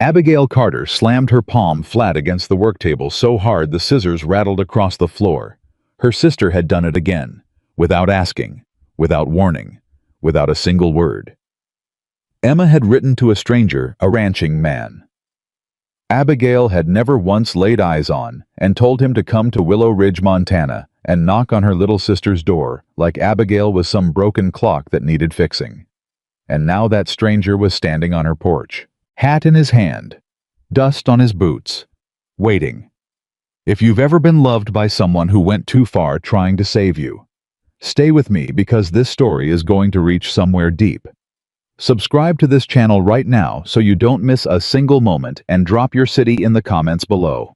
Abigail Carter slammed her palm flat against the work table so hard the scissors rattled across the floor. Her sister had done it again, without asking, without warning, without a single word. Emma had written to a stranger, a ranching man. Abigail had never once laid eyes on, and told him to come to Willow Ridge, Montana, and knock on her little sister's door, like Abigail was some broken clock that needed fixing. And now that stranger was standing on her porch, hat in his hand, dust on his boots, waiting. If you've ever been loved by someone who went too far trying to save you, stay with me because this story is going to reach somewhere deep. Subscribe to this channel right now so you don't miss a single moment, and drop your city in the comments below.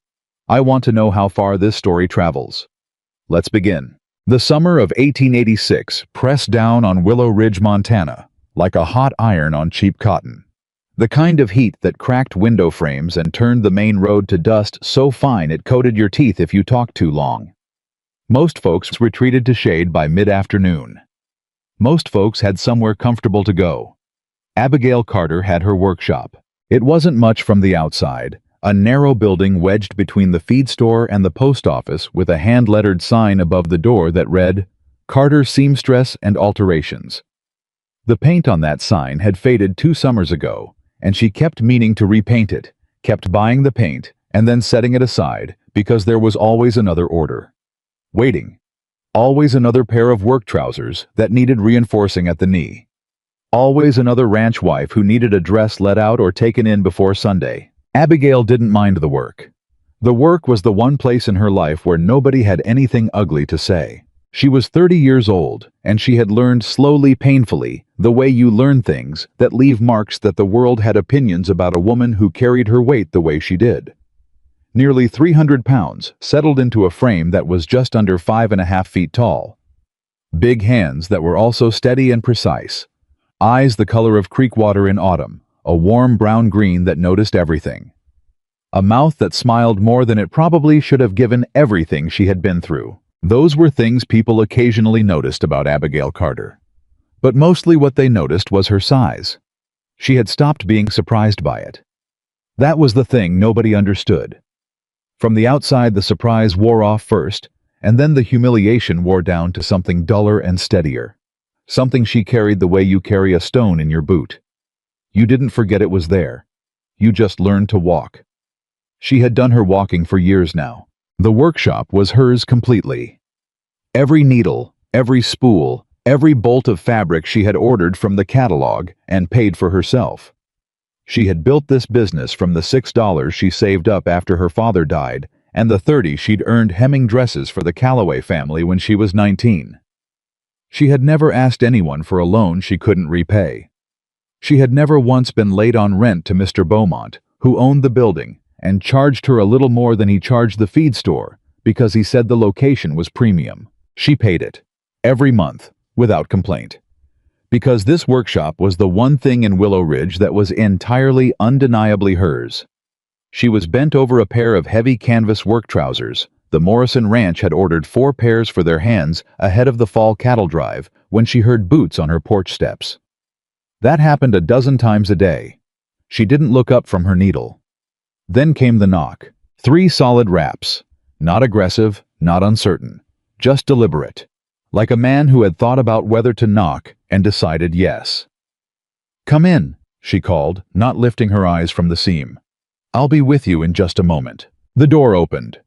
I want to know how far this story travels. Let's begin. The summer of 1886 pressed down on Willow Ridge, Montana, like a hot iron on cheap cotton. The kind of heat that cracked window frames and turned the main road to dust so fine it coated your teeth if you talked too long. Most folks retreated to shade by mid-afternoon. Most folks had somewhere comfortable to go. Abigail Carter had her workshop. It wasn't much from the outside, a narrow building wedged between the feed store and the post office with a hand-lettered sign above the door that read, "Carter Seamstress and Alterations." The paint on that sign had faded 2 summers ago, and she kept meaning to repaint it, kept buying the paint and then setting it aside because there was always another order. Waiting. Always another pair of work trousers that needed reinforcing at the knee. Always another ranch wife who needed a dress let out or taken in before Sunday. Abigail didn't mind the work. The work was the one place in her life where nobody had anything ugly to say. She was 30 years old, and she had learned slowly, painfully, the way you learn things that leave marks, that the world had opinions about a woman who carried her weight the way she did. Nearly 300 pounds settled into a frame that was just under 5.5 feet tall. Big hands that were also steady and precise. Eyes the color of creek water in autumn, a warm brown-green that noticed everything. A mouth that smiled more than it probably should have given everything she had been through. Those were things people occasionally noticed about Abigail Carter. But mostly what they noticed was her size. She had stopped being surprised by it. That was the thing nobody understood. From the outside, the surprise wore off first, and then the humiliation wore down to something duller and steadier. Something she carried the way you carry a stone in your boot. You didn't forget it was there. You just learned to walk. She had done her walking for years now. The workshop was hers completely. Every needle, every spool, every bolt of fabric she had ordered from the catalog and paid for herself. She had built this business from the $6 she saved up after her father died and the $30 she'd earned hemming dresses for the Calloway family when she was 19. She had never asked anyone for a loan she couldn't repay. She had never once been late on rent to Mr. Beaumont, who owned the building, and charged her a little more than he charged the feed store because he said the location was premium. She paid it, every month, without complaint. Because this workshop was the one thing in Willow Ridge that was entirely, undeniably hers. She was bent over a pair of heavy canvas work trousers. The Morrison Ranch had ordered 4 pairs for their hands ahead of the fall cattle drive when she heard boots on her porch steps. That happened a dozen times a day. She didn't look up from her needle. Then came the knock. 3 solid raps. Not aggressive, not uncertain. Just deliberate. Like a man who had thought about whether to knock and decided yes. "Come in," she called, not lifting her eyes from the seam. "I'll be with you in just a moment." The door opened.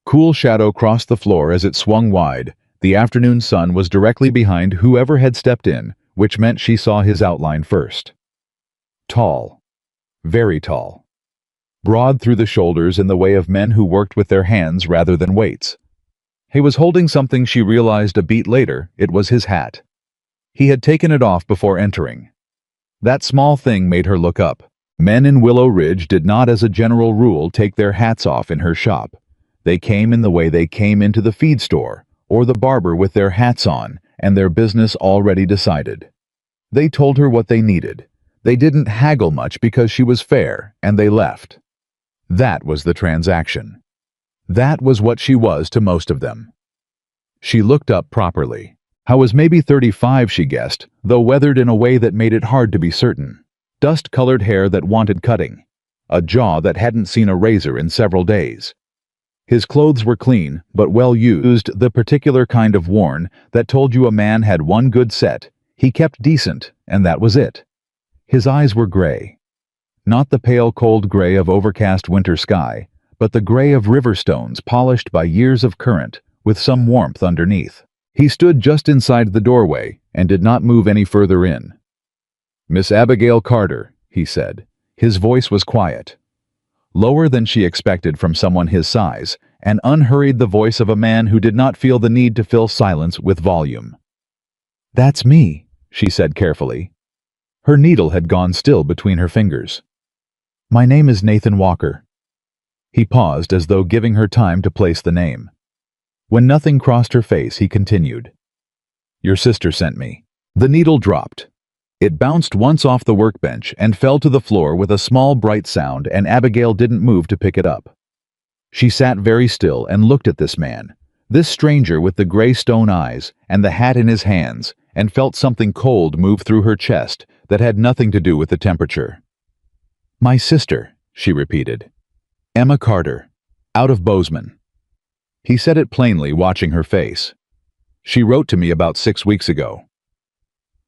Cool shadow crossed the floor as it swung wide. The afternoon sun was directly behind whoever had stepped in, which meant she saw his outline first. Tall. Very tall. Broad through the shoulders in the way of men who worked with their hands rather than weights. He was holding something she realized a beat later. It was his hat. He had taken it off before entering. That small thing made her look up. Men in Willow Ridge did not, as a general rule, take their hats off in her shop. They came in the way they came into the feed store, or the barber, with their hats on, and their business already decided. They told her what they needed. They didn't haggle much because she was fair, and they left. That was the transaction. That was what she was to most of them. She looked up properly. I was maybe 35, she guessed, though weathered in a way that made it hard to be certain. Dust-colored hair that wanted cutting. a jaw that hadn't seen a razor in several days. His clothes were clean, but well used, the particular kind of worn that told you a man had one good set. He kept decent, and that was it. His eyes were gray. Not the pale cold gray of overcast winter sky, but the gray of river stones polished by years of current, with some warmth underneath. He stood just inside the doorway and did not move any further in. "Miss Abigail Carter," he said. His voice was quiet, lower than she expected from someone his size, and unhurried, the voice of a man who did not feel the need to fill silence with volume. "That's me," she said carefully. Her needle had gone still between her fingers. "My name is Nathan Walker." He paused as though giving her time to place the name. When nothing crossed her face, he continued. "Your sister sent me." The needle dropped. It bounced once off the workbench and fell to the floor with a small bright sound, and Abigail didn't move to pick it up. She sat very still and looked at this man, this stranger with the gray stone eyes and the hat in his hands, and felt something cold move through her chest that had nothing to do with the temperature. "My sister," she repeated. "Emma Carter, out of Bozeman." He said it plainly, watching her face. "She wrote to me about 6 weeks ago."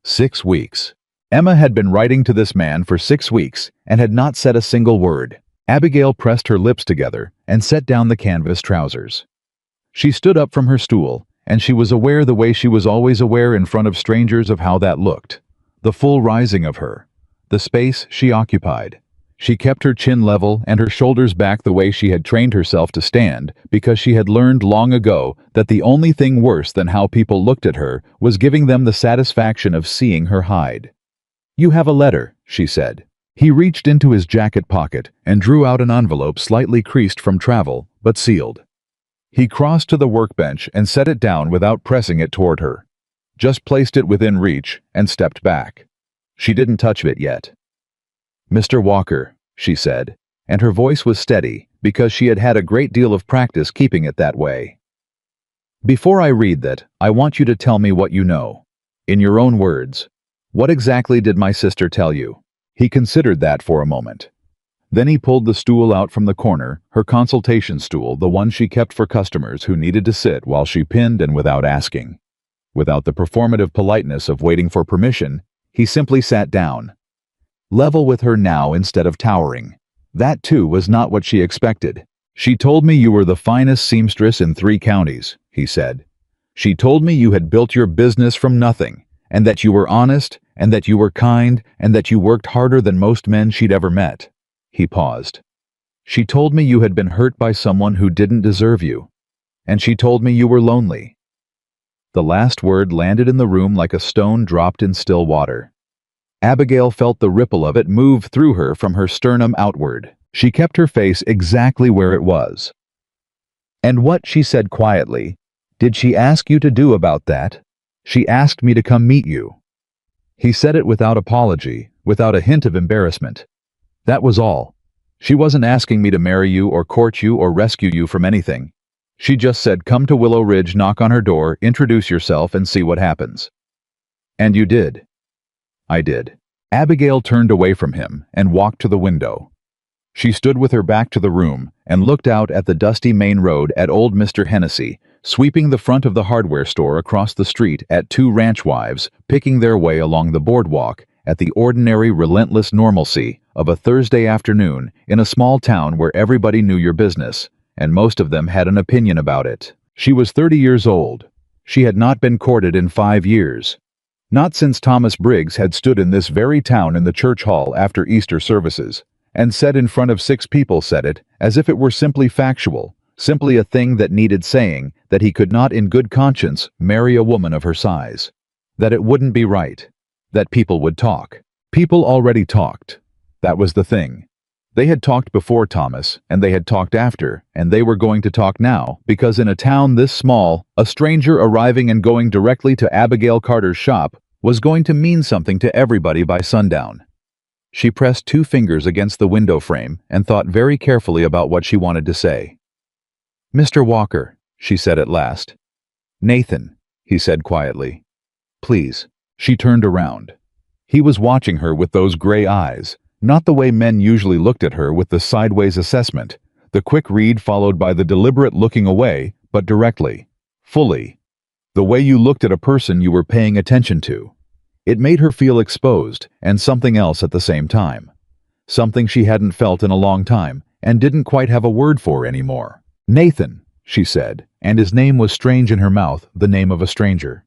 6 weeks. Emma had been writing to this man for 6 weeks and had not said a single word. Abigail pressed her lips together and set down the canvas trousers. She stood up from her stool, and she was aware, the way she was always aware in front of strangers, of how that looked. The full rising of her. The space she occupied. She kept her chin level and her shoulders back the way she had trained herself to stand, because she had learned long ago that the only thing worse than how people looked at her was giving them the satisfaction of seeing her hide. "You have a letter," she said. He reached into his jacket pocket and drew out an envelope slightly creased from travel, but sealed. He crossed to the workbench and set it down without pressing it toward her. Just placed it within reach and stepped back. She didn't touch it yet. "Mr. Walker," she said, and her voice was steady because she had had a great deal of practice keeping it that way. "Before I read that, I want you to tell me what you know. In your own words. What exactly did my sister tell you?" He considered that for a moment. Then he pulled the stool out from the corner, her consultation stool, the one she kept for customers who needed to sit while she pinned, and without asking. Without the performative politeness of waiting for permission, he simply sat down. Level with her now instead of towering. That too was not what she expected. "She told me you were the finest seamstress in 3 counties, he said. "She told me you had built your business from nothing, and that you were honest, and that you were kind, and that you worked harder than most men she'd ever met." He paused. "She told me you had been hurt by someone who didn't deserve you. And she told me you were lonely." The last word landed in the room like a stone dropped in still water. Abigail felt the ripple of it move through her from her sternum outward. She kept her face exactly where it was. "And what," she said quietly, "did she ask you to do about that?" "She asked me to come meet you." He said it without apology, without a hint of embarrassment. "That was all. She wasn't asking me to marry you or court you or rescue you from anything. She just said, come to Willow Ridge, knock on her door, introduce yourself, and see what happens." "And you did?" "I did." Abigail turned away from him and walked to the window. She stood with her back to the room and looked out at the dusty main road, at old Mr. Hennessy, sweeping the front of the hardware store, across the street at 2 ranch wives picking their way along the boardwalk, at the ordinary, relentless normalcy of a Thursday afternoon in a small town where everybody knew your business, and most of them had an opinion about it. She was 30 years old. She had not been courted in 5 years. Not since Thomas Briggs had stood in this very town in the church hall after Easter services, and said in front of 6 people, said it as if it were simply factual, simply a thing that needed saying, that he could not in good conscience marry a woman of her size. That it wouldn't be right. That people would talk. People already talked. That was the thing. They had talked before Thomas, and they had talked after, and they were going to talk now, because in a town this small, a stranger arriving and going directly to Abigail Carter's shop was going to mean something to everybody by sundown. She pressed 2 fingers against the window frame and thought very carefully about what she wanted to say. "Mr. Walker," she said at last. "Nathan," he said quietly. "Please." She turned around. He was watching her with those gray eyes, Not the way men usually looked at her with the sideways assessment, the quick read followed by the deliberate looking away, but directly, fully. The way you looked at a person you were paying attention to. It made her feel exposed and something else at the same time. Something she hadn't felt in a long time and didn't quite have a word for anymore. "Nathan," she said, and his name was strange in her mouth, the name of a stranger.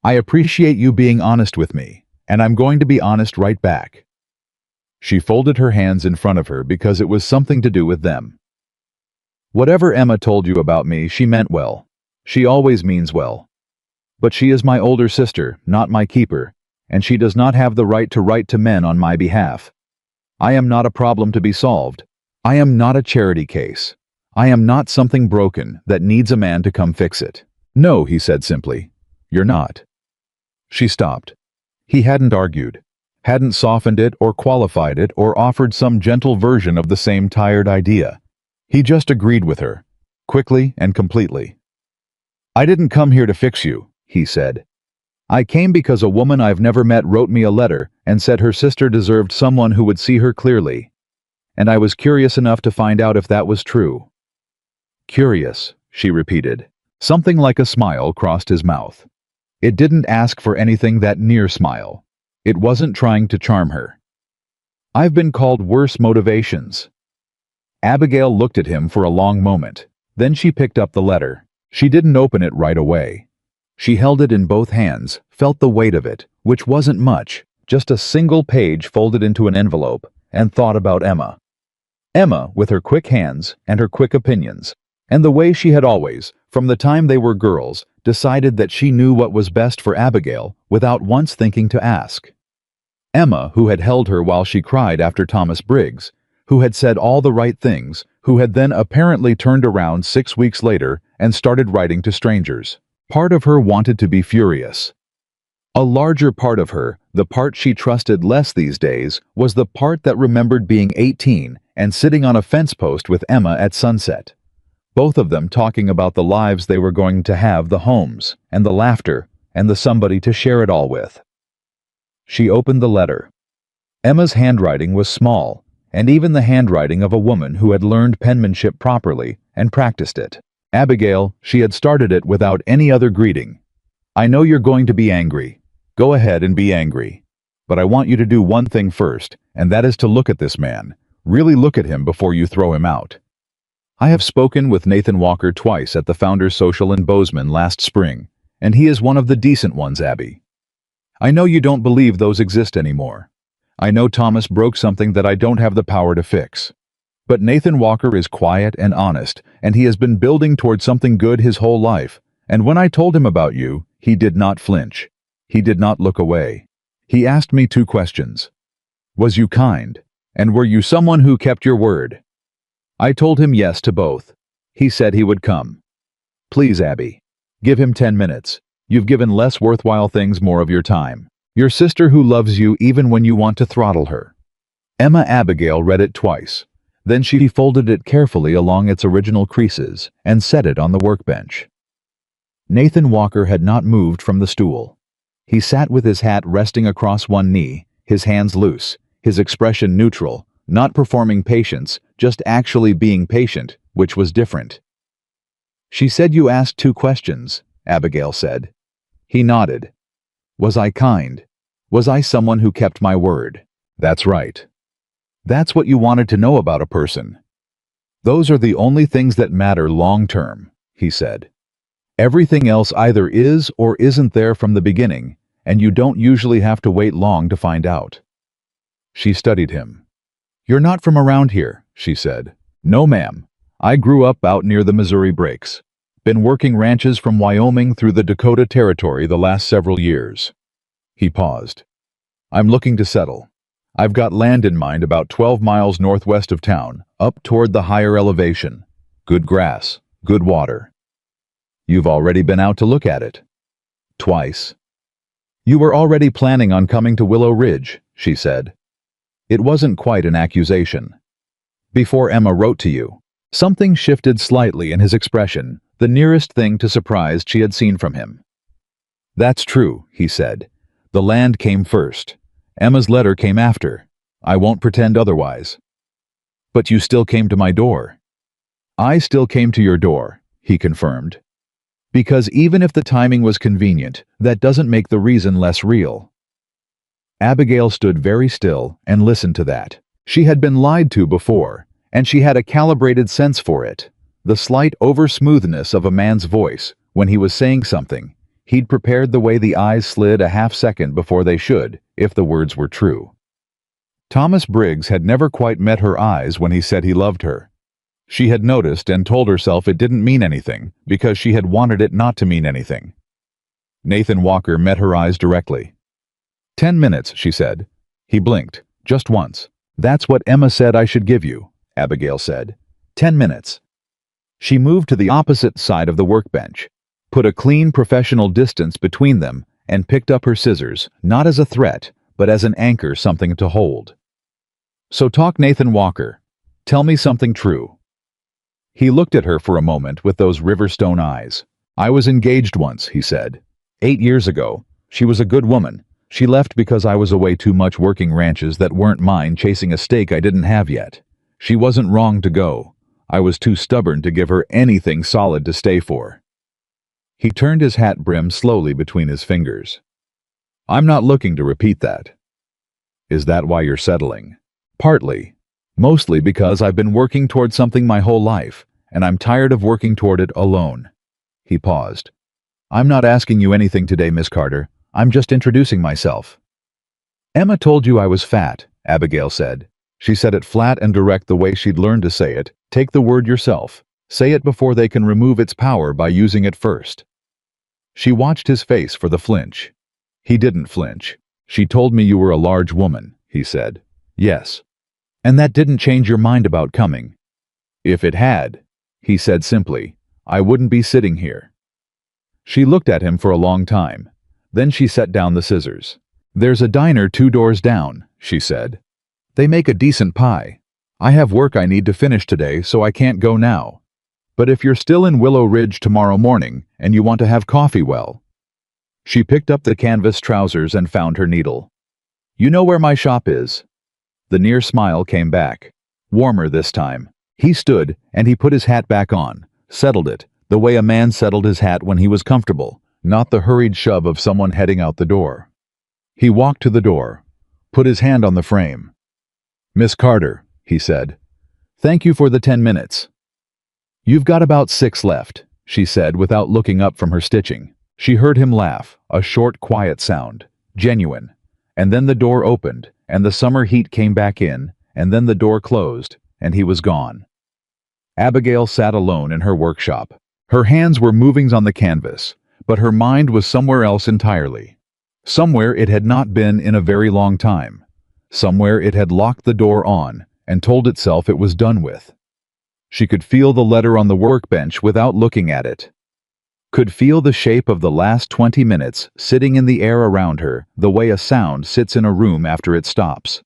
"I appreciate you being honest with me, and I'm going to be honest right back." She folded her hands in front of her because it was something to do with them. "Whatever Emma told you about me, she meant well. She always means well. But she is my older sister, not my keeper, and she does not have the right to write to men on my behalf. I am not a problem to be solved. I am not a charity case. I am not something broken that needs a man to come fix it." "No," he said simply. "You're not." She stopped. He hadn't argued, hadn't softened it or qualified it or offered some gentle version of the same tired idea. He just agreed with her, quickly and completely. "I didn't come here to fix you," he said. "I came because a woman I've never met wrote me a letter and said her sister deserved someone who would see her clearly. And I was curious enough to find out if that was true." "Curious," she repeated. Something like a smile crossed his mouth. It didn't ask for anything that near smile. It wasn't trying to charm her. "I've been called worse motivations." Abigail looked at him for a long moment. Then she picked up the letter. She didn't open it right away. She held it in both hands, felt the weight of it, which wasn't much, just a single page folded into an envelope, and thought about Emma. Emma, with her quick hands and her quick opinions, and the way she had always, from the time they were girls, decided that she knew what was best for Abigail without once thinking to ask. Emma, who had held her while she cried after Thomas Briggs, who had said all the right things, who had then apparently turned around 6 weeks later and started writing to strangers. Part of her wanted to be furious. A larger part of her, the part she trusted less these days, was the part that remembered being 18 and sitting on a fence post with Emma at sunset. Both of them talking about the lives they were going to have, the homes, and the laughter, and the somebody to share it all with. She opened the letter. Emma's handwriting was small, and even the handwriting of a woman who had learned penmanship properly and practiced it. "Abigail," she had started it without any other greeting. "I know you're going to be angry. Go ahead and be angry. But I want you to do one thing first, and that is to look at this man. Really look at him before you throw him out. I have spoken with Nathan Walker twice at the Founders Social in Bozeman last spring, and he is one of the decent ones, Abby. I know you don't believe those exist anymore. I know Thomas broke something that I don't have the power to fix. But Nathan Walker is quiet and honest, and he has been building toward something good his whole life, and when I told him about you, he did not flinch. He did not look away. He asked me 2 questions. Was you kind? And were you someone who kept your word? I told him yes to both. He said he would come. Please, Abby. Give him 10 minutes. You've given less worthwhile things more of your time. Your sister who loves you even when you want to throttle her." Emma Abigail read it twice. Then she folded it carefully along its original creases and set it on the workbench. Nathan Walker had not moved from the stool. He sat with his hat resting across one knee, his hands loose, his expression neutral, not performing patience, just actually being patient, which was different. "She said you asked 2 questions," Abigail said. He nodded. "Was I kind? Was I someone who kept my word?" "That's right. That's what you wanted to know about a person. Those are the only things that matter long term," he said. "Everything else either is or isn't there from the beginning, and you don't usually have to wait long to find out." She studied him. "You're not from around here," she said. "No, ma'am. I grew up out near the Missouri Breaks. Been working ranches from Wyoming through the Dakota Territory the last several years." He paused. "I'm looking to settle. I've got land in mind about 12 miles northwest of town, up toward the higher elevation. Good grass, good water." "You've already been out to look at it?" "Twice." "You were already planning on coming to Willow Ridge," she said. It wasn't quite an accusation. "Before Emma wrote to you." Something shifted slightly in his expression, the nearest thing to surprise she had seen from him. "That's true," he said. "The land came first. Emma's letter came after. I won't pretend otherwise. But you still came to my door. I still came to your door, he confirmed. Because even if the timing was convenient, that doesn't make the reason less real. Abigail stood very still and listened to that. She had been lied to before, and she had a calibrated sense for it. The slight over-smoothness of a man's voice when he was saying something. He'd prepared the way the eyes slid a half-second before they should, if the words were true. Thomas Briggs had never quite met her eyes when he said he loved her. She had noticed and told herself it didn't mean anything because she had wanted it not to mean anything. Nathan Walker met her eyes directly. 10 minutes, she said. He blinked, just once. That's what Emma said I should give you, Abigail said. 10 minutes. She moved to the opposite side of the workbench, put a clean professional distance between them, and picked up her scissors, not as a threat, but as an anchor, something to hold. So talk, Nathan Walker. Tell me something true. He looked at her for a moment with those Riverstone eyes. I was engaged once, he said. 8 years ago. She was a good woman. She left because I was away too much working ranches that weren't mine, chasing a stake I didn't have yet. She wasn't wrong to go. I was too stubborn to give her anything solid to stay for. He turned his hat brim slowly between his fingers. I'm not looking to repeat that. Is that why you're settling? Partly. Mostly because I've been working toward something my whole life, and I'm tired of working toward it alone. He paused. I'm not asking you anything today, Miss Carter. I'm just introducing myself. Emma told you I was fat, Abigail said. She said it flat and direct the way she'd learned to say it. Take the word yourself. Say it before they can remove its power by using it first. She watched his face for the flinch. He didn't flinch. She told me you were a large woman, he said. Yes. And that didn't change your mind about coming. If it had, he said simply, I wouldn't be sitting here. She looked at him for a long time. Then she set down the scissors. There's a diner 2 doors down, she said. They make a decent pie. I have work I need to finish today, so I can't go now. But if you're still in Willow Ridge tomorrow morning and you want to have coffee, well. She picked up the canvas trousers and found her needle. You know where my shop is? The near smile came back, warmer this time. He stood, and he put his hat back on, settled it, the way a man settled his hat when he was comfortable, not the hurried shove of someone heading out the door. He walked to the door, put his hand on the frame. Miss Carter, he said, thank you for the 10 minutes. You've got about 6 left, she said without looking up from her stitching. She heard him laugh, a short, quiet sound, genuine. And then the door opened, and the summer heat came back in, and then the door closed, and he was gone. Abigail sat alone in her workshop. Her hands were moving on the canvas, but her mind was somewhere else entirely. Somewhere it had not been in a very long time. Somewhere it had locked the door on, and told itself it was done with. She could feel the letter on the workbench without looking at it. Could feel the shape of the last 20 minutes sitting in the air around her, the way a sound sits in a room after it stops.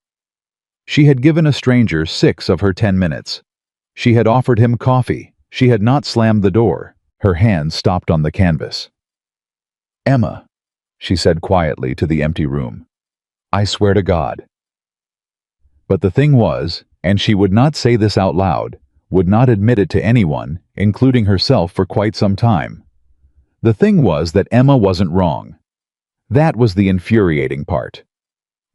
She had given a stranger 6 of her 10 minutes. She had offered him coffee. She had not slammed the door. Her hand stopped on the canvas. Emma, she said quietly to the empty room. I swear to God. But the thing was, and she would not say this out loud, would not admit it to anyone, including herself for quite some time. The thing was that Emma wasn't wrong. That was the infuriating part.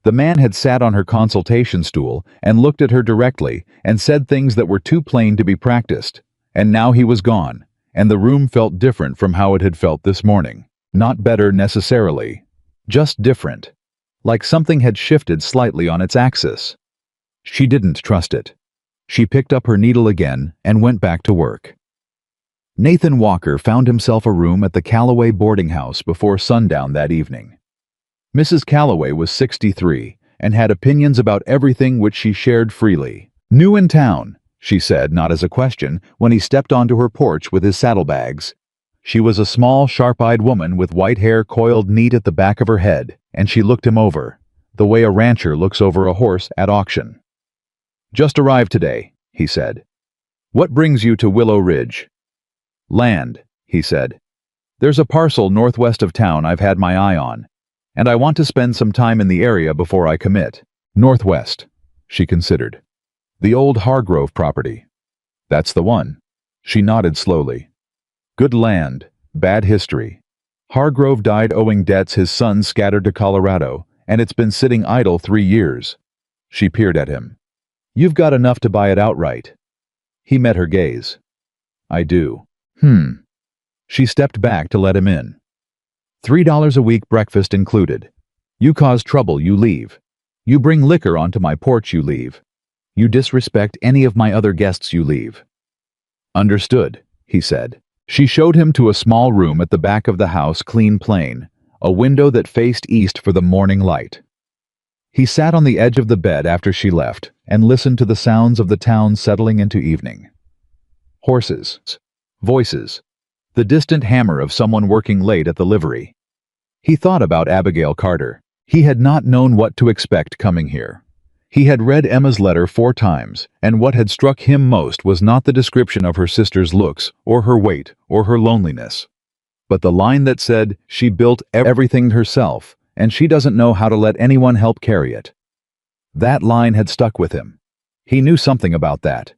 The man had sat on her consultation stool and looked at her directly and said things that were too plain to be practiced, and now he was gone, and the room felt different from how it had felt this morning. Not better necessarily, just different, like something had shifted slightly on its axis. She didn't trust it. She picked up her needle again and went back to work. Nathan Walker found himself a room at the Calloway boarding house before sundown that evening. Mrs. Calloway was 63 and had opinions about everything which she shared freely. New in town, she said, not as a question, when he stepped onto her porch with his saddlebags. She was a small, sharp-eyed woman with white hair coiled neat at the back of her head, and she looked him over, the way a rancher looks over a horse at auction. Just arrived today, he said. What brings you to Willow Ridge? Land, he said. There's a parcel northwest of town I've had my eye on, and I want to spend some time in the area before I commit. Northwest. She considered. The old Hargrove property. That's the one. She nodded slowly. Good land, bad history. Hargrove died owing debts his sons scattered to Colorado, and it's been sitting idle 3 years. She peered at him. You've got enough to buy it outright. He met her gaze. I do. She stepped back to let him in. $3 a week, breakfast included. You cause trouble, you leave. You bring liquor onto my porch, you leave. You disrespect any of my other guests, you leave. Understood, he said. She showed him to a small room at the back of the house, clean plain, a window that faced east for the morning light. He sat on the edge of the bed after she left and listened to the sounds of the town settling into evening. Horses, voices, the distant hammer of someone working late at the livery. He thought about Abigail Carter. He had not known what to expect coming here. He had read Emma's letter 4 times, and what had struck him most was not the description of her sister's looks, or her weight, or her loneliness, but the line that said, she built everything herself, and she doesn't know how to let anyone help carry it. That line had stuck with him. He knew something about that.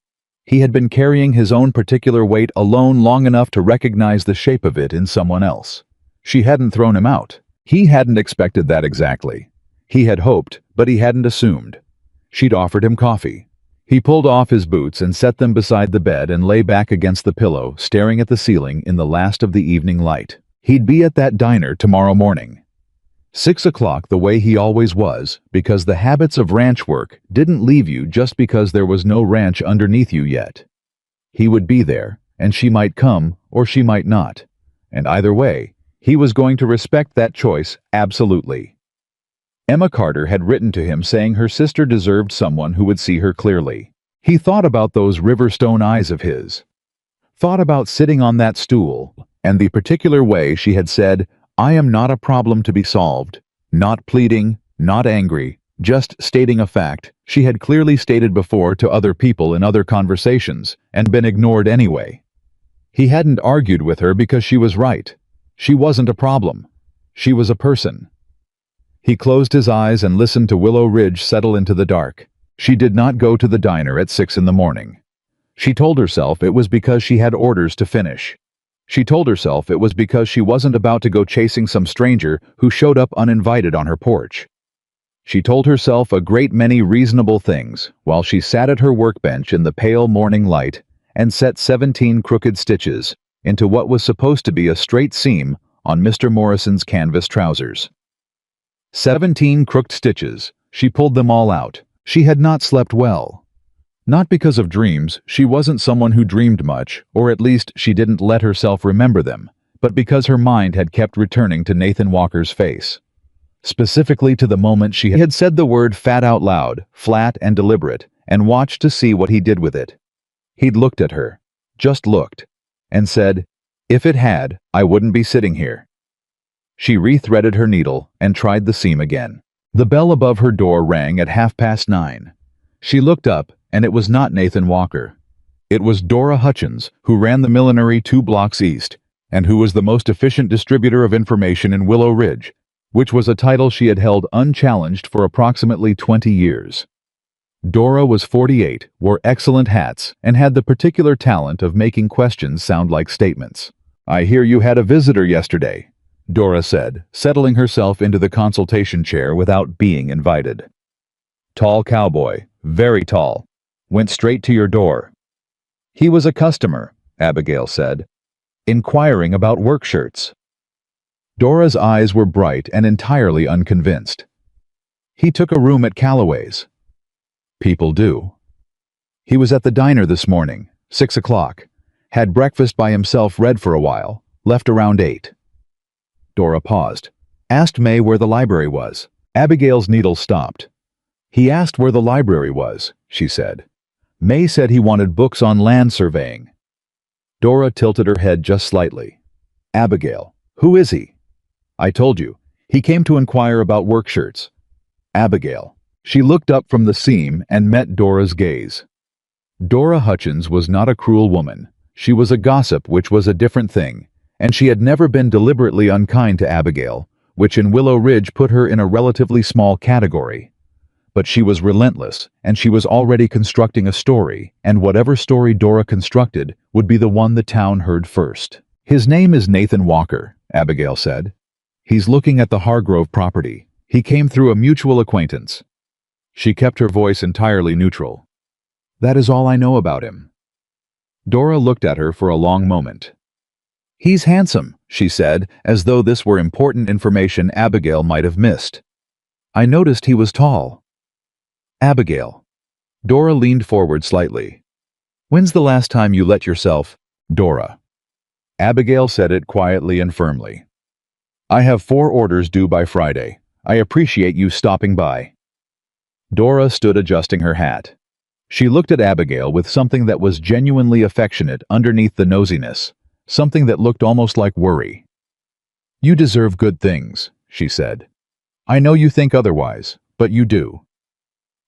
He had been carrying his own particular weight alone long enough to recognize the shape of it in someone else. She hadn't thrown him out. He hadn't expected that exactly. He had hoped, but he hadn't assumed. She'd offered him coffee. He pulled off his boots and set them beside the bed and lay back against the pillow, staring at the ceiling in the last of the evening light. He'd be at that diner tomorrow morning. 6 o'clock, the way he always was, because the habits of ranch work didn't leave you just because there was no ranch underneath you yet. He would be there, and she might come or she might not. And either way, he was going to respect that choice absolutely. Emma Carter had written to him saying her sister deserved someone who would see her clearly. He thought about those riverstone eyes of his. Thought about sitting on that stool, and the particular way she had said, I am not a problem to be solved. Not pleading, not angry, just stating a fact she had clearly stated before to other people in other conversations, and been ignored anyway. He hadn't argued with her because she was right. She wasn't a problem. She was a person. He closed his eyes and listened to Willow Ridge settle into the dark. She did not go to the diner at 6 in the morning. She told herself it was because she had orders to finish. She told herself it was because she wasn't about to go chasing some stranger who showed up uninvited on her porch. She told herself a great many reasonable things while she sat at her workbench in the pale morning light and set 17 crooked stitches into what was supposed to be a straight seam on Mr. Morrison's canvas trousers. 17 crooked stitches. She pulled them all out. She had not slept well. Not because of dreams, she wasn't someone who dreamed much, or at least she didn't let herself remember them, but because her mind had kept returning to Nathan Walker's face. Specifically to the moment she had said the word fat out loud, flat and deliberate, and watched to see what he did with it. He'd looked at her, just looked, and said, if it had, I wouldn't be sitting here. She rethreaded her needle and tried the seam again. The bell above her door rang at 9:30. She looked up, and it was not Nathan Walker. It was Dora Hutchins, who ran the millinery 2 blocks east, and who was the most efficient distributor of information in Willow Ridge, which was a title she had held unchallenged for approximately 20 years. Dora was 48, wore excellent hats, and had the particular talent of making questions sound like statements. I hear you had a visitor yesterday, Dora said, settling herself into the consultation chair without being invited. Tall cowboy, very tall, went straight to your door. He was a customer, Abigail said, inquiring about work shirts. Dora's eyes were bright and entirely unconvinced. He took a room at Calloway's. People do. He was at the diner this morning, 6 o'clock, had breakfast by himself, read for a while, left around 8. Dora paused. Asked May where the library was. Abigail's needle stopped. He asked where the library was, she said. May said he wanted books on land surveying. Dora tilted her head just slightly. Abigail, who is he? I told you. He came to inquire about work shirts. Abigail. She looked up from the seam and met Dora's gaze. Dora Hutchins was not a cruel woman. She was a gossip, which was a different thing, and she had never been deliberately unkind to Abigail, which in Willow Ridge put her in a relatively small category. But she was relentless, and she was already constructing a story, and whatever story Dora constructed would be the one the town heard first. "His name is Nathan Walker," Abigail said. "He's looking at the Hargrove property. He came through a mutual acquaintance." She kept her voice entirely neutral. "That is all I know about him." Dora looked at her for a long moment. "He's handsome," she said, as though this were important information Abigail might have missed. "I noticed he was tall." "Abigail." Dora leaned forward slightly. "When's the last time you let yourself—" "Dora." Abigail said it quietly and firmly. "I have 4 orders due by Friday. I appreciate you stopping by." Dora stood adjusting her hat. She looked at Abigail with something that was genuinely affectionate underneath the nosiness, something that looked almost like worry. "You deserve good things," she said. "I know you think otherwise, but you do."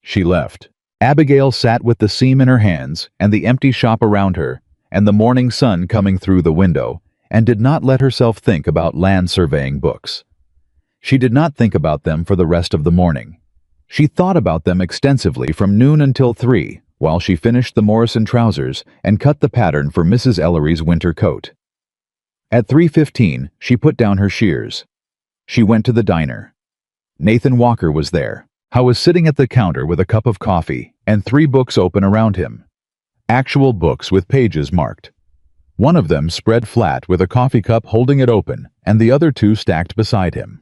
She left. Abigail sat with the seam in her hands and the empty shop around her and the morning sun coming through the window, and did not let herself think about land surveying books. She did not think about them for the rest of the morning. She thought about them extensively from noon until 3, while she finished the Morrison trousers and cut the pattern for Mrs. Ellery's winter coat. At 3:15, she put down her shears. She went to the diner. Nathan Walker was there. He was sitting at the counter with a cup of coffee and 3 books open around him. Actual books with pages marked. One of them spread flat with a coffee cup holding it open, and the other 2 stacked beside him.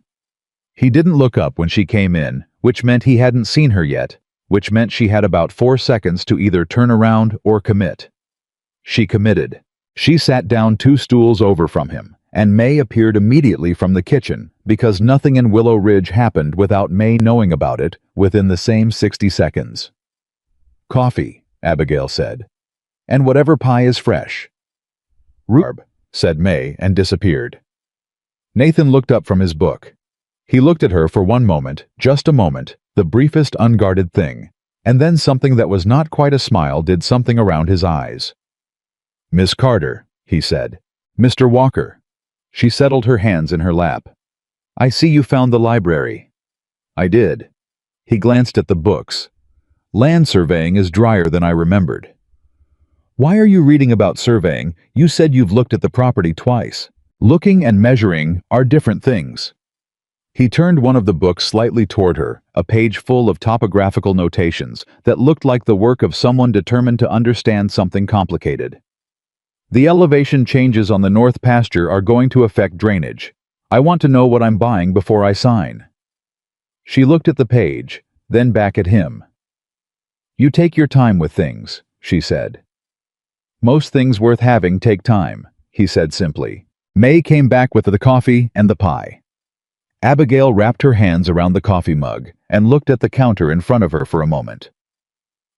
He didn't look up when she came in, which meant he hadn't seen her yet, which meant she had about 4 seconds to either turn around or commit. She committed. She sat down 2 stools over from him, and May appeared immediately from the kitchen, because nothing in Willow Ridge happened without May knowing about it within the same 60 seconds. "Coffee," Abigail said. "And whatever pie is fresh." "Rhubarb," said May and disappeared. Nathan looked up from his book. He looked at her for one moment, just a moment, the briefest unguarded thing, and then something that was not quite a smile did something around his eyes. "Miss Carter," he said. "Mr. Walker." She settled her hands in her lap. "I see you found the library." "I did." He glanced at the books. "Land surveying is drier than I remembered." "Why are you reading about surveying? You said you've looked at the property twice. Looking and measuring are different things." He turned one of the books slightly toward her, a page full of topographical notations that looked like the work of someone determined to understand something complicated. "The elevation changes on the north pasture are going to affect drainage. I want to know what I'm buying before I sign." She looked at the page, then back at him. "You take your time with things," she said. "Most things worth having take time," he said simply. May came back with the coffee and the pie. Abigail wrapped her hands around the coffee mug and looked at the counter in front of her for a moment.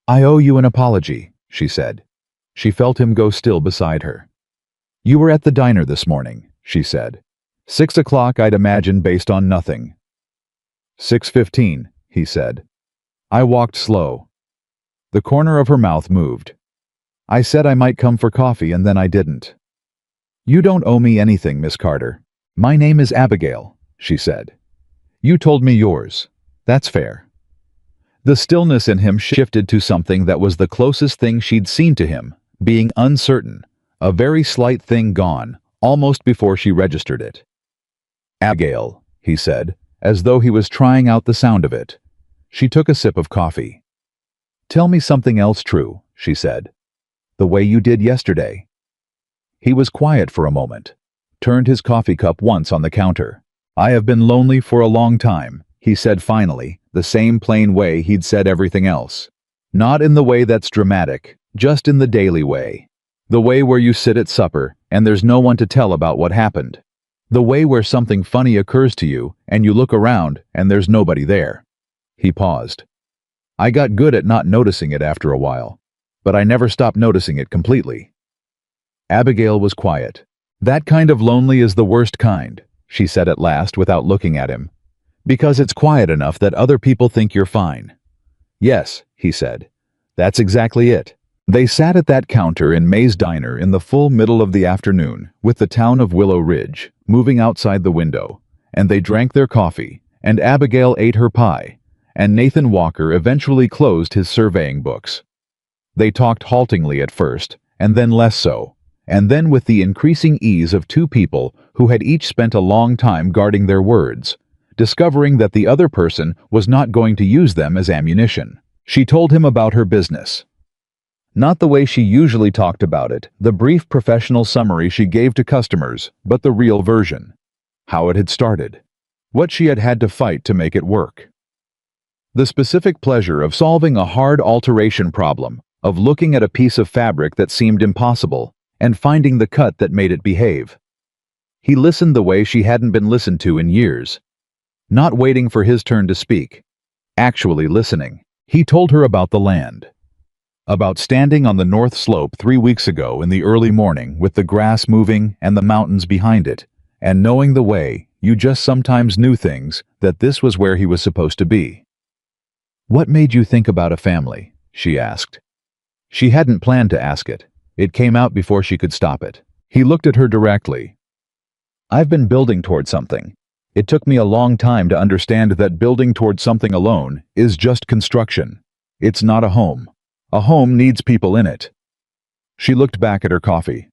"I owe you an apology," she said. She felt him go still beside her. "You were at the diner this morning," she said. 6 o'clock, I'd imagine, based on nothing." 6:15, he said. I walked slow. The corner of her mouth moved. "I said I might come for coffee and then I didn't." "You don't owe me anything, Miss Carter. My name is Abigail," she said. "You told me yours. That's fair." The stillness in him shifted to something that was the closest thing she'd seen to him, being uncertain, a very slight thing gone, almost before she registered it. "Abigail," he said, as though he was trying out the sound of it. She took a sip of coffee. "Tell me something else true," she said. "The way you did yesterday." He was quiet for a moment, turned his coffee cup once on the counter. "I have been lonely for a long time," he said finally, the same plain way he'd said everything else. "Not in the way that's dramatic, just in the daily way. The way where you sit at supper and there's no one to tell about what happened. The way where something funny occurs to you and you look around and there's nobody there." He paused. "I got good at not noticing it after a while, but I never stopped noticing it completely." Abigail was quiet. "That kind of lonely is the worst kind," she said at last without looking at him. "Because it's quiet enough that other people think you're fine." "Yes," he said. "That's exactly it." They sat at that counter in May's diner in the full middle of the afternoon, with the town of Willow Ridge moving outside the window, and they drank their coffee, and Abigail ate her pie, and Nathan Walker eventually closed his surveying books. They talked haltingly at first, and then less so, and then with the increasing ease of two people who had each spent a long time guarding their words, discovering that the other person was not going to use them as ammunition. She told him about her business. Not the way she usually talked about it, the brief professional summary she gave to customers, but the real version. How it had started. What she had had to fight to make it work. The specific pleasure of solving a hard alteration problem, of looking at a piece of fabric that seemed impossible, and finding the cut that made it behave. He listened the way she hadn't been listened to in years. Not waiting for his turn to speak. Actually listening. He told her about the land. About standing on the north slope 3 weeks ago in the early morning with the grass moving and the mountains behind it, and knowing the way, you just sometimes knew things, that this was where he was supposed to be. "What made you think about a family?" she asked. She hadn't planned to ask it. It came out before she could stop it. He looked at her directly. "I've been building toward something. It took me a long time to understand that building toward something alone is just construction. It's not a home. A home needs people in it." She looked back at her coffee.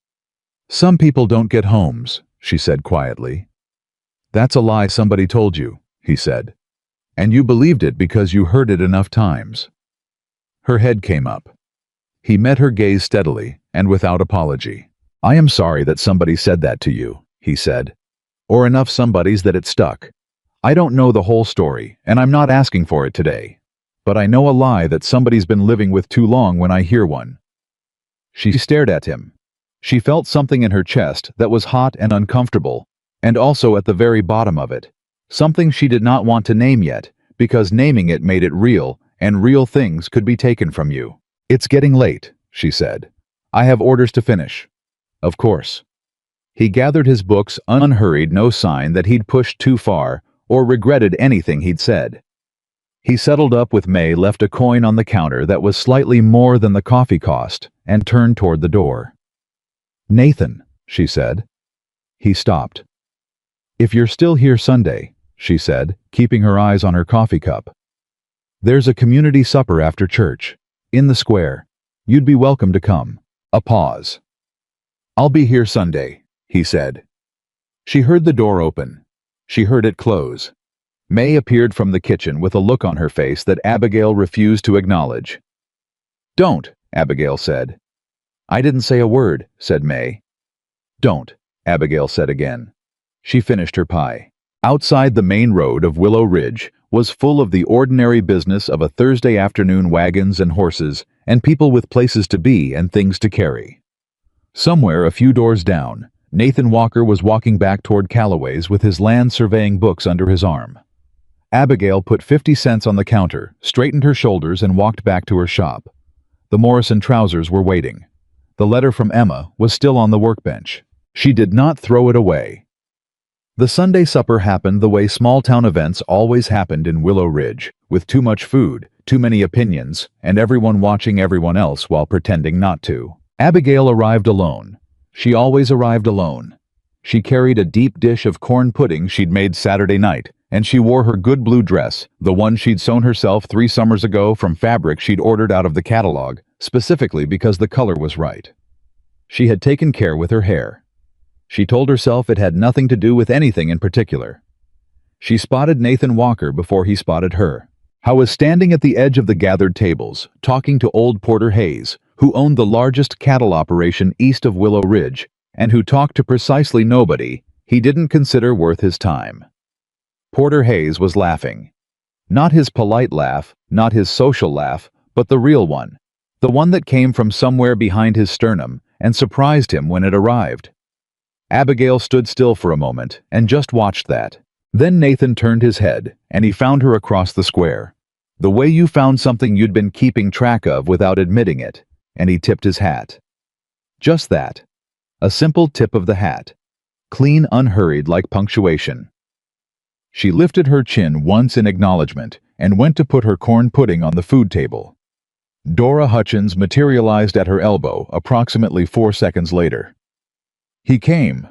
"Some people don't get homes," she said quietly. "That's a lie somebody told you," he said. "And you believed it because you heard it enough times." Her head came up. He met her gaze steadily and without apology. "I am sorry that somebody said that to you," he said. "Or enough somebodies that it stuck. I don't know the whole story, and I'm not asking for it today. But I know a lie that somebody's been living with too long when I hear one." She stared at him. She felt something in her chest that was hot and uncomfortable, and also at the very bottom of it. Something she did not want to name yet, because naming it made it real, and real things could be taken from you. "It's getting late," she said. "I have orders to finish." "Of course." He gathered his books unhurried, no sign that he'd pushed too far or regretted anything he'd said. He settled up with May, left a coin on the counter that was slightly more than the coffee cost, and turned toward the door. "Nathan," she said. He stopped. "If you're still here Sunday," she said, keeping her eyes on her coffee cup. "There's a community supper after church, in the square. You'd be welcome to come." A pause. "I'll be here Sunday," he said. She heard the door open. She heard it close. May appeared from the kitchen with a look on her face that Abigail refused to acknowledge. "Don't," Abigail said. "I didn't say a word," said May. "Don't," Abigail said again. She finished her pie. Outside, the main road of Willow Ridge was full of the ordinary business of a Thursday afternoon, wagons and horses, and people with places to be and things to carry. Somewhere a few doors down, Nathan Walker was walking back toward Calloway's with his land surveying books under his arm. Abigail put 50 cents on the counter, straightened her shoulders, and walked back to her shop. The Morrison trousers were waiting. The letter from Emma was still on the workbench. She did not throw it away. The Sunday supper happened the way small-town events always happened in Willow Ridge, with too much food, too many opinions, and everyone watching everyone else while pretending not to. Abigail arrived alone. She always arrived alone. She carried a deep dish of corn pudding she'd made Saturday night, and she wore her good blue dress, the one she'd sewn herself 3 summers ago from fabric she'd ordered out of the catalog, specifically because the color was right. She had taken care with her hair. She told herself it had nothing to do with anything in particular. She spotted Nathan Walker before he spotted her. How was standing at the edge of the gathered tables, talking to old Porter Hayes, who owned the largest cattle operation east of Willow Ridge, and who talked to precisely nobody he didn't consider worth his time. Porter Hayes was laughing. Not his polite laugh, not his social laugh, but the real one. The one that came from somewhere behind his sternum and surprised him when it arrived. Abigail stood still for a moment and just watched that. Then Nathan turned his head, and he found her across the square. The way you found something you'd been keeping track of without admitting it, and he tipped his hat. Just that. A simple tip of the hat. Clean, unhurried, like punctuation. She lifted her chin once in acknowledgement and went to put her corn pudding on the food table. Dora Hutchins materialized at her elbow approximately 4 seconds later. "He came,"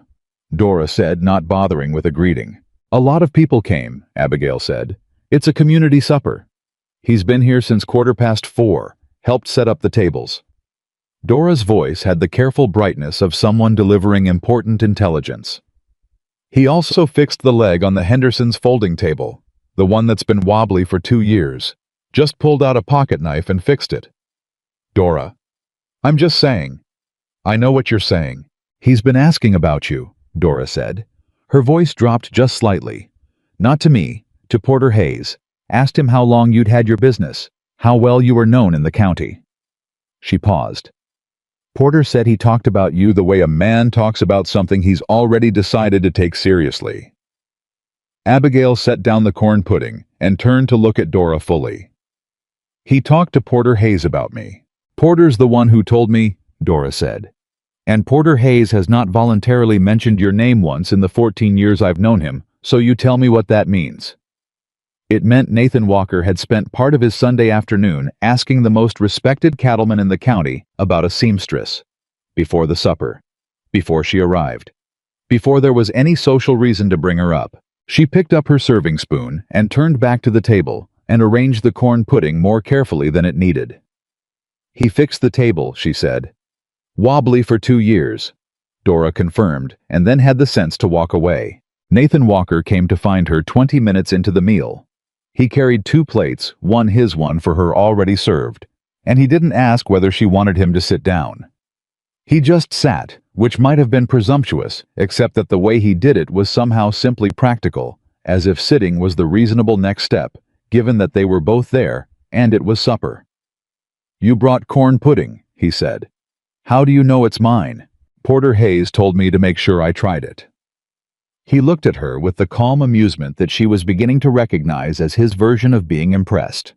Dora said, not bothering with a greeting. "A lot of people came," Abigail said. "It's a community supper." He's been here since 4:15, helped set up the tables. Dora's voice had the careful brightness of someone delivering important intelligence. He also fixed the leg on the Hendersons' folding table, the one that's been wobbly for 2 years. Just pulled out a pocket knife and fixed it. Dora. I'm just saying. I know what you're saying. He's been asking about you, Dora said. Her voice dropped just slightly. Not to me, to Porter Hayes. Asked him how long you'd had your business, how well you were known in the county. She paused. Porter said he talked about you the way a man talks about something he's already decided to take seriously. Abigail set down the corn pudding and turned to look at Dora fully. He talked to Porter Hayes about me. Porter's the one who told me, Dora said. And Porter Hayes has not voluntarily mentioned your name once in the 14 years I've known him, so you tell me what that means. It meant Nathan Walker had spent part of his Sunday afternoon asking the most respected cattleman in the county about a seamstress. Before the supper. Before she arrived. Before there was any social reason to bring her up. She picked up her serving spoon and turned back to the table and arranged the corn pudding more carefully than it needed. He fixed the table, she said. Wobbly for 2 years. Dora confirmed, and then had the sense to walk away. Nathan Walker came to find her 20 minutes into the meal. He carried 2 plates, one his one for her already served, and he didn't ask whether she wanted him to sit down. He just sat, which might have been presumptuous, except that the way he did it was somehow simply practical, as if sitting was the reasonable next step, given that they were both there, and it was supper. You brought corn pudding, he said. How do you know it's mine? Porter Hayes told me to make sure I tried it. He looked at her with the calm amusement that she was beginning to recognize as his version of being impressed.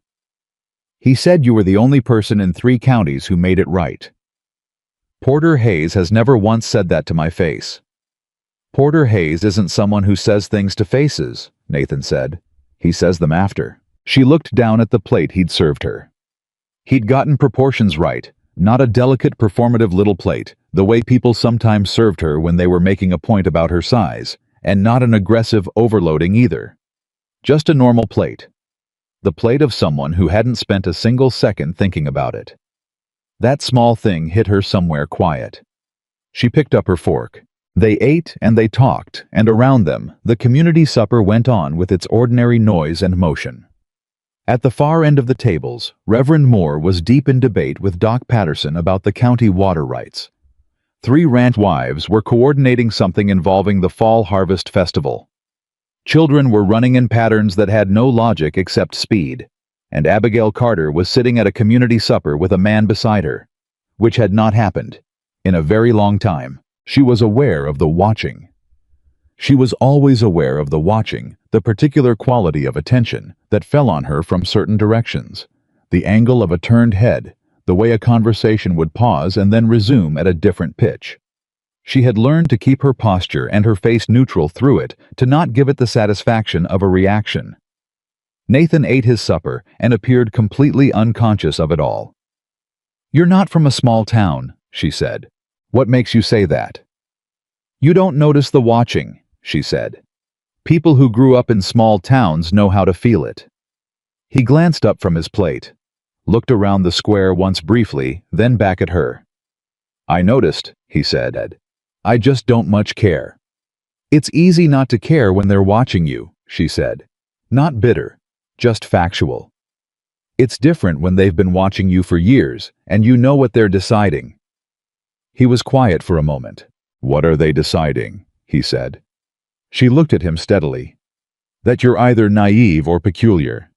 He said you were the only person in 3 counties who made it right. Porter Hayes has never once said that to my face. Porter Hayes isn't someone who says things to faces, Nathan said. He says them after. She looked down at the plate he'd served her. He'd gotten proportions right, not a delicate performative little plate, the way people sometimes served her when they were making a point about her size, and not an aggressive overloading either. Just a normal plate. The plate of someone who hadn't spent a single second thinking about it. That small thing hit her somewhere quiet. She picked up her fork. They ate and they talked, and around them, the community supper went on with its ordinary noise and motion. At the far end of the tables, Reverend Moore was deep in debate with Doc Patterson about the county water rights. 3 ranch wives were coordinating something involving the Fall Harvest Festival. Children were running in patterns that had no logic except speed, and Abigail Carter was sitting at a community supper with a man beside her, which had not happened in a very long time. She was aware of the watching. She was always aware of the watching, the particular quality of attention that fell on her from certain directions, the angle of a turned head, the way a conversation would pause and then resume at a different pitch. She had learned to keep her posture and her face neutral through it, to not give it the satisfaction of a reaction. Nathan ate his supper and appeared completely unconscious of it all. "You're not from a small town," she said. "What makes you say that?" "You don't notice the watching," she said. "People who grew up in small towns know how to feel it." He glanced up from his plate, looked around the square once briefly, then back at her. "I noticed," he said. "I just don't much care." "It's easy not to care when they're watching you," she said. "Not bitter, just factual. It's different when they've been watching you for years, and you know what they're deciding." He was quiet for a moment. "What are they deciding?" he said. She looked at him steadily. "That you're either naive or peculiar.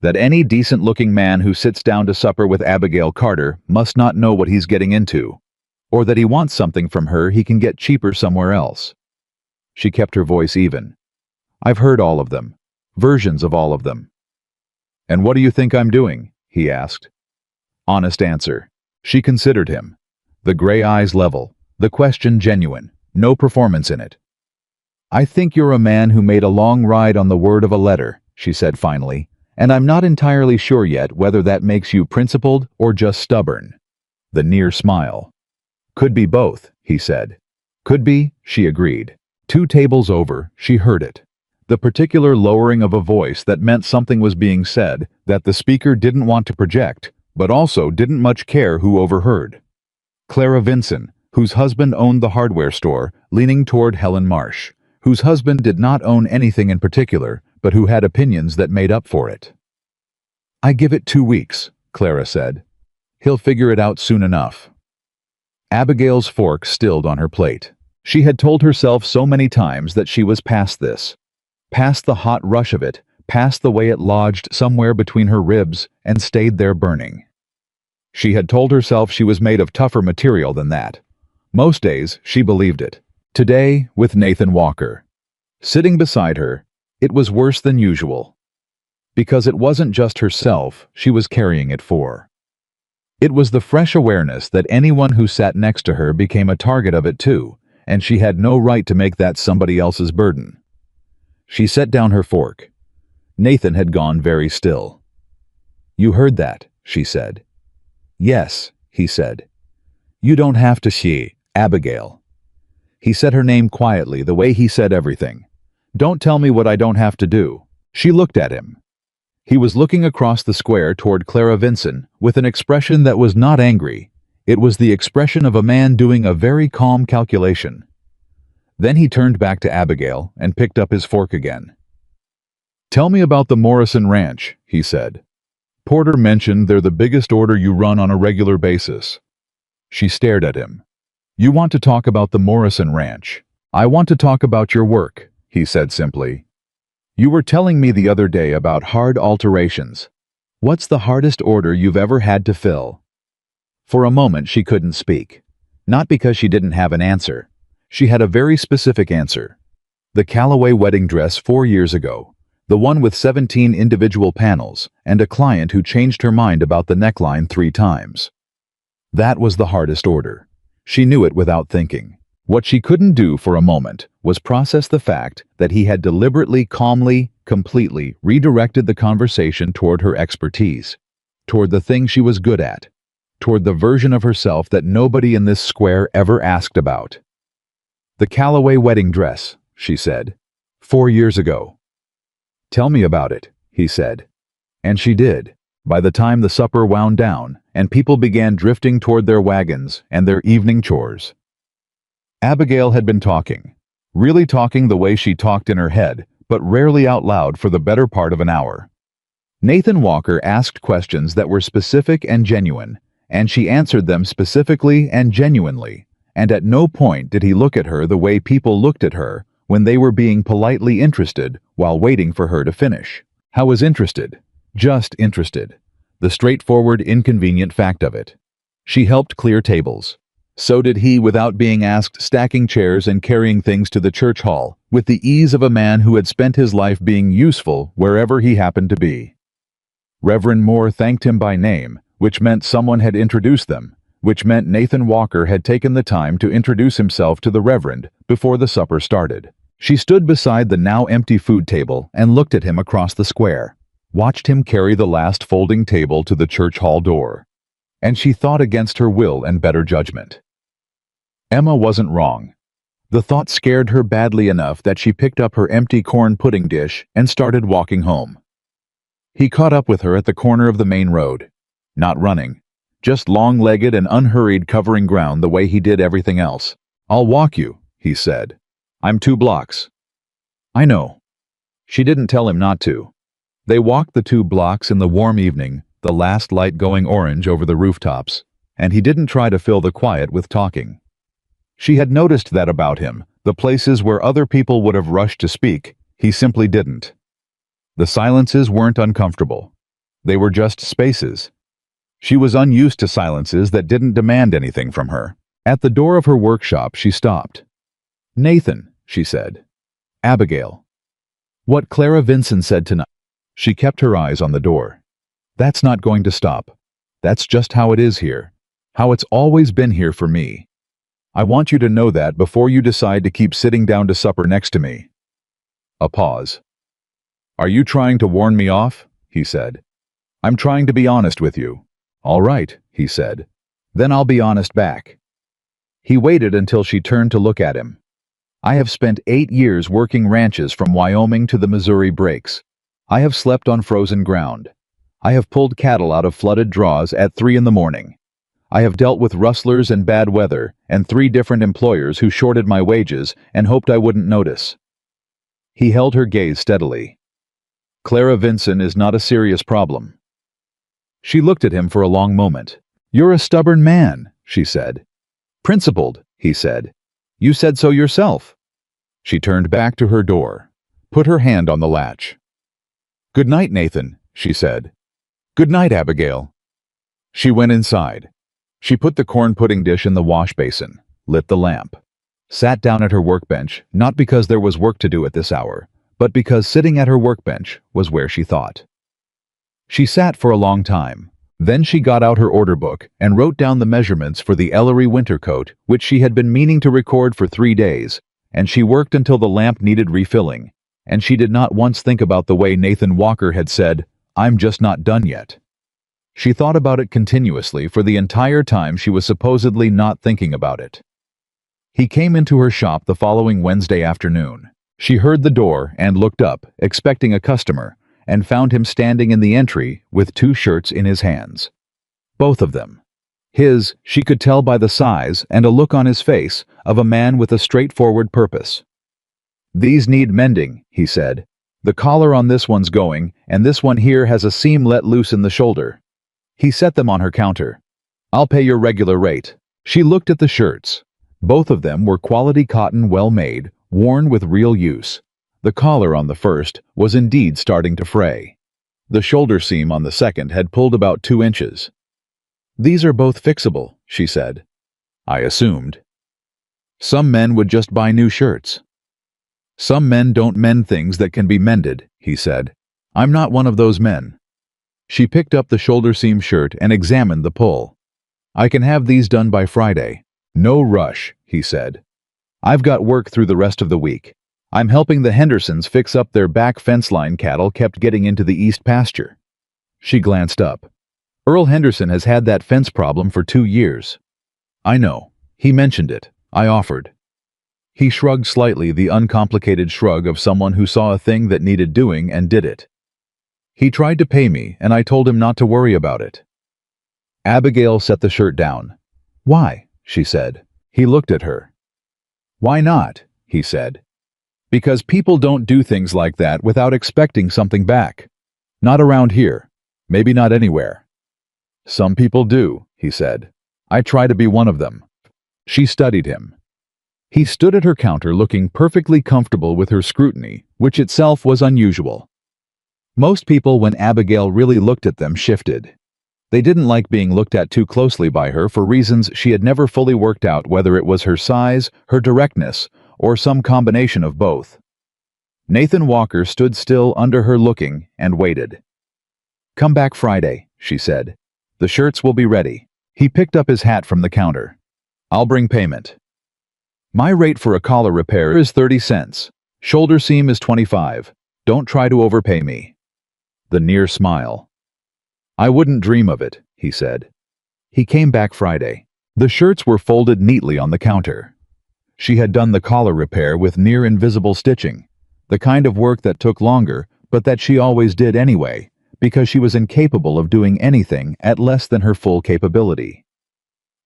That any decent-looking man who sits down to supper with Abigail Carter must not know what he's getting into, or that he wants something from her he can get cheaper somewhere else." She kept her voice even. "I've heard all of them, versions of all of them." "And what do you think I'm doing?" he asked. Honest answer. She considered him. The gray eyes level, the question genuine, no performance in it. "I think you're a man who made a long ride on the word of a letter," she said finally, "and I'm not entirely sure yet whether that makes you principled or just stubborn." The near smile. "Could be both," he said. "Could be," she agreed. 2 tables over, she heard it. The particular lowering of a voice that meant something was being said that the speaker didn't want to project, but also didn't much care who overheard. Clara Vinson, whose husband owned the hardware store, leaning toward Helen Marsh, whose husband did not own anything in particular, but who had opinions that made up for it. "I give it 2 weeks," Clara said. "He'll figure it out soon enough." Abigail's fork stilled on her plate. She had told herself so many times that she was past this. Past the hot rush of it, past the way it lodged somewhere between her ribs and stayed there burning. She had told herself she was made of tougher material than that. Most days, she believed it. Today, with Nathan Walker sitting beside her, it was worse than usual. Because it wasn't just herself she was carrying it for. It was the fresh awareness that anyone who sat next to her became a target of it too, and she had no right to make that somebody else's burden. She set down her fork. Nathan had gone very still. "You heard that," she said. "Yes," he said. "You don't have to she, Abigail." He said her name quietly, the way he said everything. "Don't tell me what I don't have to do." She looked at him. He was looking across the square toward Clara Vinson with an expression that was not angry. It was the expression of a man doing a very calm calculation. Then he turned back to Abigail and picked up his fork again. "Tell me about the Morrison Ranch," he said. "Porter mentioned they're the biggest order you run on a regular basis." She stared at him. "You want to talk about the Morrison Ranch. I want to talk about your work," he said simply. "You were telling me the other day about hard alterations. What's the hardest order you've ever had to fill?" For a moment she couldn't speak. Not because she didn't have an answer. She had a very specific answer. The Callaway wedding dress 4 years ago. The one with 17 individual panels, and a client who changed her mind about the neckline 3 times. That was the hardest order. She knew it without thinking. What she couldn't do for a moment was process the fact that he had deliberately, calmly, completely redirected the conversation toward her expertise, toward the thing she was good at, toward the version of herself that nobody in this square ever asked about. "The Callaway wedding dress," she said. 4 years ago. "Tell me about it," he said. And she did. By the time the supper wound down, and people began drifting toward their wagons and their evening chores. Abigail had been talking. Really talking the way she talked in her head, but rarely out loud for the better part of an hour. Nathan Walker asked questions that were specific and genuine, and she answered them specifically and genuinely, and at no point did he look at her the way people looked at her when they were being politely interested while waiting for her to finish. How was interested? Just interested. The straightforward, inconvenient fact of it. She helped clear tables. So did he, without being asked, stacking chairs and carrying things to the church hall, with the ease of a man who had spent his life being useful wherever he happened to be. Reverend Moore thanked him by name, which meant someone had introduced them, which meant Nathan Walker had taken the time to introduce himself to the Reverend before the supper started. She stood beside the now empty food table and looked at him across the square, watched him carry the last folding table to the church hall door. And she thought against her will and better judgment. Emma wasn't wrong. The thought scared her badly enough that she picked up her empty corn pudding dish and started walking home. He caught up with her at the corner of the main road. Not running. Just long-legged and unhurried, covering ground the way he did everything else. "I'll walk you," he said. "I'm 2 blocks." "I know." She didn't tell him not to. They walked the 2 blocks in the warm evening, the last light going orange over the rooftops, and he didn't try to fill the quiet with talking. She had noticed that about him, the places where other people would have rushed to speak, he simply didn't. The silences weren't uncomfortable. They were just spaces. She was unused to silences that didn't demand anything from her. At the door of her workshop, she stopped. "Nathan," she said. "Abigail." "What Clara Vinson said tonight." She kept her eyes on the door. "That's not going to stop. That's just how it is here. How it's always been here for me. I want you to know that before you decide to keep sitting down to supper next to me." A pause. "Are you trying to warn me off?" he said. "I'm trying to be honest with you." "All right," he said. "Then I'll be honest back." He waited until she turned to look at him. I have spent 8 years working ranches from Wyoming to the Missouri breaks. I have slept on frozen ground. I have pulled cattle out of flooded draws at 3 in the morning. I have dealt with rustlers and bad weather and 3 different employers who shorted my wages and hoped I wouldn't notice. He held her gaze steadily. Clara Vinson is not a serious problem. She looked at him for a long moment. You're a stubborn man, she said. Principled, he said. You said so yourself. She turned back to her door, put her hand on the latch. Good night, Nathan, she said. Good night, Abigail. She went inside. She put the corn pudding dish in the wash basin, lit the lamp, sat down at her workbench, not because there was work to do at this hour, but because sitting at her workbench was where she thought. She sat for a long time. Then she got out her order book and wrote down the measurements for the Ellery winter coat, which she had been meaning to record for 3 days, and she worked until the lamp needed refilling, and she did not once think about the way Nathan Walker had said, "I'm just not done yet." She thought about it continuously for the entire time she was supposedly not thinking about it. He came into her shop the following Wednesday afternoon. She heard the door and looked up, expecting a customer, and found him standing in the entry with 2 shirts in his hands. Both of them. His, she could tell by the size and a look on his face, of a man with a straightforward purpose. These need mending, he said. The collar on this one's going, and this one here has a seam let loose in the shoulder. He set them on her counter. I'll pay your regular rate. She looked at the shirts. Both of them were quality cotton, well made, worn with real use. The collar on the first was indeed starting to fray. The shoulder seam on the second had pulled about 2 inches. These are both fixable, she said. I assumed. Some men would just buy new shirts. Some men don't mend things that can be mended, he said. I'm not one of those men. She picked up the shoulder seam shirt and examined the pull. I can have these done by Friday. No rush, he said. I've got work through the rest of the week. I'm helping the Hendersons fix up their back fence line cattle kept getting into the east pasture. She glanced up. Earl Henderson has had that fence problem for 2 years. I know. He mentioned it. I offered. He shrugged slightly, the uncomplicated shrug of someone who saw a thing that needed doing and did it. He tried to pay me, and I told him not to worry about it. Abigail set the shirt down. Why? She said. He looked at her. Why not? He said. Because people don't do things like that without expecting something back. Not around here. Maybe not anywhere. Some people do, he said. I try to be one of them. She studied him. He stood at her counter looking perfectly comfortable with her scrutiny, which itself was unusual. Most people, when Abigail really looked at them, shifted. They didn't like being looked at too closely by her for reasons she had never fully worked out, whether it was her size, her directness, or some combination of both. Nathan Walker stood still under her looking and waited. Come back Friday, she said. The shirts will be ready. He picked up his hat from the counter. I'll bring payment. My rate for a collar repair is 30 cents. Shoulder seam is 25. Don't try to overpay me. The near smile. I wouldn't dream of it, he said. He came back Friday. The shirts were folded neatly on the counter. She had done the collar repair with near invisible stitching, the kind of work that took longer, but that she always did anyway, because she was incapable of doing anything at less than her full capability.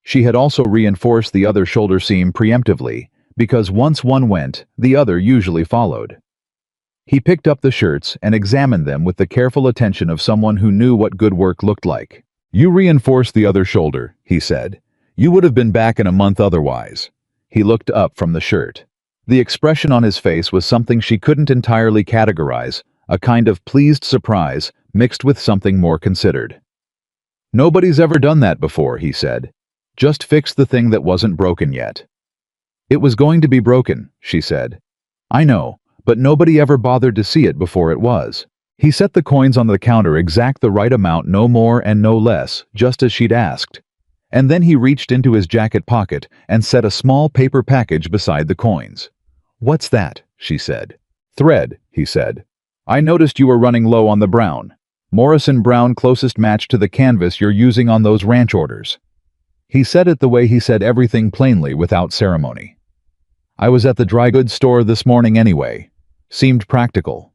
She had also reinforced the other shoulder seam preemptively, because once one went, the other usually followed. He picked up the shirts and examined them with the careful attention of someone who knew what good work looked like. You reinforced the other shoulder, he said. You would have been back in a month otherwise. He looked up from the shirt. The expression on his face was something she couldn't entirely categorize, a kind of pleased surprise mixed with something more considered. Nobody's ever done that before, he said. Just fixed the thing that wasn't broken yet. It was going to be broken, she said. I know, but nobody ever bothered to see it before it was. He set the coins on the counter exact the right amount, no more and no less, just as she'd asked. And then he reached into his jacket pocket and set a small paper package beside the coins. What's that? She said. Thread, he said. I noticed you were running low on the brown. Morrison brown, closest match to the canvas you're using on those ranch orders. He said it the way he said everything, plainly, without ceremony. I was at the dry goods store this morning anyway. Seemed practical.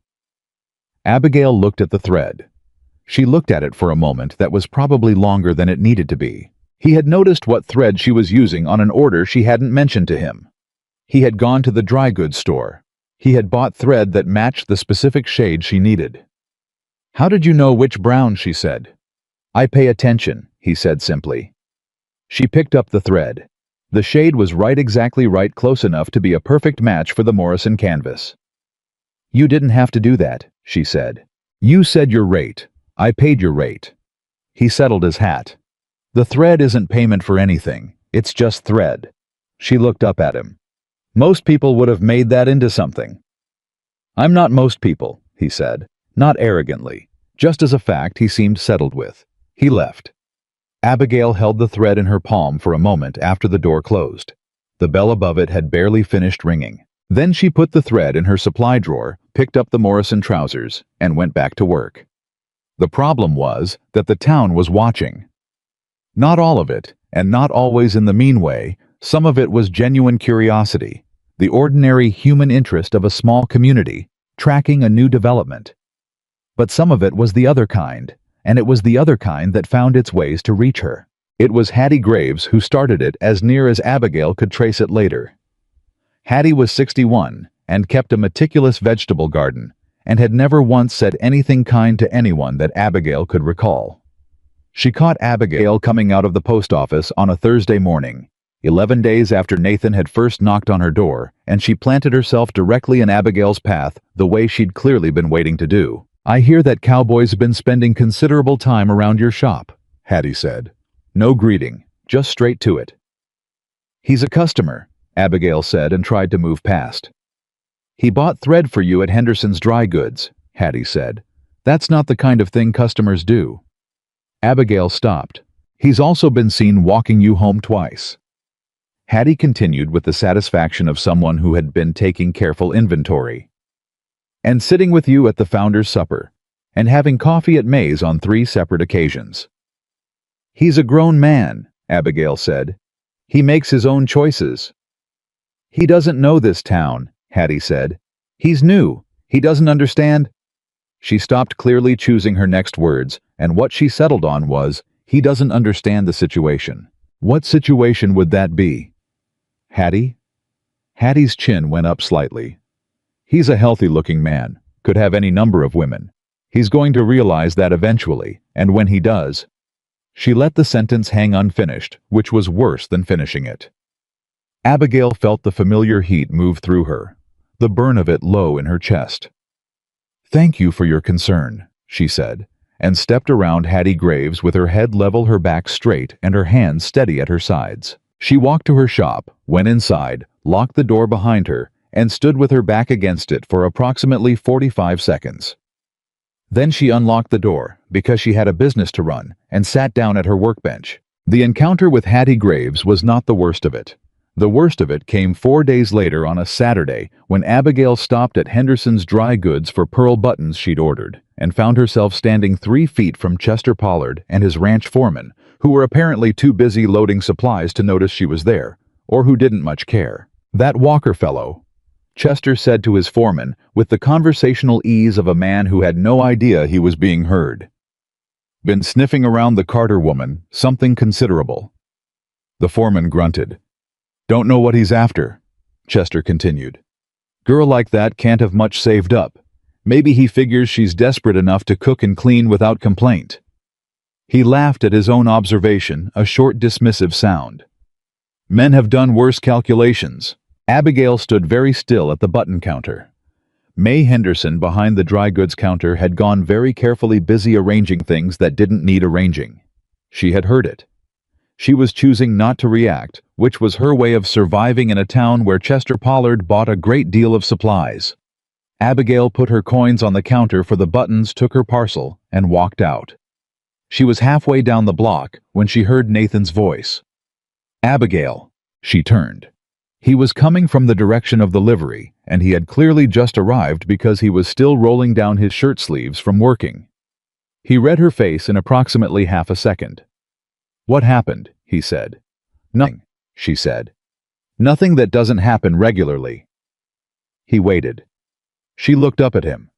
Abigail looked at the thread. She looked at it for a moment that was probably longer than it needed to be. He had noticed what thread she was using on an order she hadn't mentioned to him. He had gone to the dry goods store. He had bought thread that matched the specific shade she needed. "How did you know which brown?" she said. "I pay attention," he said simply. She picked up the thread. The shade was exactly right, close enough to be a perfect match for the Morrison canvas. "You didn't have to do that," she said. "You said your rate. I paid your rate." He settled his hat. "The thread isn't payment for anything. It's just thread." She looked up at him. "Most people would have made that into something." "I'm not most people," he said, not arrogantly, just as a fact he seemed settled with. He left. Abigail held the thread in her palm for a moment after the door closed. The bell above it had barely finished ringing. Then she put the thread in her supply drawer, picked up the Morrison trousers, and went back to work. The problem was that the town was watching. Not all of it, and not always in the mean way. Some of it was genuine curiosity, the ordinary human interest of a small community, tracking a new development. But some of it was the other kind, and it was the other kind that found its ways to reach her. It was Hattie Graves who started it, as near as Abigail could trace it later. Hattie was 61 and kept a meticulous vegetable garden, and had never once said anything kind to anyone that Abigail could recall. She caught Abigail coming out of the post office on a Thursday morning, 11 days after Nathan had first knocked on her door, and she planted herself directly in Abigail's path the way she'd clearly been waiting to do. "I hear that Cowboy's been spending considerable time around your shop," Hattie said. No greeting, just straight to it. "He's a customer," Abigail said and tried to move past. "He bought thread for you at Henderson's Dry Goods," Hattie said. "That's not the kind of thing customers do." Abigail stopped. "He's also been seen walking you home twice." Hattie continued with the satisfaction of someone who had been taking careful inventory. "And sitting with you at the founder's supper, and having coffee at May's on 3 separate occasions." "He's a grown man," Abigail said. "He makes his own choices." "He doesn't know this town," Hattie said. "He's new. He doesn't understand." She stopped, clearly choosing her next words, and what she settled on was, "He doesn't understand the situation." What situation would that be? Hattie? Hattie's chin went up slightly. "He's a healthy-looking man, could have any number of women. He's going to realize that eventually, and when he does..." She let the sentence hang unfinished, which was worse than finishing it. Abigail felt the familiar heat move through her, the burn of it low in her chest. "Thank you for your concern," she said, and stepped around Hattie Graves with her head level, her back straight, and her hands steady at her sides. She walked to her shop, went inside, locked the door behind her, and stood with her back against it for approximately 45 seconds. Then she unlocked the door, because she had a business to run, and sat down at her workbench. The encounter with Hattie Graves was not the worst of it. The worst of it came 4 days later on a Saturday when Abigail stopped at Henderson's Dry Goods for pearl buttons she'd ordered, and found herself standing 3 feet from Chester Pollard and his ranch foreman, who were apparently too busy loading supplies to notice she was there, or who didn't much care. "That Walker fellow," Chester said to his foreman with the conversational ease of a man who had no idea he was being heard. "Been sniffing around the Carter woman, something considerable." The foreman grunted. "Don't know what he's after," Chester continued. "Girl like that can't have much saved up. Maybe he figures she's desperate enough to cook and clean without complaint." He laughed at his own observation, a short dismissive sound. "Men have done worse calculations." Abigail stood very still at the button counter. May Henderson behind the dry goods counter had gone very carefully busy arranging things that didn't need arranging. She had heard it. She was choosing not to react, which was her way of surviving in a town where Chester Pollard bought a great deal of supplies. Abigail put her coins on the counter for the buttons, took her parcel, and walked out. She was halfway down the block when she heard Nathan's voice. "Abigail." She turned. He was coming from the direction of the livery, and he had clearly just arrived because he was still rolling down his shirt sleeves from working. He read her face in approximately half a second. "What happened?" he said. "Nothing," she said. Nothing that doesn't happen regularly. He waited. She looked up at him.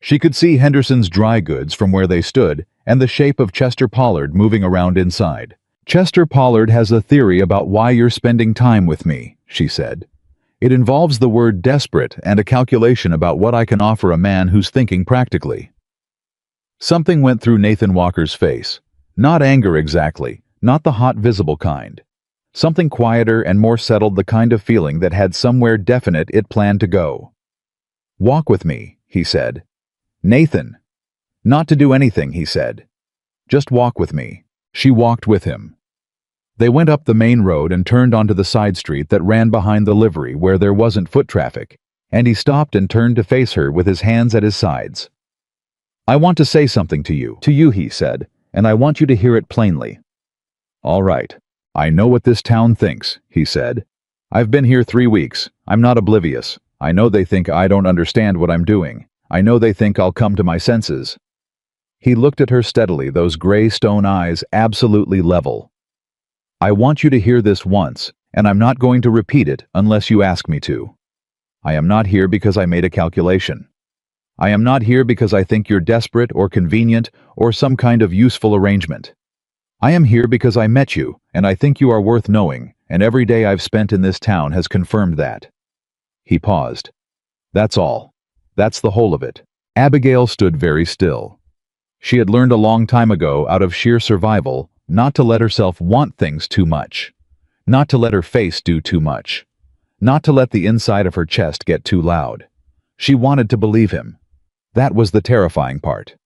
She could see Henderson's dry goods from where they stood and the shape of Chester Pollard moving around inside. Chester Pollard has a theory about why you're spending time with me, she said. It involves the word desperate and a calculation about what I can offer a man who's thinking practically. Something went through Nathan Walker's face. Not anger exactly, not the hot visible kind. Something quieter and more settled, the kind of feeling that had somewhere definite it planned to go. Walk with me, he said. Nathan. Not to do anything, he said. Just walk with me. She walked with him. They went up the main road and turned onto the side street that ran behind the livery where there wasn't foot traffic, and he stopped and turned to face her with his hands at his sides. I want to say something to you, he said, and I want you to hear it plainly. All right. I know what this town thinks, he said. I've been here 3 weeks. I'm not oblivious. I know they think I don't understand what I'm doing. I know they think I'll come to my senses. He looked at her steadily, those gray stone eyes absolutely level. I want you to hear this once, and I'm not going to repeat it unless you ask me to. I am not here because I made a calculation. I am not here because I think you're desperate or convenient or some kind of useful arrangement. I am here because I met you, and I think you are worth knowing, and every day I've spent in this town has confirmed that. He paused. That's all. That's the whole of it. Abigail stood very still. She had learned a long time ago, out of sheer survival, not to let herself want things too much, not to let her face do too much, not to let the inside of her chest get too loud. She wanted to believe him. That was the terrifying part.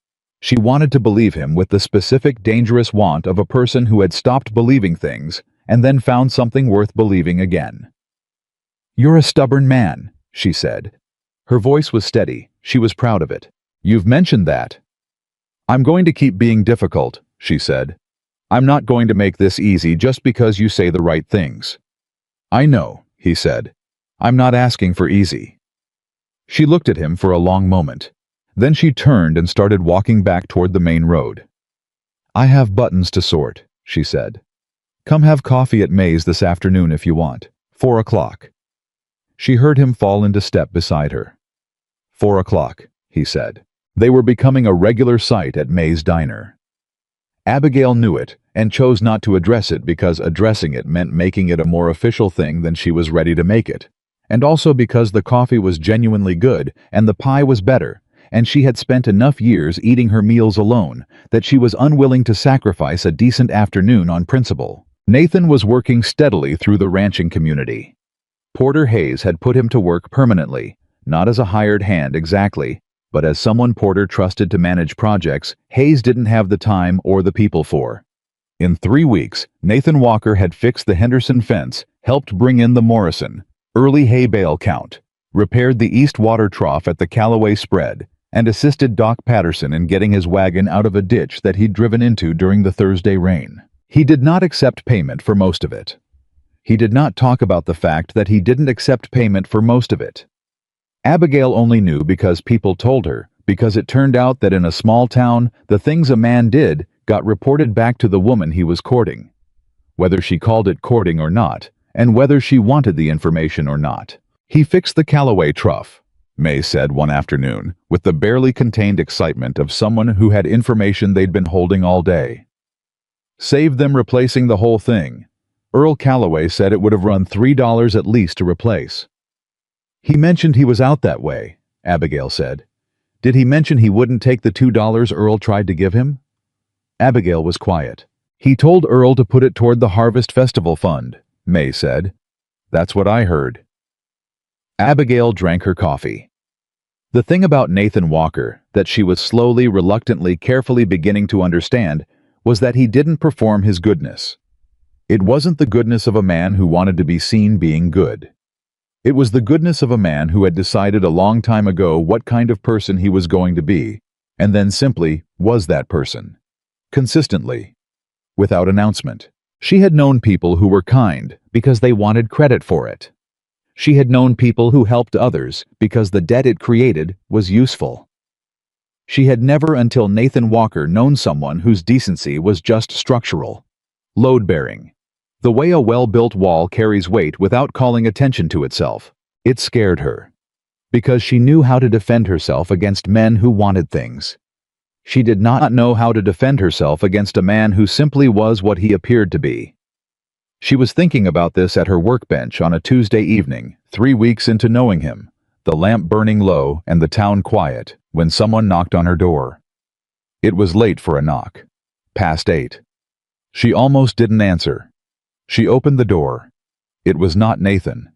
She wanted to believe him with the specific dangerous want of a person who had stopped believing things and then found something worth believing again. You're a stubborn man, she said. Her voice was steady. She was proud of it. You've mentioned that. I'm going to keep being difficult, she said. I'm not going to make this easy just because you say the right things. I know, he said. I'm not asking for easy. She looked at him for a long moment. Then she turned and started walking back toward the main road. I have buttons to sort, she said. Come have coffee at May's this afternoon if you want. 4 o'clock. She heard him fall into step beside her. 4 o'clock, he said. They were becoming a regular sight at May's diner. Abigail knew it and chose not to address it because addressing it meant making it a more official thing than she was ready to make it, and also because the coffee was genuinely good and the pie was better, and she had spent enough years eating her meals alone that she was unwilling to sacrifice a decent afternoon on principle. Nathan was working steadily through the ranching community. Porter Hayes had put him to work permanently, not as a hired hand exactly, but as someone Porter trusted to manage projects Hayes didn't have the time or the people for. In 3 weeks, Nathan Walker had fixed the Henderson fence, helped bring in the Morrison, early hay bale count, repaired the east water trough at the Callaway spread, and assisted Doc Patterson in getting his wagon out of a ditch that he'd driven into during the Thursday rain. He did not accept payment for most of it. He did not talk about the fact that he didn't accept payment for most of it. Abigail only knew because people told her, because it turned out that in a small town, the things a man did got reported back to the woman he was courting. Whether she called it courting or not, and whether she wanted the information or not. He fixed the Callaway trough, May said one afternoon, with the barely contained excitement of someone who had information they'd been holding all day. Saved them replacing the whole thing. Earl Callaway said it would have run $3 at least to replace. He mentioned he was out that way, Abigail said. Did he mention he wouldn't take the $2 Earl tried to give him? Abigail was quiet. He told Earl to put it toward the Harvest Festival Fund, May said. That's what I heard. Abigail drank her coffee. The thing about Nathan Walker that she was slowly, reluctantly, carefully beginning to understand was that he didn't perform his goodness. It wasn't the goodness of a man who wanted to be seen being good. It was the goodness of a man who had decided a long time ago what kind of person he was going to be, and then simply was that person. Consistently. Without announcement. She had known people who were kind because they wanted credit for it. She had known people who helped others because the debt it created was useful. She had never until Nathan Walker known someone whose decency was just structural, load-bearing, The way a well-built wall carries weight without calling attention to itself. It scared her. Because she knew how to defend herself against men who wanted things. She did not know how to defend herself against a man who simply was what he appeared to be. She was thinking about this at her workbench on a Tuesday evening, 3 weeks into knowing him, the lamp burning low and the town quiet, when someone knocked on her door. It was late for a knock. Past 8. She almost didn't answer. She opened the door. It was not Nathan.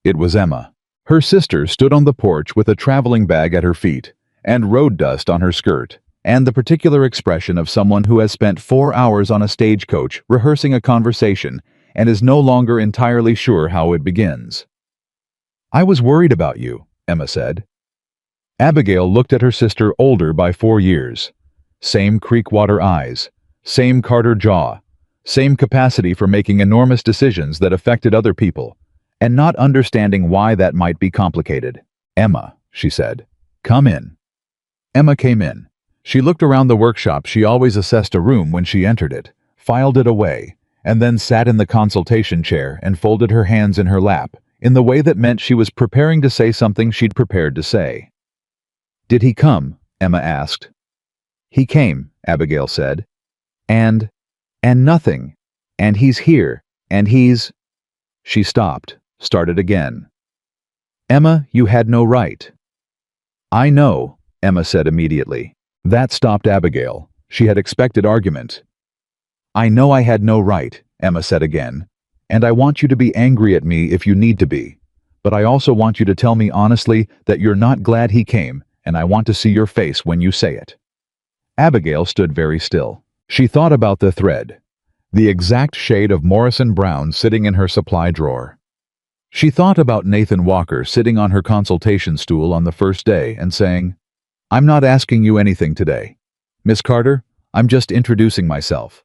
It was Emma. Her sister stood on the porch with a traveling bag at her feet, and road dust on her skirt, and the particular expression of someone who has spent 4 hours on a stagecoach rehearsing a conversation and is no longer entirely sure how it begins. "I was worried about you," Emma said. Abigail looked at her sister, older by 4 years. Same Creekwater eyes, same Carter jaw, same capacity for making enormous decisions that affected other people, and not understanding why that might be complicated. "Emma," she said, "come in." Emma came in. She looked around the workshop. She always assessed a room when she entered it, filed it away, and then sat in the consultation chair and folded her hands in her lap, in the way that meant she was preparing to say something she'd prepared to say. "Did he come?" Emma asked. "He came," Abigail said. And nothing. And he's here. And he's—" She stopped, started again. "Emma, you had no right." "I know," Emma said immediately. That stopped Abigail. She had expected argument. "I know I had no right," Emma said again. "And I want you to be angry at me if you need to be. But I also want you to tell me honestly that you're not glad he came, and I want to see your face when you say it." Abigail stood very still. She thought about the thread, the exact shade of Morrison brown sitting in her supply drawer. She thought about Nathan Walker sitting on her consultation stool on the first day and saying, "I'm not asking you anything today. Miss Carter, I'm just introducing myself."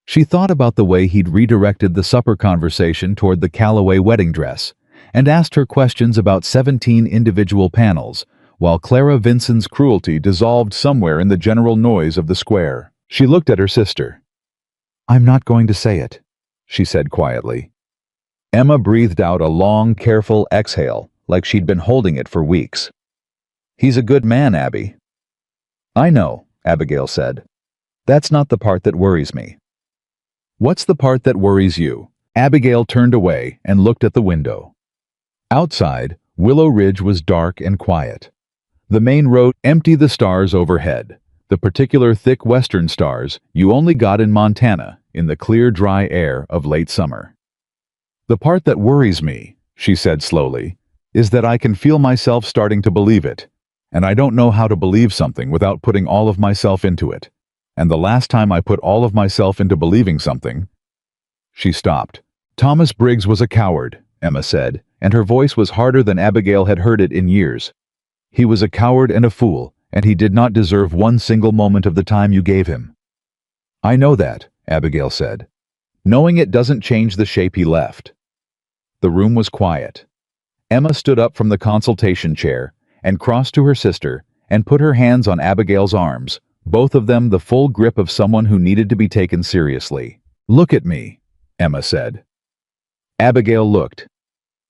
She thought about the way he'd redirected the supper conversation toward the Callaway wedding dress and asked her questions about 17 individual panels, while Clara Vinson's cruelty dissolved somewhere in the general noise of the square. She looked at her sister. "I'm not going to say it," she said quietly. Emma breathed out a long, careful exhale, like she'd been holding it for weeks. "He's a good man, Abby." "I know," Abigail said. "That's not the part that worries me." "What's the part that worries you?" Abigail turned away and looked at the window. Outside, Willow Ridge was dark and quiet. The main road empty, the stars overhead, the particular thick western stars you only got in Montana in the clear, dry air of late summer. "The part that worries me," she said slowly, "is that I can feel myself starting to believe it, and I don't know how to believe something without putting all of myself into it. And the last time I put all of myself into believing something—" She stopped. "Thomas Briggs was a coward," Emma said, and her voice was harder than Abigail had heard it in years. "He was a coward and a fool, and he did not deserve one single moment of the time you gave him." "I know that," Abigail said. "Knowing it doesn't change the shape he left." The room was quiet. Emma stood up from the consultation chair and crossed to her sister and put her hands on Abigail's arms, both of them the full grip of someone who needed to be taken seriously. "Look at me," Emma said. Abigail looked.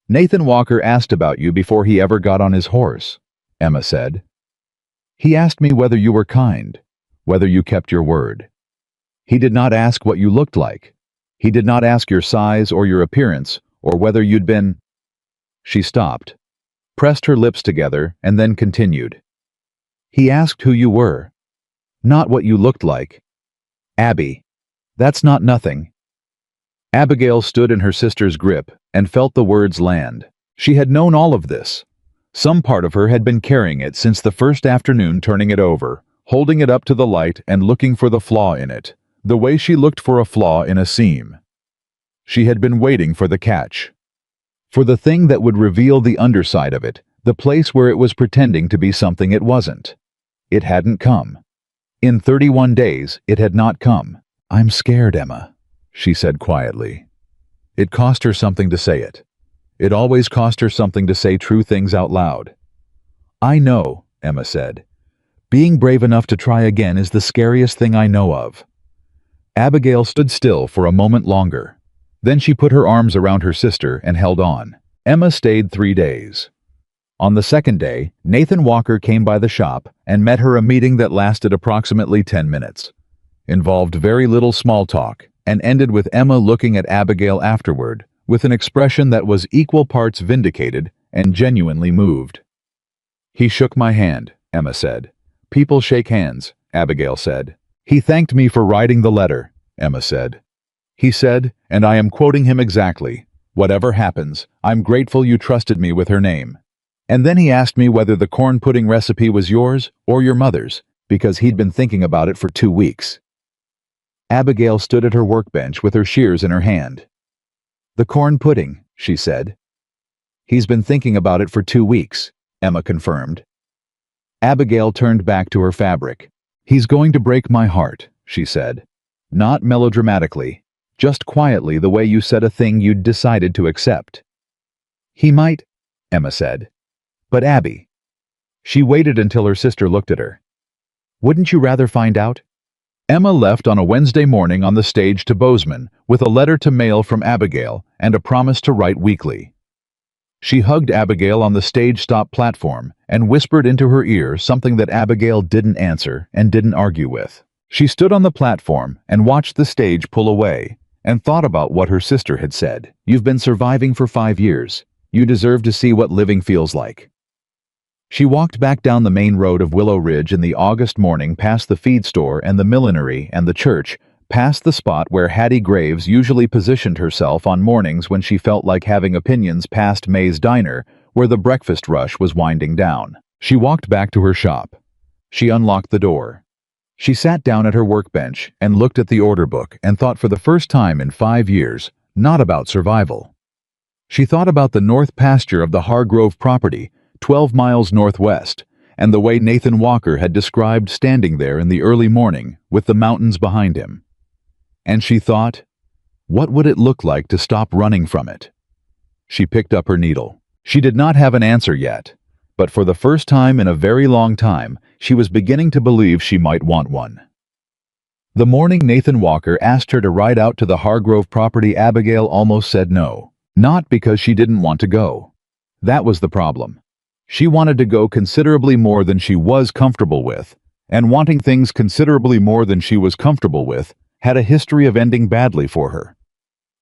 "Nathan Walker asked about you before he ever got on his horse," Emma said. "He asked me whether you were kind, whether you kept your word. He did not ask what you looked like. He did not ask your size or your appearance, or whether you'd been—" She stopped, pressed her lips together, and then continued. "He asked who you were, not what you looked like. Abby, that's not nothing." Abigail stood in her sister's grip and felt the words land. She had known all of this. Some part of her had been carrying it since the first afternoon, turning it over, holding it up to the light and looking for the flaw in it, the way she looked for a flaw in a seam. She had been waiting for the catch, for the thing that would reveal the underside of it, the place where it was pretending to be something it wasn't. It hadn't come. In 31 days, it had not come. "I'm scared, Emma," she said quietly. It cost her something to say it. It always cost her something to say true things out loud. "I know," Emma said. "Being brave enough to try again is the scariest thing I know of." Abigail stood still for a moment longer. Then she put her arms around her sister and held on. Emma stayed 3 days. On the second day, Nathan Walker came by the shop and met her a meeting that lasted approximately 10 minutes. Involved very little small talk and ended with Emma looking at Abigail afterward with an expression that was equal parts vindicated and genuinely moved. "He shook my hand," Emma said. "People shake hands," Abigail said. "He thanked me for writing the letter," Emma said. "He said, and I am quoting him exactly, 'Whatever happens, I'm grateful you trusted me with her name.' And then he asked me whether the corn pudding recipe was yours or your mother's, because he'd been thinking about it for 2 weeks." Abigail stood at her workbench with her shears in her hand. "The corn pudding," she said. "He's been thinking about it for 2 weeks," Emma confirmed. Abigail turned back to her fabric. "He's going to break my heart," she said. "Not melodramatically, just quietly, the way you said a thing you'd decided to accept." "He might," Emma said. "But Abby." She waited until her sister looked at her. "Wouldn't you rather find out?" Emma left on a Wednesday morning on the stage to Bozeman with a letter to mail from Abigail and a promise to write weekly. She hugged Abigail on the stage stop platform and whispered into her ear something that Abigail didn't answer and didn't argue with. She stood on the platform and watched the stage pull away and thought about what her sister had said. "You've been surviving for 5 years. You deserve to see what living feels like." She walked back down the main road of Willow Ridge in the August morning, past the feed store and the millinery and the church, past the spot where Hattie Graves usually positioned herself on mornings when she felt like having opinions, past May's Diner, where the breakfast rush was winding down. She walked back to her shop. She unlocked the door. She sat down at her workbench and looked at the order book and thought for the first time in 5 years, not about survival. She thought about the north pasture of the Hargrove property, 12 miles northwest, and the way Nathan Walker had described standing there in the early morning with the mountains behind him. And she thought, what would it look like to stop running from it? She picked up her needle. She did not have an answer yet, but for the first time in a very long time, she was beginning to believe she might want one. The morning Nathan Walker asked her to ride out to the Hargrove property, Abigail almost said no. Not because she didn't want to go. That was the problem. She wanted to go considerably more than she was comfortable with, and wanting things considerably more than she was comfortable with had a history of ending badly for her.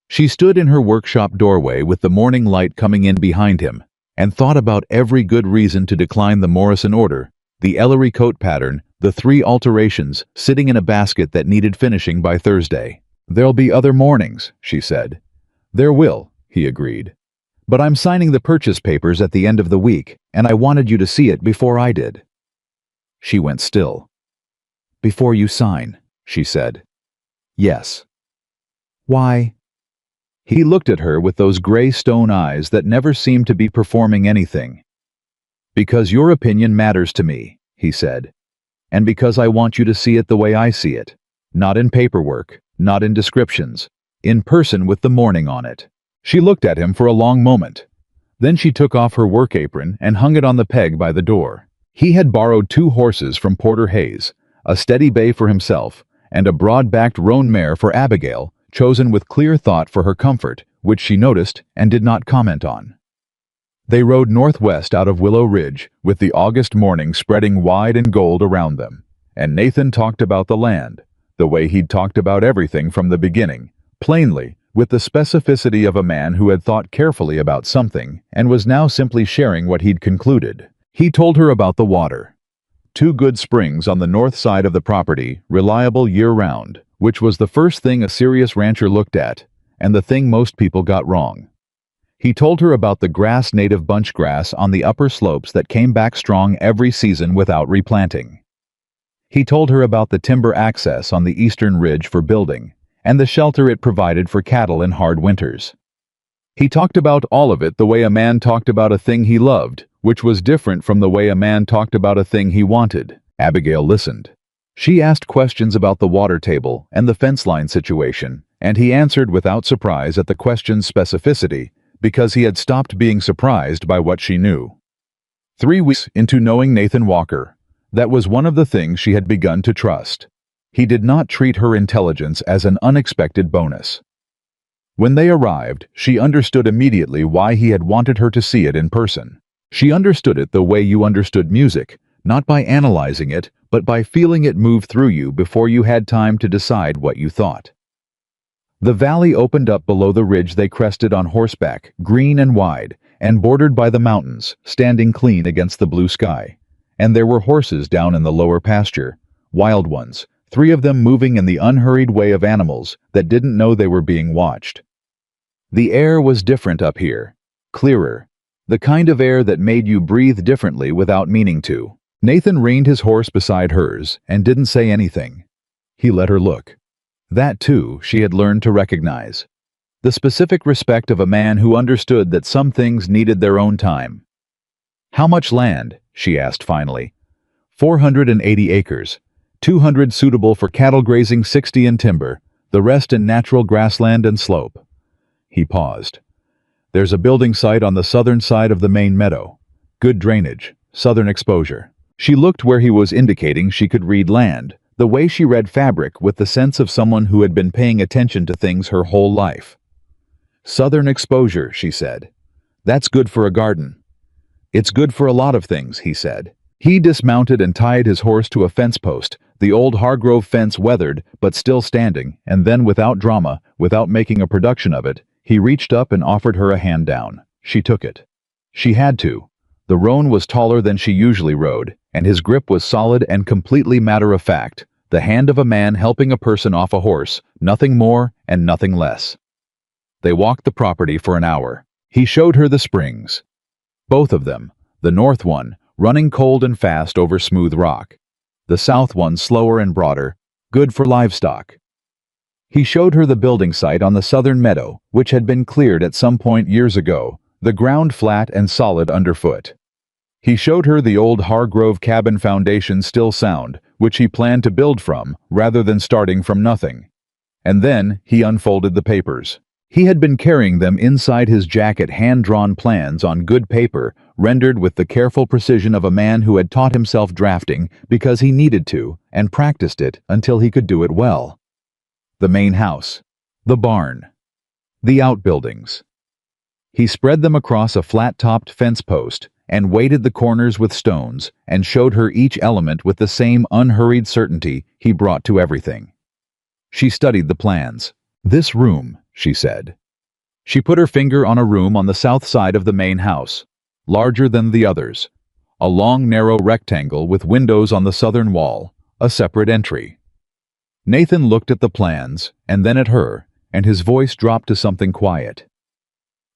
She stood in her workshop doorway with the morning light coming in behind him and thought about every good reason to decline the Morrison order, the Ellery coat pattern, the 3 alterations sitting in a basket that needed finishing by Thursday. "There'll be other mornings," she said. "There will," he agreed. "But I'm signing the purchase papers at the end of the week, and I wanted you to see it before I did." She went still. "Before you sign," she said. "Yes." "Why?" He looked at her with those gray stone eyes that never seemed to be performing anything. "Because your opinion matters to me," he said. "And because I want you to see it the way I see it. Not in paperwork, not in descriptions. In person with the morning on it." She looked at him for a long moment. Then she took off her work apron and hung it on the peg by the door. He had borrowed 2 horses from Porter Hayes, a steady bay for himself, and a broad-backed roan mare for Abigail, chosen with clear thought for her comfort, which she noticed and did not comment on. They rode northwest out of Willow Ridge, with the August morning spreading wide and gold around them, and Nathan talked about the land, the way he'd talked about everything from the beginning, plainly, with the specificity of a man who had thought carefully about something and was now simply sharing what he'd concluded. He told her about the water. 2 good springs on the north side of the property, reliable year-round, which was the first thing a serious rancher looked at, and the thing most people got wrong. He told her about the grass, native bunch grass on the upper slopes that came back strong every season without replanting. He told her about the timber access on the eastern ridge for building, and the shelter it provided for cattle in hard winters. He talked about all of it the way a man talked about a thing he loved, which was different from the way a man talked about a thing he wanted. Abigail listened. She asked questions about the water table and the fence line situation, and he answered without surprise at the question's specificity, because he had stopped being surprised by what she knew. 3 weeks into knowing Nathan Walker, that was one of the things she had begun to trust. He did not treat her intelligence as an unexpected bonus. When they arrived, she understood immediately why he had wanted her to see it in person. She understood it the way you understood music, not by analyzing it, but by feeling it move through you before you had time to decide what you thought. The valley opened up below the ridge they crested on horseback, green and wide, and bordered by the mountains, standing clean against the blue sky. And there were horses down in the lower pasture, wild ones, 3 of them moving in the unhurried way of animals that didn't know they were being watched. The air was different up here, clearer, the kind of air that made you breathe differently without meaning to. Nathan reined his horse beside hers and didn't say anything. He let her look. That, too, she had learned to recognize. The specific respect of a man who understood that some things needed their own time. "How much land?" she asked finally. 480 acres. 200 suitable for cattle grazing, 60 in timber, the rest in natural grassland and slope. He paused. "There's a building site on the southern side of the main meadow. Good drainage, southern exposure." She looked where he was indicating she could read land, the way she read fabric with the sense of someone who had been paying attention to things her whole life. "Southern exposure," she said. "That's good for a garden." "It's good for a lot of things," he said. He dismounted and tied his horse to a fence post, the old Hargrove fence weathered but still standing, and then without drama, without making a production of it, he reached up and offered her a hand down. She took it. She had to. The roan was taller than she usually rode, and his grip was solid and completely matter-of-fact, the hand of a man helping a person off a horse, nothing more and nothing less. They walked the property for an hour. He showed her the springs. Both of them, the north one, running cold and fast over smooth rock. The south one slower and broader, good for livestock. He showed her the building site on the southern meadow, which had been cleared at some point years ago, the ground flat and solid underfoot. He showed her the old Hargrove cabin foundation still sound, which he planned to build from, rather than starting from nothing. And then he unfolded the papers. He had been carrying them inside his jacket, hand-drawn plans on good paper, rendered with the careful precision of a man who had taught himself drafting because he needed to, and practiced it until he could do it well. The main house, the barn, the outbuildings. He spread them across a flat-topped fence post and weighted the corners with stones and showed her each element with the same unhurried certainty he brought to everything. She studied the plans. "This room," she said. She put her finger on a room on the south side of the main house, larger than the others. A long, narrow rectangle with windows on the southern wall, a separate entry. Nathan looked at the plans, and then at her, and his voice dropped to something quiet.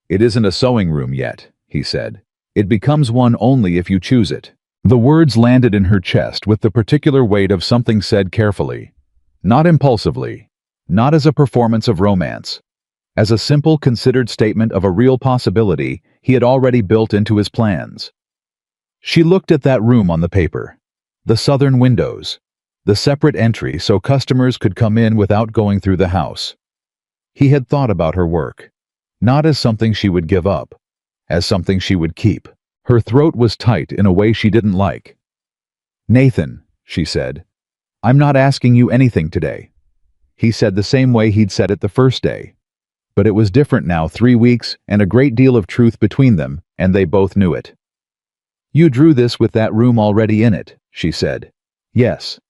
"It isn't a sewing room yet," he said. "It becomes one only if you choose it." The words landed in her chest with the particular weight of something said carefully, not impulsively, not as a performance of romance, as a simple, considered statement of a real possibility he had already built into his plans. She looked at that room on the paper, the southern windows, the separate entry so customers could come in without going through the house. He had thought about her work, not as something she would give up, as something she would keep. Her throat was tight in a way she didn't like. "Nathan," she said, "I'm not asking you anything today." He said the same way he'd said it the first day. But it was different now, 3 weeks, and a great deal of truth between them, and they both knew it. "You drew this with that room already in it," she said. "Yes."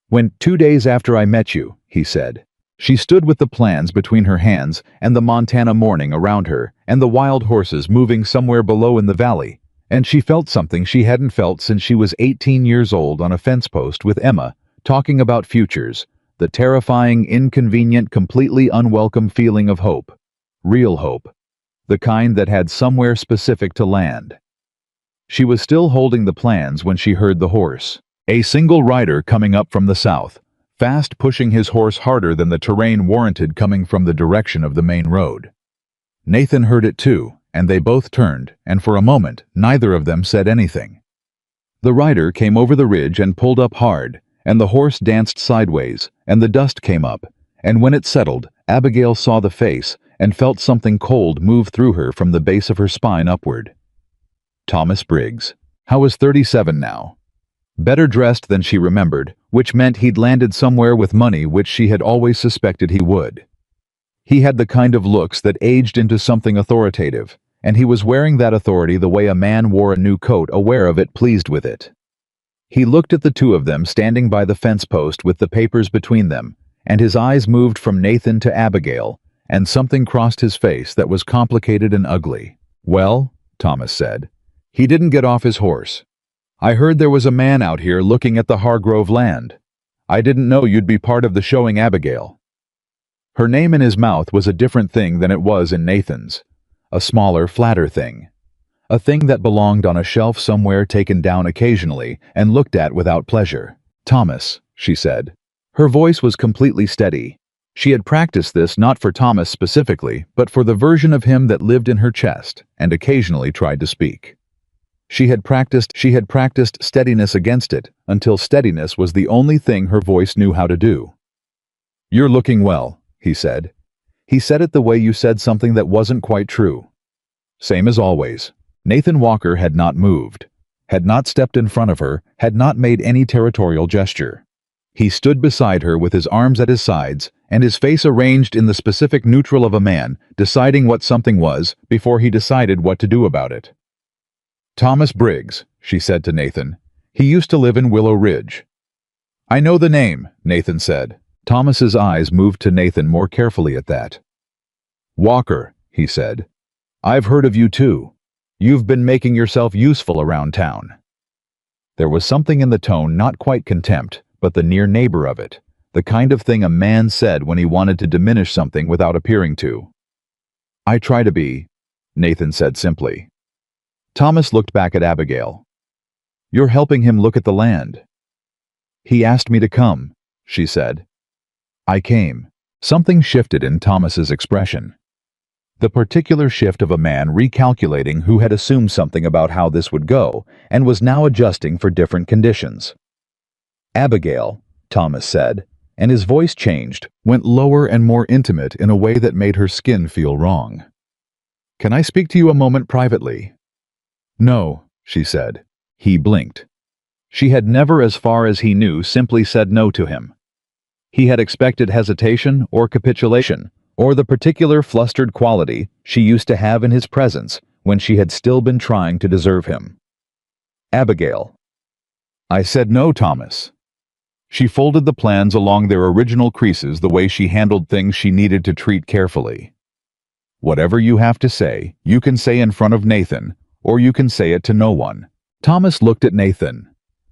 "When 2 days after I met you," he said. She stood with the plans between her hands and the Montana morning around her and the wild horses moving somewhere below in the valley, and she felt something she hadn't felt since she was 18 years old on a fence post with Emma, talking about futures, the terrifying, inconvenient, completely unwelcome feeling of hope. Real hope. The kind that had somewhere specific to land. She was still holding the plans when she heard the horse. A single rider coming up from the south, fast, pushing his horse harder than the terrain warranted coming from the direction of the main road. Nathan heard it too, and they both turned, and for a moment, neither of them said anything. The rider came over the ridge and pulled up hard, and the horse danced sideways, and the dust came up, and when it settled, Abigail saw the face and felt something cold move through her from the base of her spine upward. Thomas Briggs. How was 37 now? Better dressed than she remembered, which meant he'd landed somewhere with money which she had always suspected he would. He had the kind of looks that aged into something authoritative, and he was wearing that authority the way a man wore a new coat, aware of it, pleased with it. He looked at the two of them standing by the fence post with the papers between them, and his eyes moved from Nathan to Abigail, and something crossed his face that was complicated and ugly. "Well," Thomas said, "he didn't get off his horse. I heard there was a man out here looking at the Hargrove land. I didn't know you'd be part of the showing, Abigail." Her name in his mouth was a different thing than it was in Nathan's. A smaller, flatter thing. A thing that belonged on a shelf somewhere, taken down occasionally and looked at without pleasure. "Thomas," she said. Her voice was completely steady. She had practiced this not for Thomas specifically, but for the version of him that lived in her chest and occasionally tried to speak. She had practiced steadiness against it, until steadiness was the only thing her voice knew how to do. "You're looking well," he said. He said it the way you said something that wasn't quite true. Same as always. Nathan Walker had not moved, had not stepped in front of her, had not made any territorial gesture. He stood beside her with his arms at his sides and his face arranged in the specific neutral of a man deciding what something was before he decided what to do about it. "Thomas Briggs," she said to Nathan. "He used to live in Willow Ridge." "I know the name," Nathan said. Thomas's eyes moved to Nathan more carefully at that. "Walker," he said. "I've heard of you too. You've been making yourself useful around town." There was something in the tone, not quite contempt, but the near neighbor of it, the kind of thing a man said when he wanted to diminish something without appearing to. "I try to be," Nathan said simply. Thomas looked back at Abigail. "You're helping him look at the land." "He asked me to come," she said. "I came." Something shifted in Thomas's expression. The particular shift of a man recalculating who had assumed something about how this would go and was now adjusting for different conditions. "Abigail," Thomas said, and his voice changed, went lower and more intimate in a way that made her skin feel wrong. "Can I speak to you a moment privately?" "No," she said. He blinked. She had never, as far as he knew, simply said no to him. He had expected hesitation or capitulation, or the particular flustered quality she used to have in his presence when she had still been trying to deserve him. "Abigail." "I said no, Thomas." She folded the plans along their original creases the way she handled things she needed to treat carefully. "Whatever you have to say, you can say in front of Nathan, or you can say it to no one." Thomas looked at Nathan.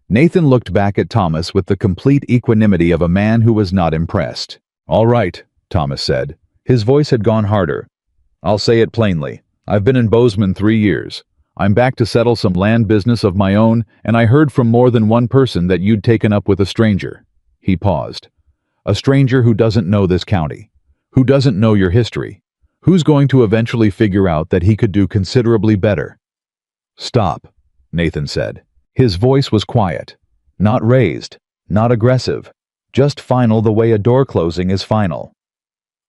Nathan looked back at Thomas with the complete equanimity of a man who was not impressed. "All right," Thomas said. His voice had gone harder. "I'll say it plainly. I've been in Bozeman 3 years. I'm back to settle some land business of my own, and I heard from more than one person that you'd taken up with a stranger." He paused. "A stranger who doesn't know this county, who doesn't know your history, who's going to eventually figure out that he could do considerably better." "Stop," Nathan said. His voice was quiet, not raised, not aggressive, just final the way a door closing is final.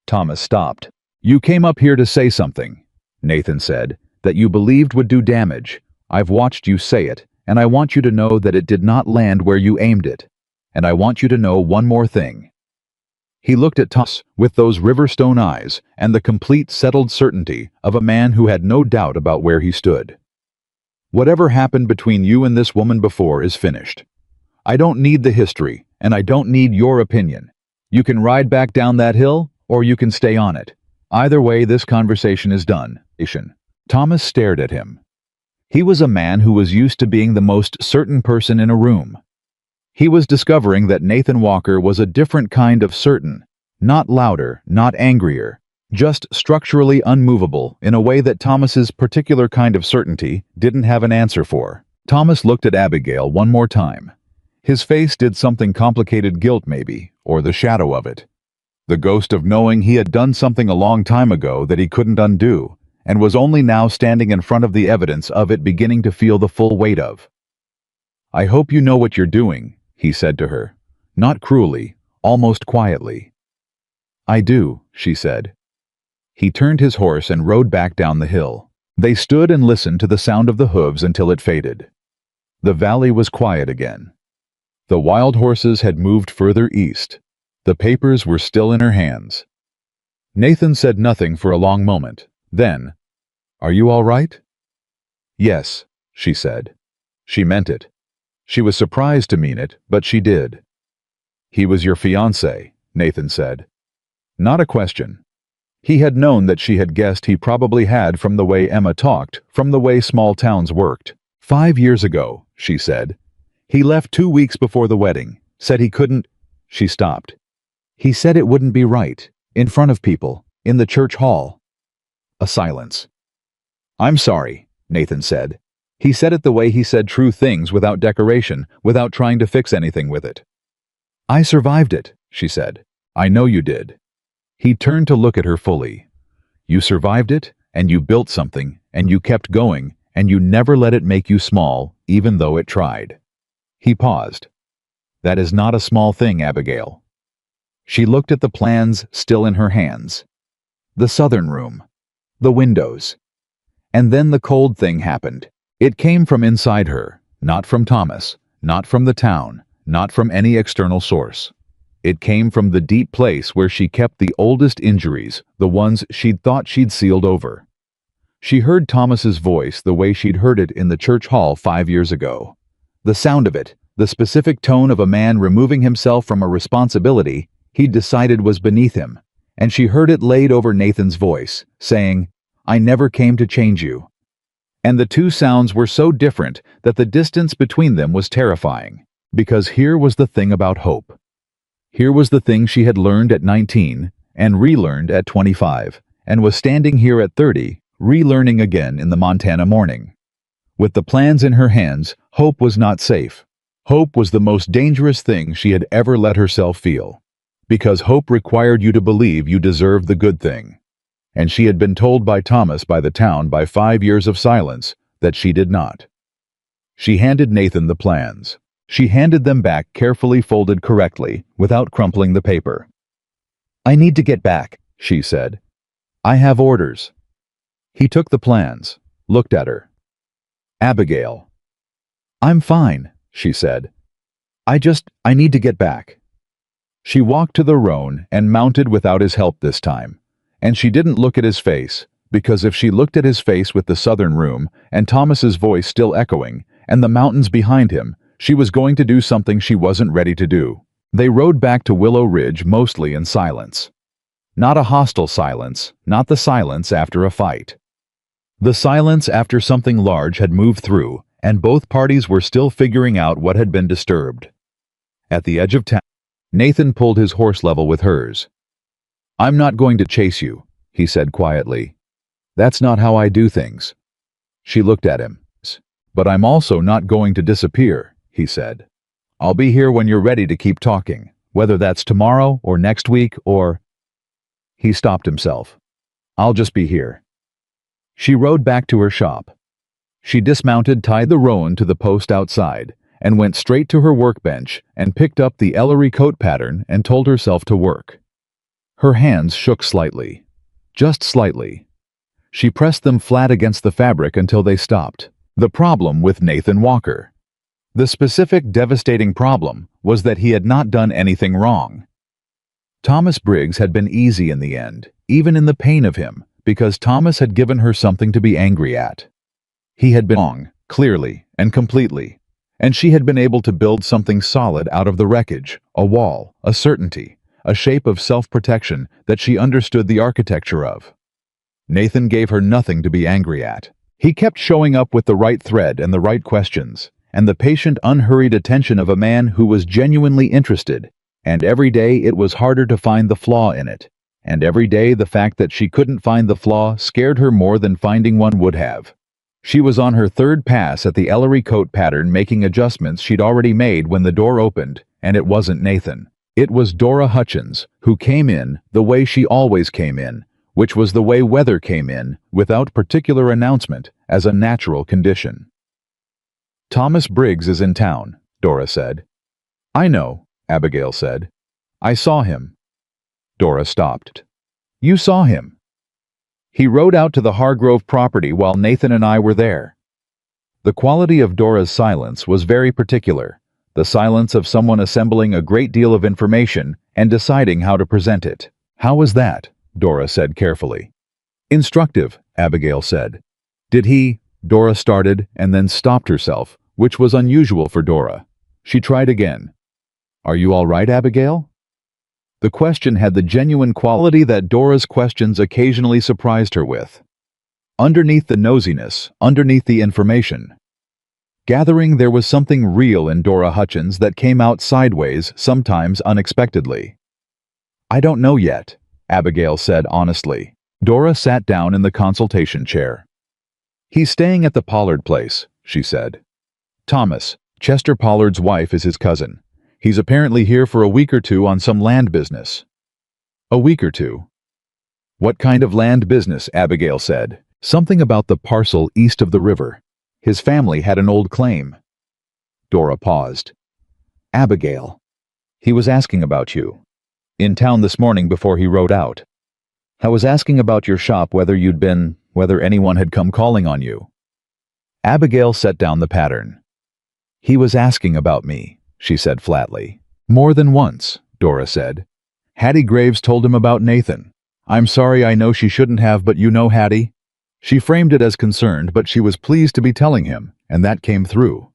Thomas stopped. "You came up here to say something," Nathan said, "that you believed would do damage. I've watched you say it, and I want you to know that it did not land where you aimed it. And I want you to know one more thing." He looked at Thomas with those riverstone eyes and the complete settled certainty of a man who had no doubt about where he stood. "Whatever happened between you and this woman before is finished. I don't need the history, and I don't need your opinion. You can ride back down that hill, or you can stay on it. Either way, this conversation is done." Thomas stared at him. He was a man who was used to being the most certain person in a room. He was discovering that Nathan Walker was a different kind of certain, not louder, not angrier, just structurally unmovable in a way that Thomas's particular kind of certainty didn't have an answer for. Thomas looked at Abigail one more time. His face did something complicated, guilt maybe, or the shadow of it. The ghost of knowing he had done something a long time ago that he couldn't undo, and was only now standing in front of the evidence of it beginning to feel the full weight of. "I hope you know what you're doing," he said to her, not cruelly, almost quietly. "I do," she said. He turned his horse and rode back down the hill. They stood and listened to the sound of the hooves until it faded. The valley was quiet again. The wild horses had moved further east. The papers were still in her hands. Nathan said nothing for a long moment. Then, "Are you all right?" "Yes," she said. She meant it. She was surprised to mean it, but she did. "He was your fiancé," Nathan said. Not a question. He had known that she had guessed he probably had from the way Emma talked, from the way small towns worked. 5 years ago, she said. He left 2 weeks before the wedding, said he couldn't. She stopped. He said it wouldn't be right, in front of people, in the church hall. A silence. "I'm sorry," Nathan said. He said it the way he said true things, without decoration, without trying to fix anything with it. "I survived it," she said. "I know you did." He turned to look at her fully. "You survived it, and you built something, and you kept going, and you never let it make you small, even though it tried." He paused. "That is not a small thing, Abigail." She looked at the plans still in her hands. The southern room. The windows. And then the cold thing happened. It came from inside her, not from Thomas, not from the town, not from any external source. It came from the deep place where she kept the oldest injuries, the ones she'd thought she'd sealed over. She heard Thomas's voice the way she'd heard it in the church hall 5 years ago. The sound of it, the specific tone of a man removing himself from a responsibility he'd decided was beneath him, and she heard it laid over Nathan's voice, saying, "I never came to change you." And the two sounds were so different that the distance between them was terrifying, because here was the thing about hope. Here was the thing she had learned at 19 and relearned at 25, and was standing here at 30, relearning again in the Montana morning. With the plans in her hands, hope was not safe. Hope was the most dangerous thing she had ever let herself feel, because hope required you to believe you deserved the good thing. And she had been told by Thomas, by the town, by 5 years of silence, that she did not. She handed Nathan the plans. She handed them back carefully folded correctly, without crumpling the paper. "I need to get back," she said. "I have orders." He took the plans, looked at her. "Abigail." "I'm fine," she said. I need to get back." She walked to the roan and mounted without his help this time. And she didn't look at his face, because if she looked at his face with the southern room, and Thomas's voice still echoing, and the mountains behind him, she was going to do something she wasn't ready to do. They rode back to Willow Ridge mostly in silence. Not a hostile silence, not the silence after a fight. The silence after something large had moved through, and both parties were still figuring out what had been disturbed. At the edge of town, Nathan pulled his horse level with hers. "I'm not going to chase you," he said quietly. "That's not how I do things." She looked at him. "But I'm also not going to disappear," he said. "I'll be here when you're ready to keep talking, whether that's tomorrow or next week or—" He stopped himself. "I'll just be here." She rode back to her shop. She dismounted, tied the roan to the post outside, and went straight to her workbench and picked up the Ellery coat pattern and told herself to work. Her hands shook slightly. Just slightly. She pressed them flat against the fabric until they stopped. The problem with Nathan Walker. The specific, devastating problem was that he had not done anything wrong. Thomas Briggs had been easy in the end, even in the pain of him, because Thomas had given her something to be angry at. He had been wrong, clearly and completely, and she had been able to build something solid out of the wreckage, a wall, a certainty, a shape of self-protection that she understood the architecture of. Nathan gave her nothing to be angry at. He kept showing up with the right thread and the right questions, and the patient, unhurried attention of a man who was genuinely interested, and every day it was harder to find the flaw in it, and every day the fact that she couldn't find the flaw scared her more than finding one would have. She was on her third pass at the Ellery coat pattern, making adjustments she'd already made when the door opened, and it wasn't Nathan. It was Dora Hutchins, who came in the way she always came in, which was the way weather came in, without particular announcement, as a natural condition. "Thomas Briggs is in town," Dora said. "I know," Abigail said. "I saw him." Dora stopped. "You saw him?" "He rode out to the Hargrove property while Nathan and I were there." The quality of Dora's silence was very particular. The silence of someone assembling a great deal of information and deciding how to present it. "How was that?" Dora said carefully. Instructive, Abigail said. Did he? Dora started and then stopped herself, which was unusual for Dora. She tried again. Are you all right, Abigail? The question had the genuine quality that Dora's questions occasionally surprised her with. Underneath the nosiness, underneath the information. Gathering there was something real in Dora Hutchins that came out sideways, sometimes unexpectedly. I don't know yet, Abigail said honestly. Dora sat down in the consultation chair. He's staying at the Pollard place, she said. Thomas, Chester Pollard's wife, is his cousin. He's apparently here for a week or two on some land business. A week or two? What kind of land business? Abigail said. Something about the parcel east of the river. His family had an old claim. Dora paused. Abigail. He was asking about you. In town this morning before he rode out. I was asking about your shop, whether anyone had come calling on you. Abigail set down the pattern. He was asking about me, she said flatly. More than once, Dora said. Hattie Graves told him about Nathan. I'm sorry, I know she shouldn't have, but you know Hattie. She framed it as concerned, but she was pleased to be telling him, and that came through.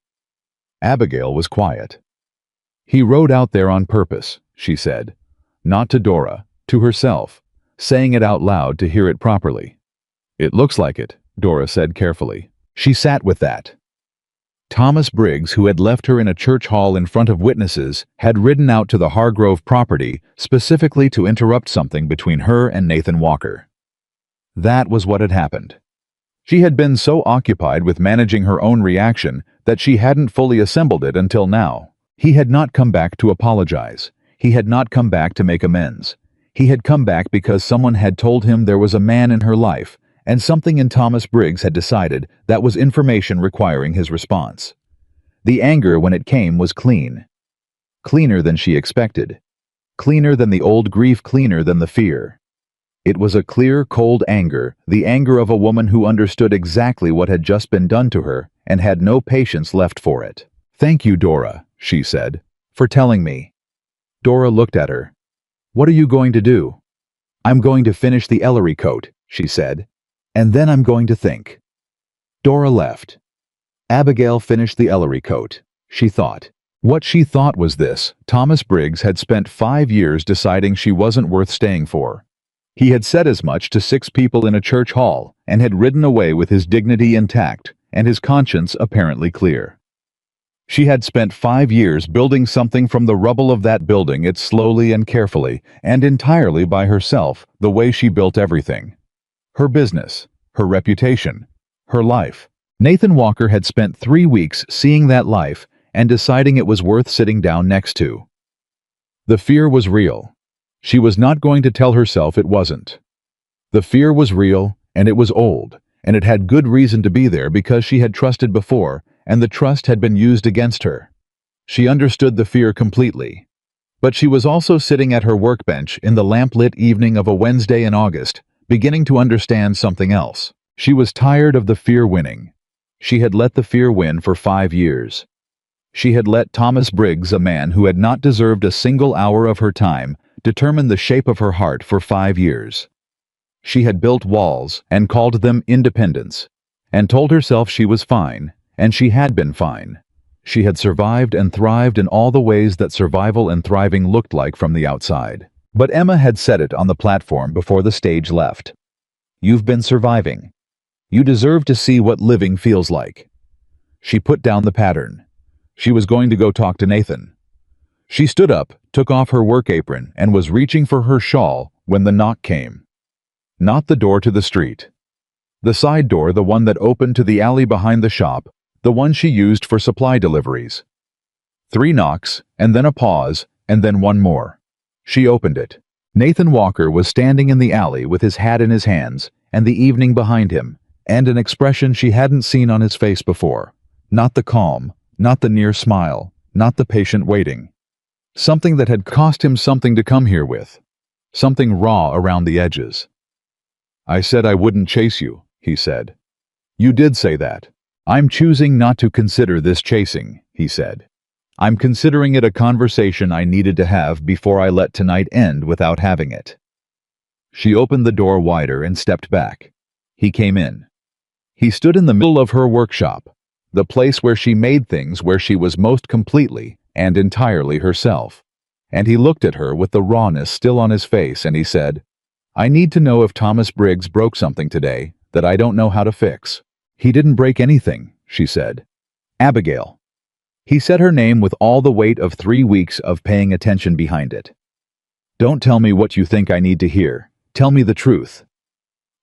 Abigail was quiet. He rode out there on purpose, she said. Not to Dora, to herself, saying it out loud to hear it properly. It looks like it, Dora said carefully. She sat with that. Thomas Briggs, who had left her in a church hall in front of witnesses, had ridden out to the Hargrove property specifically to interrupt something between her and Nathan Walker. That was what had happened. She had been so occupied with managing her own reaction that she hadn't fully assembled it until now. He had not come back to apologize. He had not come back to make amends. He had come back because someone had told him there was a man in her life, and something in Thomas Briggs had decided that was information requiring his response. The anger, when it came, was clean. Cleaner than she expected. Cleaner than the old grief, cleaner than the fear. It was a clear, cold anger, the anger of a woman who understood exactly what had just been done to her and had no patience left for it. Thank you, Dora, she said, for telling me. Dora looked at her. What are you going to do? I'm going to finish the Ellery coat, she said, and then I'm going to think. Dora left. Abigail finished the Ellery coat. She thought. What she thought was this: Thomas Briggs had spent 5 years deciding she wasn't worth staying for. He had said as much to 6 people in a church hall and had ridden away with his dignity intact and his conscience apparently clear. She had spent 5 years building something from the rubble of that building, it slowly and carefully and entirely by herself, the way she built everything. Her business, her reputation, her life. Nathan Walker had spent 3 weeks seeing that life and deciding it was worth sitting down next to. The fear was real. She was not going to tell herself it wasn't. The fear was real, and it was old, and it had good reason to be there because she had trusted before, and the trust had been used against her. She understood the fear completely. But she was also sitting at her workbench in the lamp-lit evening of a Wednesday in August, beginning to understand something else. She was tired of the fear winning. She had let the fear win for 5 years. She had let Thomas Briggs, a man who had not deserved a single hour of her time, determine the shape of her heart for 5 years. She had built walls and called them independence, and told herself she was fine, and she had been fine. She had survived and thrived in all the ways that survival and thriving looked like from the outside. But Emma had said it on the platform before the stage left. You've been surviving. You deserve to see what living feels like. She put down the pattern. She was going to go talk to Nathan. She stood up, took off her work apron, and was reaching for her shawl when the knock came. Not the door to the street. The side door, the one that opened to the alley behind the shop, the one she used for supply deliveries. 3 knocks, and then a pause, and then one more. She opened it. Nathan Walker was standing in the alley with his hat in his hands, and the evening behind him, and an expression she hadn't seen on his face before. Not the calm, not the near smile, not the patient waiting. Something that had cost him something to come here with. Something raw around the edges. I said I wouldn't chase you, he said. You did say that. I'm choosing not to consider this chasing, he said. I'm considering it a conversation I needed to have before I let tonight end without having it. She opened the door wider and stepped back. He came in. He stood in the middle of her workshop, the place where she made things, where she was most completely and entirely herself. And he looked at her with the rawness still on his face, and he said, "I need to know if Thomas Briggs broke something today that I don't know how to fix." "He didn't break anything," she said. "Abigail." He said her name with all the weight of 3 weeks of paying attention behind it. "Don't tell me what you think I need to hear. Tell me the truth."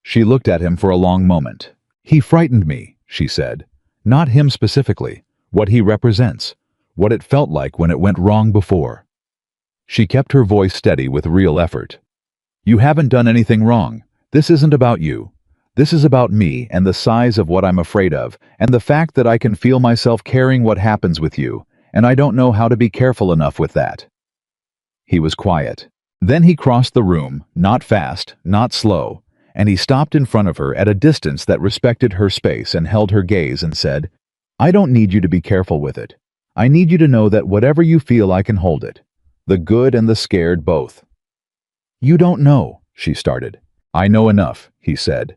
She looked at him for a long moment. "He frightened me," she said. "Not him specifically. What he represents. What it felt like when it went wrong before." She kept her voice steady with real effort. "You haven't done anything wrong. This isn't about you. This is about me and the size of what I'm afraid of, and the fact that I can feel myself caring what happens with you, and I don't know how to be careful enough with that." He was quiet. Then he crossed the room, not fast, not slow, and he stopped in front of her at a distance that respected her space and held her gaze and said, "I don't need you to be careful with it. I need you to know that whatever you feel, I can hold it. The good and the scared both." "You don't know," she started. "I know enough," he said.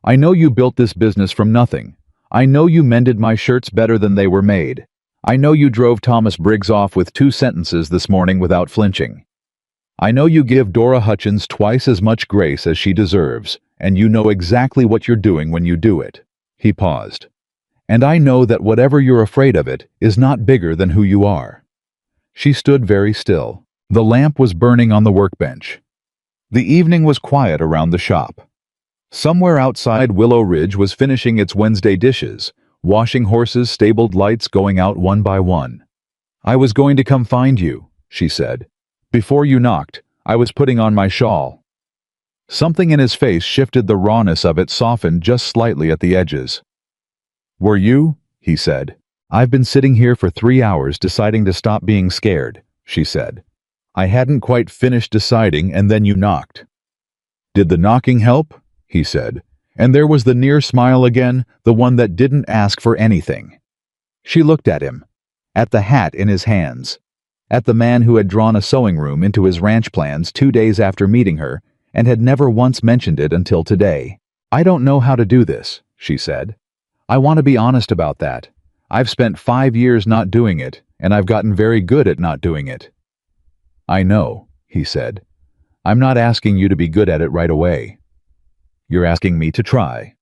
"I know you built this business from nothing. I know you mended my shirts better than they were made. I know you drove Thomas Briggs off with 2 sentences this morning without flinching. I know you give Dora Hutchins twice as much grace as she deserves, and you know exactly what you're doing when you do it." He paused. "And I know that whatever you're afraid of, it is not bigger than who you are." She stood very still. The lamp was burning on the workbench. The evening was quiet around the shop. Somewhere outside, Willow Ridge was finishing its Wednesday dishes, washing horses, stabled lights going out one by one. "I was going to come find you," she said. "Before you knocked, I was putting on my shawl." Something in his face shifted. The rawness of it softened just slightly at the edges. "Were you?" he said. "I've been sitting here for 3 hours deciding to stop being scared," she said. "I hadn't quite finished deciding, and then you knocked." "Did the knocking help?" he said. And there was the near smile again, the one that didn't ask for anything. She looked at him, at the hat in his hands, at the man who had drawn a sewing room into his ranch plans 2 days after meeting her and had never once mentioned it until today. "I don't know how to do this," she said. "I want to be honest about that. I've spent 5 years not doing it, and I've gotten very good at not doing it." "I know," he said. "I'm not asking you to be good at it right away. You're asking me to try."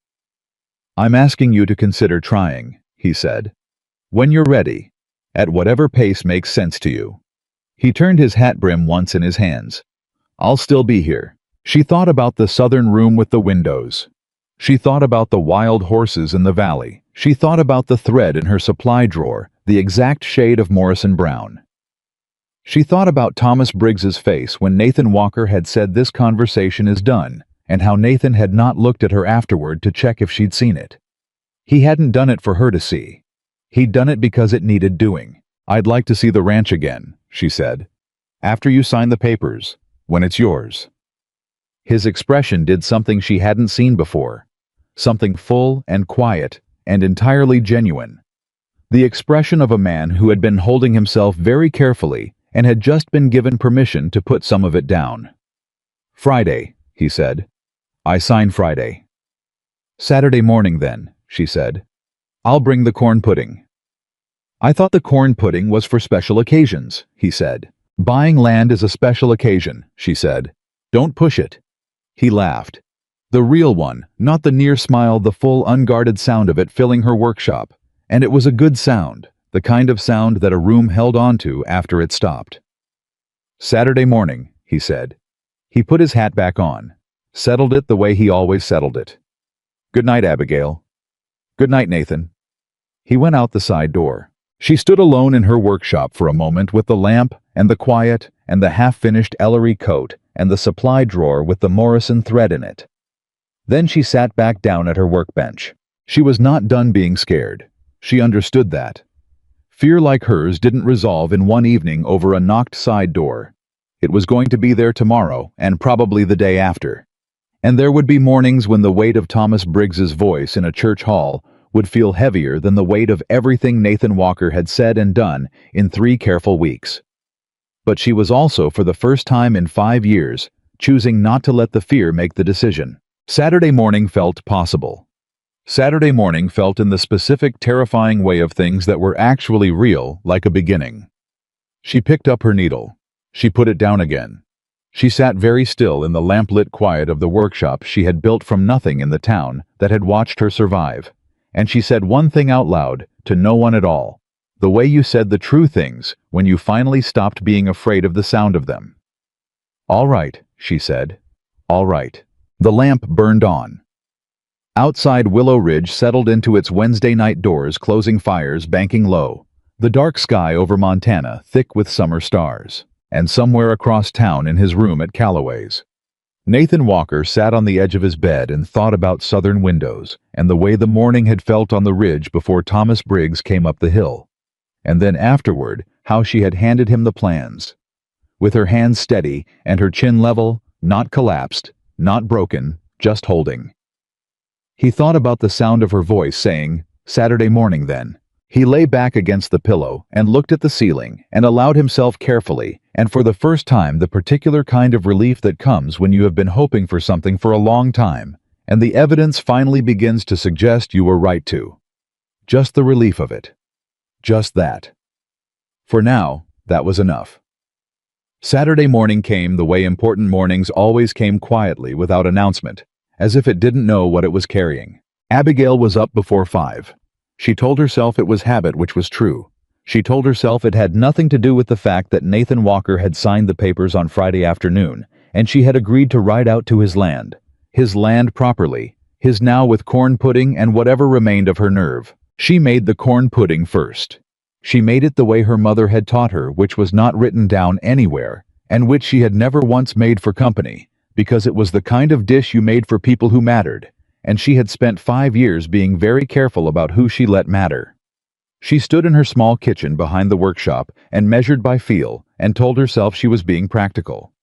"I'm asking you to consider trying," he said. "When you're ready, at whatever pace makes sense to you." He turned his hat brim once in his hands. "I'll still be here." She thought about the southern room with the windows. She thought about the wild horses in the valley. She thought about the thread in her supply drawer, the exact shade of Morrison brown. She thought about Thomas Briggs's face when Nathan Walker had said, "This conversation is done," and how Nathan had not looked at her afterward to check if she'd seen it. He hadn't done it for her to see. He'd done it because it needed doing. "I'd like to see the ranch again," she said. "After you sign the papers, when it's yours." His expression did something she hadn't seen before. Something full and quiet and entirely genuine. The expression of a man who had been holding himself very carefully and had just been given permission to put some of it down. "Friday," he said. "I sign Friday." "Saturday morning then," she said. "I'll bring the corn pudding." "I thought the corn pudding was for special occasions," he said. "Buying land is a special occasion," she said. "Don't push it." He laughed. The real one, not the near smile, the full unguarded sound of it filling her workshop. And it was a good sound, the kind of sound that a room held on to after it stopped. "Saturday morning," he said. He put his hat back on, settled it the way he always settled it. "Good night, Abigail." "Good night, Nathan." He went out the side door. She stood alone in her workshop for a moment with the lamp and the quiet and the half-finished Ellery coat and the supply drawer with the Morrison thread in it. Then she sat back down at her workbench. She was not done being scared. She understood that. Fear like hers didn't resolve in one evening over a knocked side door. It was going to be there tomorrow and probably the day after. And there would be mornings when the weight of Thomas Briggs's voice in a church hall would feel heavier than the weight of everything Nathan Walker had said and done in 3 careful weeks. But she was also, for the first time in 5 years, choosing not to let the fear make the decision. Saturday morning felt possible. Saturday morning felt in the specific, terrifying way of things that were actually real, like a beginning. She picked up her needle. She put it down again. She sat very still in the lamplit quiet of the workshop she had built from nothing in the town that had watched her survive. And she said one thing out loud, to no one at all. The way you said the true things when you finally stopped being afraid of the sound of them. "All right," she said. "All right." The lamp burned on. Outside, Willow Ridge settled into its Wednesday night doors, closing fires, banking low. The dark sky over Montana, thick with summer stars. And somewhere across town in his room at Calloway's, Nathan Walker sat on the edge of his bed and thought about southern windows and the way the morning had felt on the ridge before Thomas Briggs came up the hill. And then afterward, how she had handed him the plans. With her hands steady and her chin level, not collapsed, not broken, just holding. He thought about the sound of her voice saying, "Saturday morning then." He lay back against the pillow and looked at the ceiling and allowed himself carefully, and for the first time, the particular kind of relief that comes when you have been hoping for something for a long time, and the evidence finally begins to suggest you were right to. Just the relief of it. Just that. For now, that was enough. Saturday morning came the way important mornings always came, quietly, without announcement, as if it didn't know what it was carrying. Abigail was up before 5. She told herself it was habit, which was true. She told herself it had nothing to do with the fact that Nathan Walker had signed the papers on Friday afternoon, and she had agreed to ride out to his land properly, his now with corn pudding and whatever remained of her nerve. She made the corn pudding first. She made it the way her mother had taught her, which was not written down anywhere, and which she had never once made for company, because it was the kind of dish you made for people who mattered, and she had spent 5 years being very careful about who she let matter. She stood in her small kitchen behind the workshop and measured by feel and told herself she was being practical.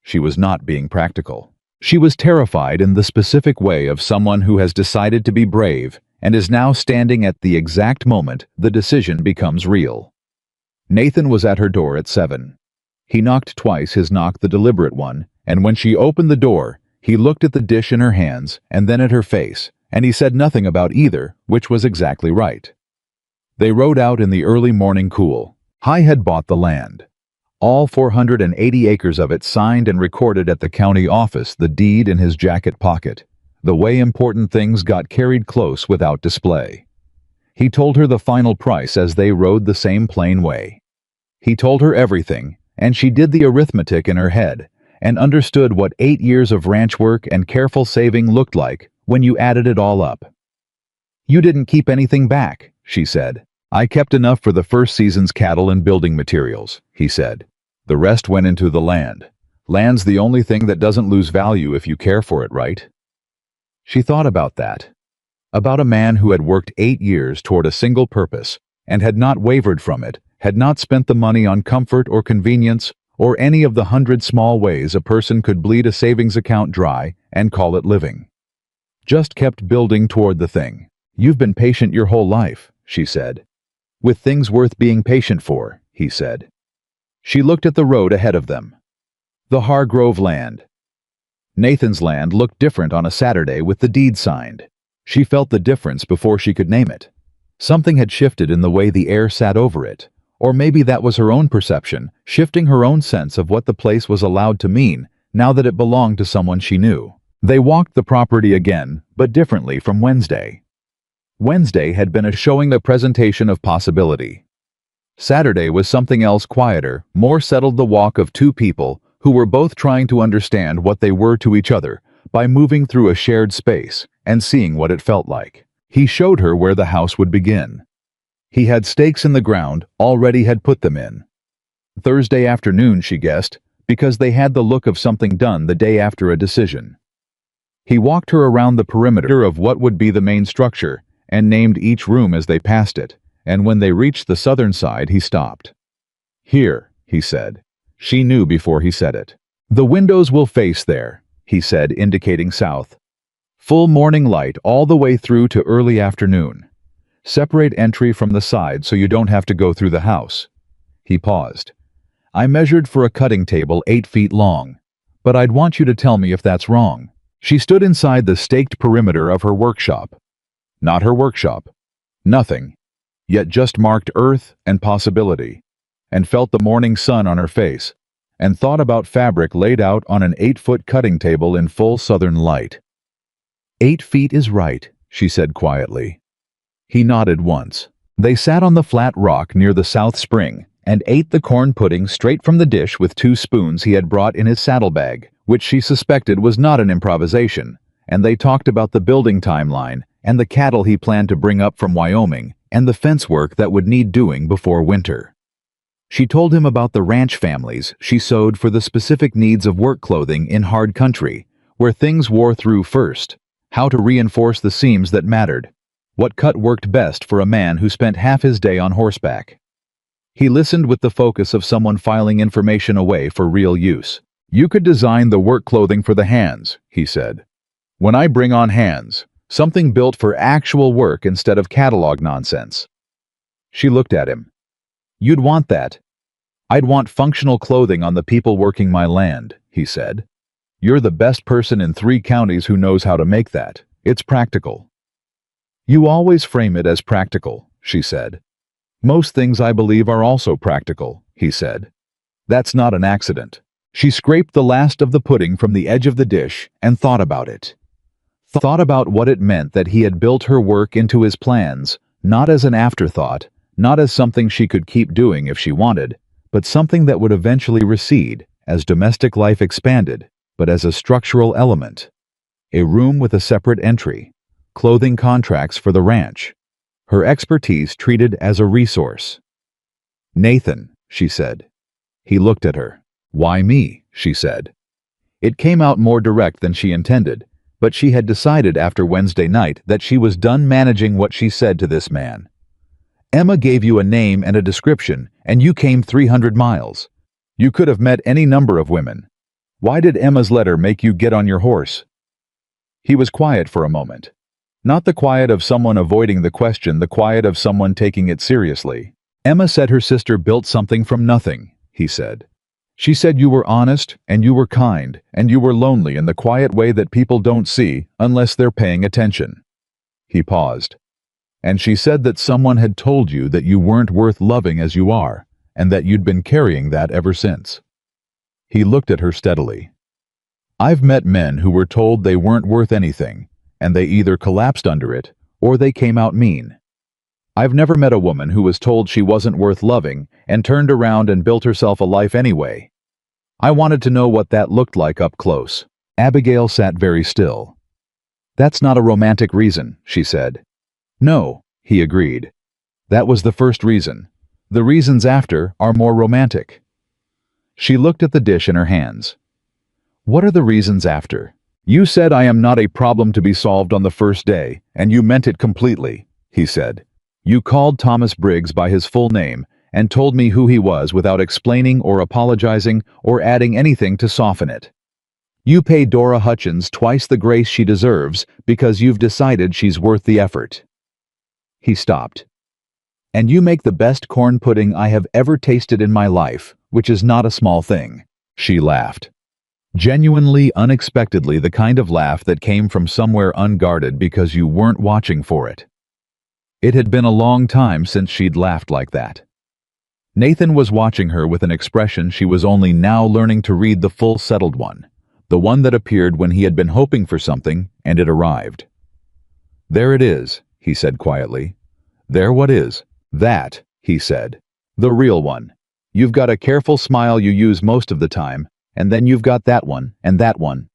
She was not being practical. She was terrified in the specific way of someone who has decided to be brave and is now standing at the exact moment the decision becomes real. Nathan was at her door at 7. He knocked twice, his knock the deliberate one, and when she opened the door, he looked at the dish in her hands and then at her face, and he said nothing about either, which was exactly right. They rode out in the early morning cool. High had bought the land. All 480 acres of it, signed and recorded at the county office, the deed in his jacket pocket. The way important things got carried close without display. He told her the final price as they rode the same plain way. He told her everything, and she did the arithmetic in her head, and understood what 8 years of ranch work and careful saving looked like when you added it all up. "You didn't keep anything back," she said. "I kept enough for the first season's cattle and building materials," he said. "The rest went into the land. Land's the only thing that doesn't lose value if you care for it, right?" She thought about that. About a man who had worked 8 years toward a single purpose and had not wavered from it, had not spent the money on comfort or convenience or any of the 100 small ways a person could bleed a savings account dry and call it living. Just kept building toward the thing. "You've been patient your whole life," she said. "With things worth being patient for," he said. She looked at the road ahead of them. The Hargrove land. Nathan's land looked different on a Saturday with the deed signed. She felt the difference before she could name it. Something had shifted in the way the air sat over it. Or maybe that was her own perception, shifting her own sense of what the place was allowed to mean, now that it belonged to someone she knew. They walked the property again, but differently from Wednesday. Wednesday had been a showing, a presentation of possibility. Saturday was something else, quieter, more settled, the walk of two people who were both trying to understand what they were to each other by moving through a shared space and seeing what it felt like. He showed her where the house would begin. He had stakes in the ground, already had put them in. Thursday afternoon, she guessed, because they had the look of something done the day after a decision. He walked her around the perimeter of what would be the main structure and named each room as they passed it, and when they reached the southern side, he stopped. "Here," he said. She knew before he said it. "The windows will face there," he said, indicating south. "Full morning light all the way through to early afternoon. Separate entry from the side so you don't have to go through the house." He paused. "I measured for a cutting table 8 feet long. But I'd want you to tell me if that's wrong. She stood inside the staked perimeter of her workshop. Not her workshop. Nothing. Yet just marked earth and possibility. And felt the morning sun on her face. And thought about fabric laid out on an 8-foot cutting table in full southern light. 8 feet is right, she said quietly. He nodded once. They sat on the flat rock near the south spring and ate the corn pudding straight from the dish with 2 spoons he had brought in his saddlebag, which she suspected was not an improvisation, and they talked about the building timeline and the cattle he planned to bring up from Wyoming and the fence work that would need doing before winter. She told him about the ranch families she sewed for the specific needs of work clothing in hard country, where things wore through first, how to reinforce the seams that mattered, what cut worked best for a man who spent half his day on horseback. He listened with the focus of someone filing information away for real use. You could design the work clothing for the hands, he said. When I bring on hands, something built for actual work instead of catalog nonsense. She looked at him. You'd want that. I'd want functional clothing on the people working my land, he said. You're the best person in 3 counties who knows how to make that. It's practical. You always frame it as practical, she said. Most things I believe are also practical, he said. That's not an accident. She scraped the last of the pudding from the edge of the dish and thought about it. Thought about what it meant that he had built her work into his plans, not as an afterthought, not as something she could keep doing if she wanted, but something that would eventually recede as domestic life expanded, but as a structural element. A room with a separate entry, clothing contracts for the ranch, her expertise treated as a resource. Nathan, she said. He looked at her. Why me, she said. It came out more direct than she intended, but she had decided after Wednesday night that she was done managing what she said to this man. Emma gave you a name and a description, and you came 300 miles. You could have met any number of women. Why did Emma's letter make you get on your horse? He was quiet for a moment. Not the quiet of someone avoiding the question, the quiet of someone taking it seriously. Emma said her sister built something from nothing, he said. She said you were honest, and you were kind, and you were lonely in the quiet way that people don't see unless they're paying attention. He paused. And she said that someone had told you that you weren't worth loving as you are, and that you'd been carrying that ever since. He looked at her steadily. I've met men who were told they weren't worth anything, and they either collapsed under it, or they came out mean. I've never met a woman who was told she wasn't worth loving and turned around and built herself a life anyway. I wanted to know what that looked like up close. Abigail sat very still. That's not a romantic reason, she said. No, he agreed. That was the first reason. The reasons after are more romantic. She looked at the dish in her hands. What are the reasons after? You said I am not a problem to be solved on the first day, and you meant it completely, he said. You called Thomas Briggs by his full name and told me who he was without explaining or apologizing or adding anything to soften it. You pay Dora Hutchins twice the grace she deserves because you've decided she's worth the effort. He stopped. And you make the best corn pudding I have ever tasted in my life, which is not a small thing. She laughed. Genuinely, unexpectedly, the kind of laugh that came from somewhere unguarded because you weren't watching for it. It had been a long time since she'd laughed like that. Nathan was watching her with an expression she was only now learning to read, the full settled one, the one that appeared when he had been hoping for something and it arrived. There it is, he said quietly. There what is? That, he said. The real one. You've got a careful smile you use most of the time, and then you've got that one and that one.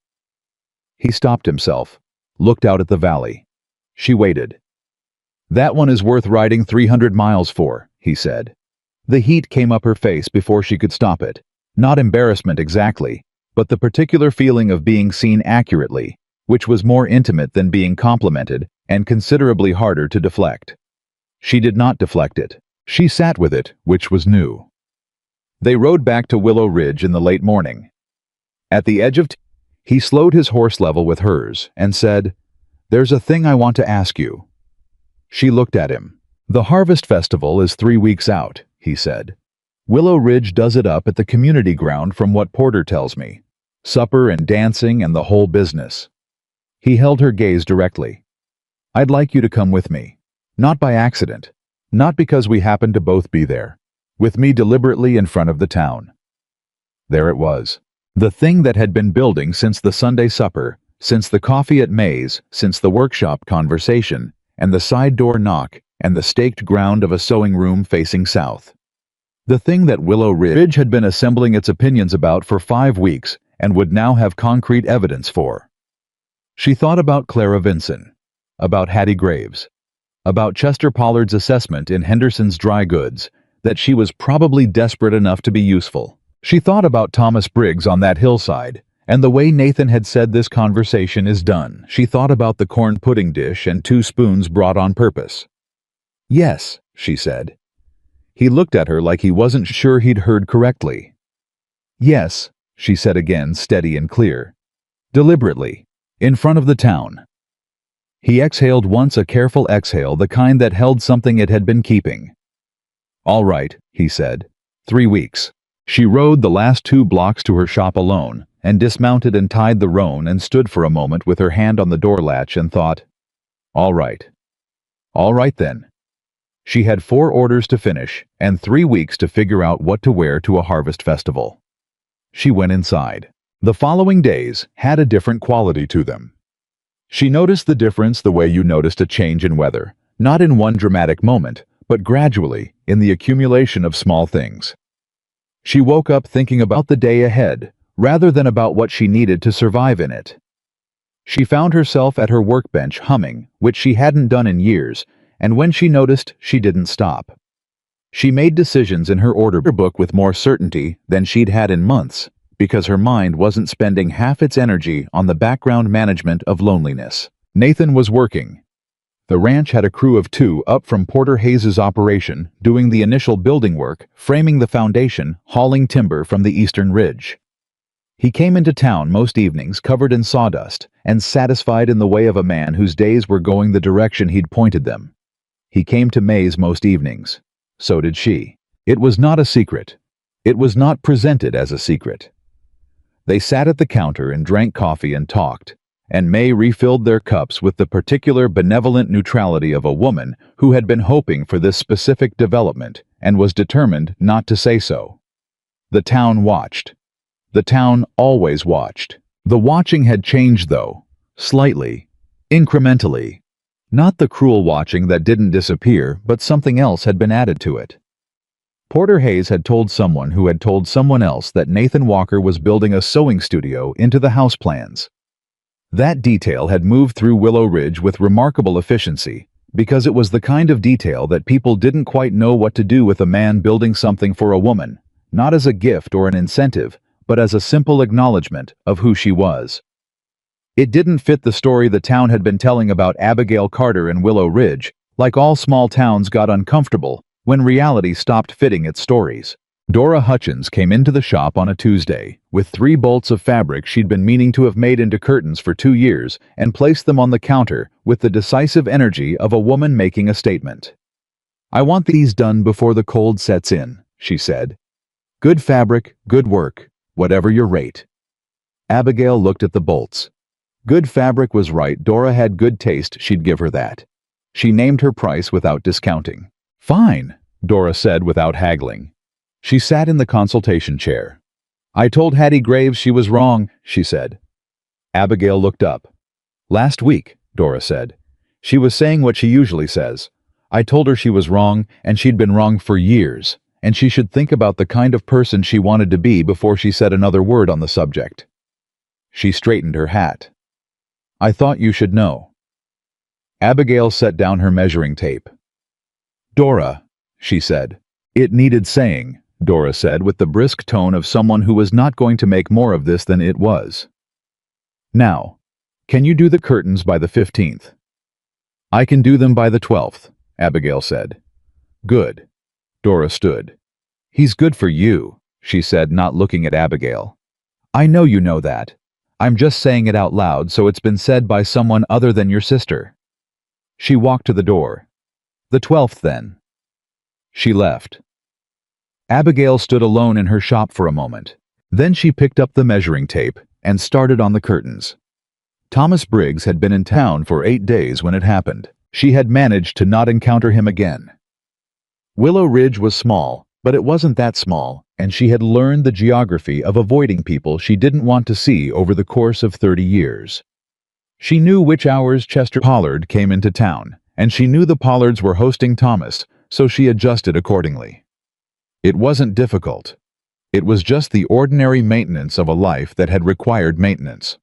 He stopped himself, looked out at the valley. She waited. That one is worth riding 300 miles for, he said. The heat came up her face before she could stop it. Not embarrassment exactly, but the particular feeling of being seen accurately, which was more intimate than being complimented and considerably harder to deflect. She did not deflect it. She sat with it, which was new. They rode back to Willow Ridge in the late morning. At the edge of he slowed his horse level with hers and said, "There's a thing I want to ask you." She looked at him. "The Harvest Festival is 3 weeks out," he said. "Willow Ridge does it up at the community ground from what Porter tells me. Supper and dancing and the whole business. He held her gaze directly. I'd like you to come with me. Not by accident. Not because we happened to both be there. With me deliberately in front of the town. There it was. The thing that had been building since the Sunday supper, since the coffee at May's, since the workshop conversation, and the side door knock, and the staked ground of a sewing room facing south. The thing that Willow Ridge had been assembling its opinions about for 5 weeks and would now have concrete evidence for. She thought about Clara Vinson, about Hattie Graves, about Chester Pollard's assessment in Henderson's Dry Goods, that she was probably desperate enough to be useful. She thought about Thomas Briggs on that hillside, and the way Nathan had said this conversation is done. She thought about the corn pudding dish and 2 spoons brought on purpose. Yes, she said. He looked at her like he wasn't sure he'd heard correctly. Yes, she said again, steady and clear. Deliberately. In front of the town. He exhaled once, a careful exhale, the kind that held something it had been keeping. All right, he said. 3 weeks. She rode the last 2 blocks to her shop alone, and dismounted and tied the roan and stood for a moment with her hand on the door latch and thought, all right. All right then. She had 4 orders to finish, and 3 weeks to figure out what to wear to a harvest festival. She went inside. The following days had a different quality to them. She noticed the difference the way you noticed a change in weather, not in one dramatic moment, but gradually, in the accumulation of small things. She woke up thinking about the day ahead, rather than about what she needed to survive in it. She found herself at her workbench humming, which she hadn't done in years, and when she noticed, she didn't stop. She made decisions in her order book with more certainty than she'd had in months, because her mind wasn't spending half its energy on the background management of loneliness. Nathan was working. The ranch had a crew of 2 up from Porter Hayes's operation, doing the initial building work, framing the foundation, hauling timber from the eastern ridge. He came into town most evenings covered in sawdust, and satisfied in the way of a man whose days were going the direction he'd pointed them. He came to May's most evenings. So did she. It was not a secret. It was not presented as a secret. They sat at the counter and drank coffee and talked, and May refilled their cups with the particular benevolent neutrality of a woman who had been hoping for this specific development and was determined not to say so. The town watched. The town always watched. The watching had changed, though, slightly, incrementally. Not the cruel watching that didn't disappear, but something else had been added to it. Porter Hayes had told someone who had told someone else that Nathan Walker was building a sewing studio into the house plans. That detail had moved through Willow Ridge with remarkable efficiency, because it was the kind of detail that people didn't quite know what to do with a man building something for a woman, not as a gift or an incentive, but as a simple acknowledgement of who she was. It didn't fit the story the town had been telling about Abigail Carter and Willow Ridge. Like all small towns got uncomfortable when reality stopped fitting its stories. Dora Hutchins came into the shop on a Tuesday with 3 bolts of fabric she'd been meaning to have made into curtains for 2 years and placed them on the counter with the decisive energy of a woman making a statement. I want these done before the cold sets in, she said. Good fabric, good work, whatever your rate. Abigail looked at the bolts. Good fabric was right. Dora had good taste, she'd give her that. She named her price without discounting. Fine, Dora said without haggling. She sat in the consultation chair. I told Hattie Graves she was wrong, she said. Abigail looked up. Last week, Dora said. She was saying what she usually says. I told her she was wrong, and she'd been wrong for years, and she should think about the kind of person she wanted to be before she said another word on the subject. She straightened her hat. I thought you should know. Abigail set down her measuring tape. Dora, she said. It needed saying, Dora said with the brisk tone of someone who was not going to make more of this than it was. Now, can you do the curtains by the 15th? I can do them by the 12th, Abigail said. Good. Dora stood. He's good for you, she said, not looking at Abigail. I know you know that. I'm just saying it out loud so it's been said by someone other than your sister. She walked to the door. The 12th, then. She left. Abigail stood alone in her shop for a moment. Then she picked up the measuring tape and started on the curtains. Thomas Briggs had been in town for 8 days when it happened. She had managed to not encounter him again. Willow Ridge was small, but it wasn't that small, and she had learned the geography of avoiding people she didn't want to see over the course of 30 years. She knew which hours Chester Pollard came into town, and she knew the Pollards were hosting Thomas, so she adjusted accordingly. It wasn't difficult. It was just the ordinary maintenance of a life that had required maintenance.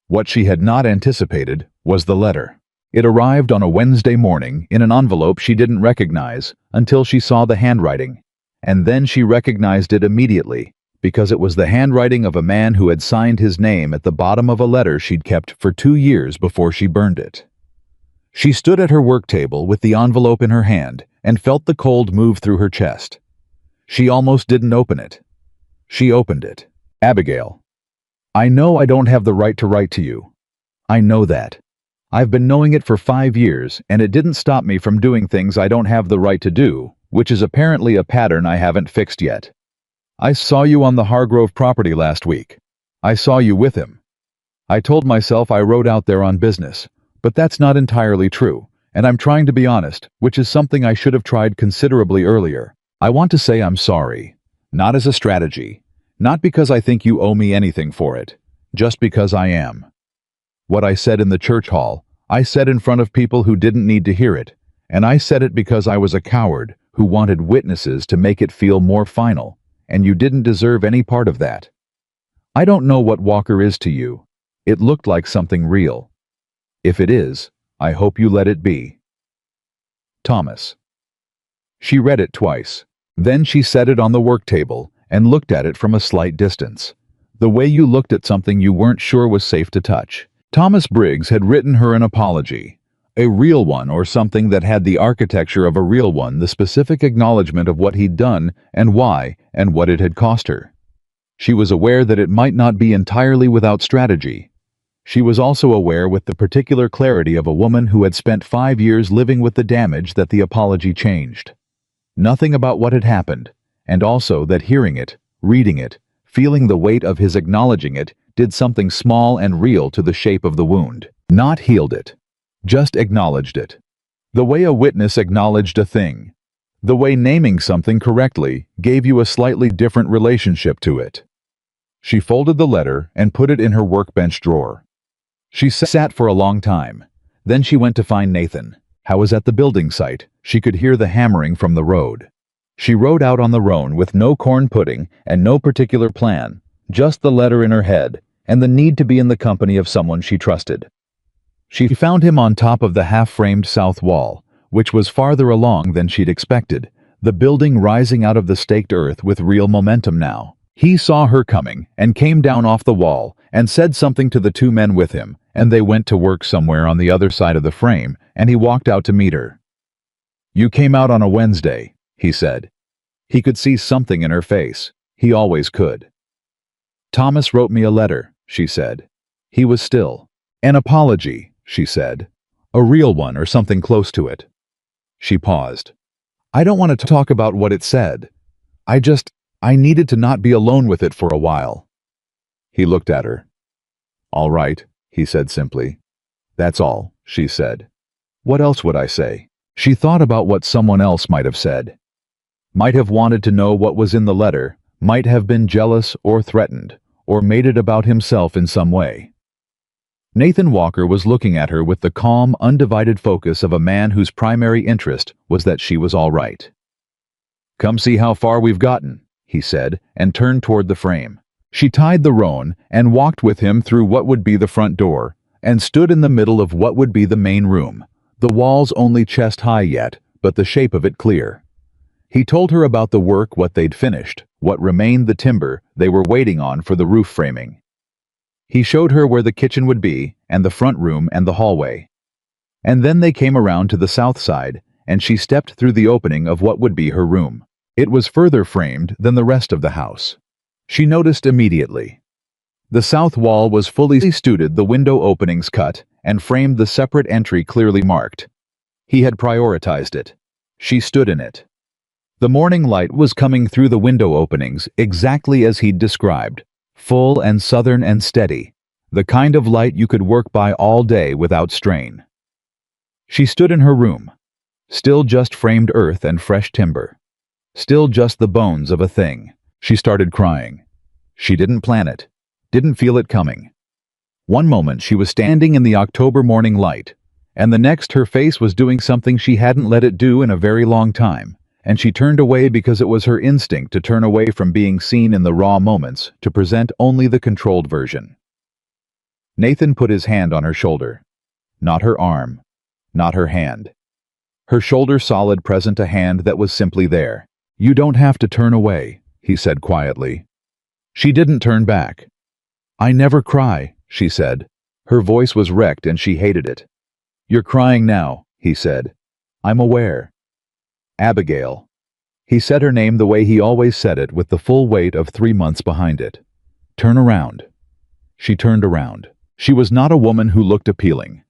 What she had not anticipated was the letter. It arrived on a Wednesday morning in an envelope she didn't recognize until she saw the handwriting, and then she recognized it immediately because it was the handwriting of a man who had signed his name at the bottom of a letter she'd kept for 2 years before she burned it. She stood at her work table with the envelope in her hand and felt the cold move through her chest. She almost didn't open it. She opened it. Abigail, I know I don't have the right to write to you. I know that. I've been knowing it for 5 years, and it didn't stop me from doing things I don't have the right to do, which is apparently a pattern I haven't fixed yet. I saw you on the Hargrove property last week. I saw you with him. I told myself I rode out there on business, but that's not entirely true, and I'm trying to be honest, which is something I should have tried considerably earlier. I want to say I'm sorry, not as a strategy, not because I think you owe me anything for it, just because I am. What I said in the church hall, I said in front of people who didn't need to hear it, and I said it because I was a coward who wanted witnesses to make it feel more final, and you didn't deserve any part of that. I don't know what Walker is to you. It looked like something real. If it is, I hope you let it be. Thomas. She read it twice. Then she set it on the work table and looked at it from a slight distance, the way you looked at something you weren't sure was safe to touch. Thomas Briggs had written her an apology, a real one or something that had the architecture of a real one, the specific acknowledgement of what he'd done and why and what it had cost her. She was aware that it might not be entirely without strategy. She was also aware with the particular clarity of a woman who had spent 5 years living with the damage that the apology changed. Nothing about what had happened, and also that hearing it, reading it, feeling the weight of his acknowledging it, did something small and real to the shape of the wound. Not healed it. Just acknowledged it. The way a witness acknowledged a thing. The way naming something correctly gave you a slightly different relationship to it. She folded the letter and put it in her workbench drawer. She sat for a long time. Then she went to find Nathan. How was at the building site? She could hear the hammering from the road. She rode out on the roan with no corn pudding and no particular plan, just the letter in her head and the need to be in the company of someone she trusted. She found him on top of the half-framed south wall, which was farther along than she'd expected, the building rising out of the staked earth with real momentum now. He saw her coming and came down off the wall and said something to the 2 men with him, and they went to work somewhere on the other side of the frame, and he walked out to meet her. You came out on a Wednesday, he said. He could see something in her face. He always could. Thomas wrote me a letter, she said. He was still. An apology, she said. A real one or something close to it. She paused. I don't want to talk about what it said. I needed to not be alone with it for a while. He looked at her. All right, he said simply. That's all, she said. What else would I say? She thought about what someone else might have said. Might have wanted to know what was in the letter, might have been jealous or threatened, or made it about himself in some way. Nathan Walker was looking at her with the calm, undivided focus of a man whose primary interest was that she was all right. Come see how far we've gotten, he said, and turned toward the frame. She tied the roan and walked with him through what would be the front door, and stood in the middle of what would be the main room, the walls only chest-high yet, but the shape of it clear. He told her about the work, what they'd finished, what remained the timber they were waiting on for the roof framing. He showed her where the kitchen would be, and the front room and the hallway. And then they came around to the south side, and she stepped through the opening of what would be her room. It was further framed than the rest of the house. She noticed immediately. The south wall was fully studded, the window openings cut, and framed, the separate entry clearly marked. He had prioritized it. She stood in it. The morning light was coming through the window openings exactly as he'd described, full and southern and steady, the kind of light you could work by all day without strain. She stood in her room, still just framed earth and fresh timber, still just the bones of a thing. She started crying. She didn't plan it, didn't feel it coming. One moment she was standing in the October morning light, and the next her face was doing something she hadn't let it do in a very long time, and she turned away because it was her instinct to turn away from being seen in the raw moments to present only the controlled version. Nathan put his hand on her shoulder. Not her arm, not her hand. Her shoulder solid, present, a hand that was simply there. "You don't have to turn away," he said quietly. She didn't turn back. "I never cry," she said. Her voice was wrecked and she hated it. "You're crying now," he said. "I'm aware." Abigail. He said her name the way he always said it, with the full weight of 3 months behind it. "Turn around." She turned around. She was not a woman who looked appealing.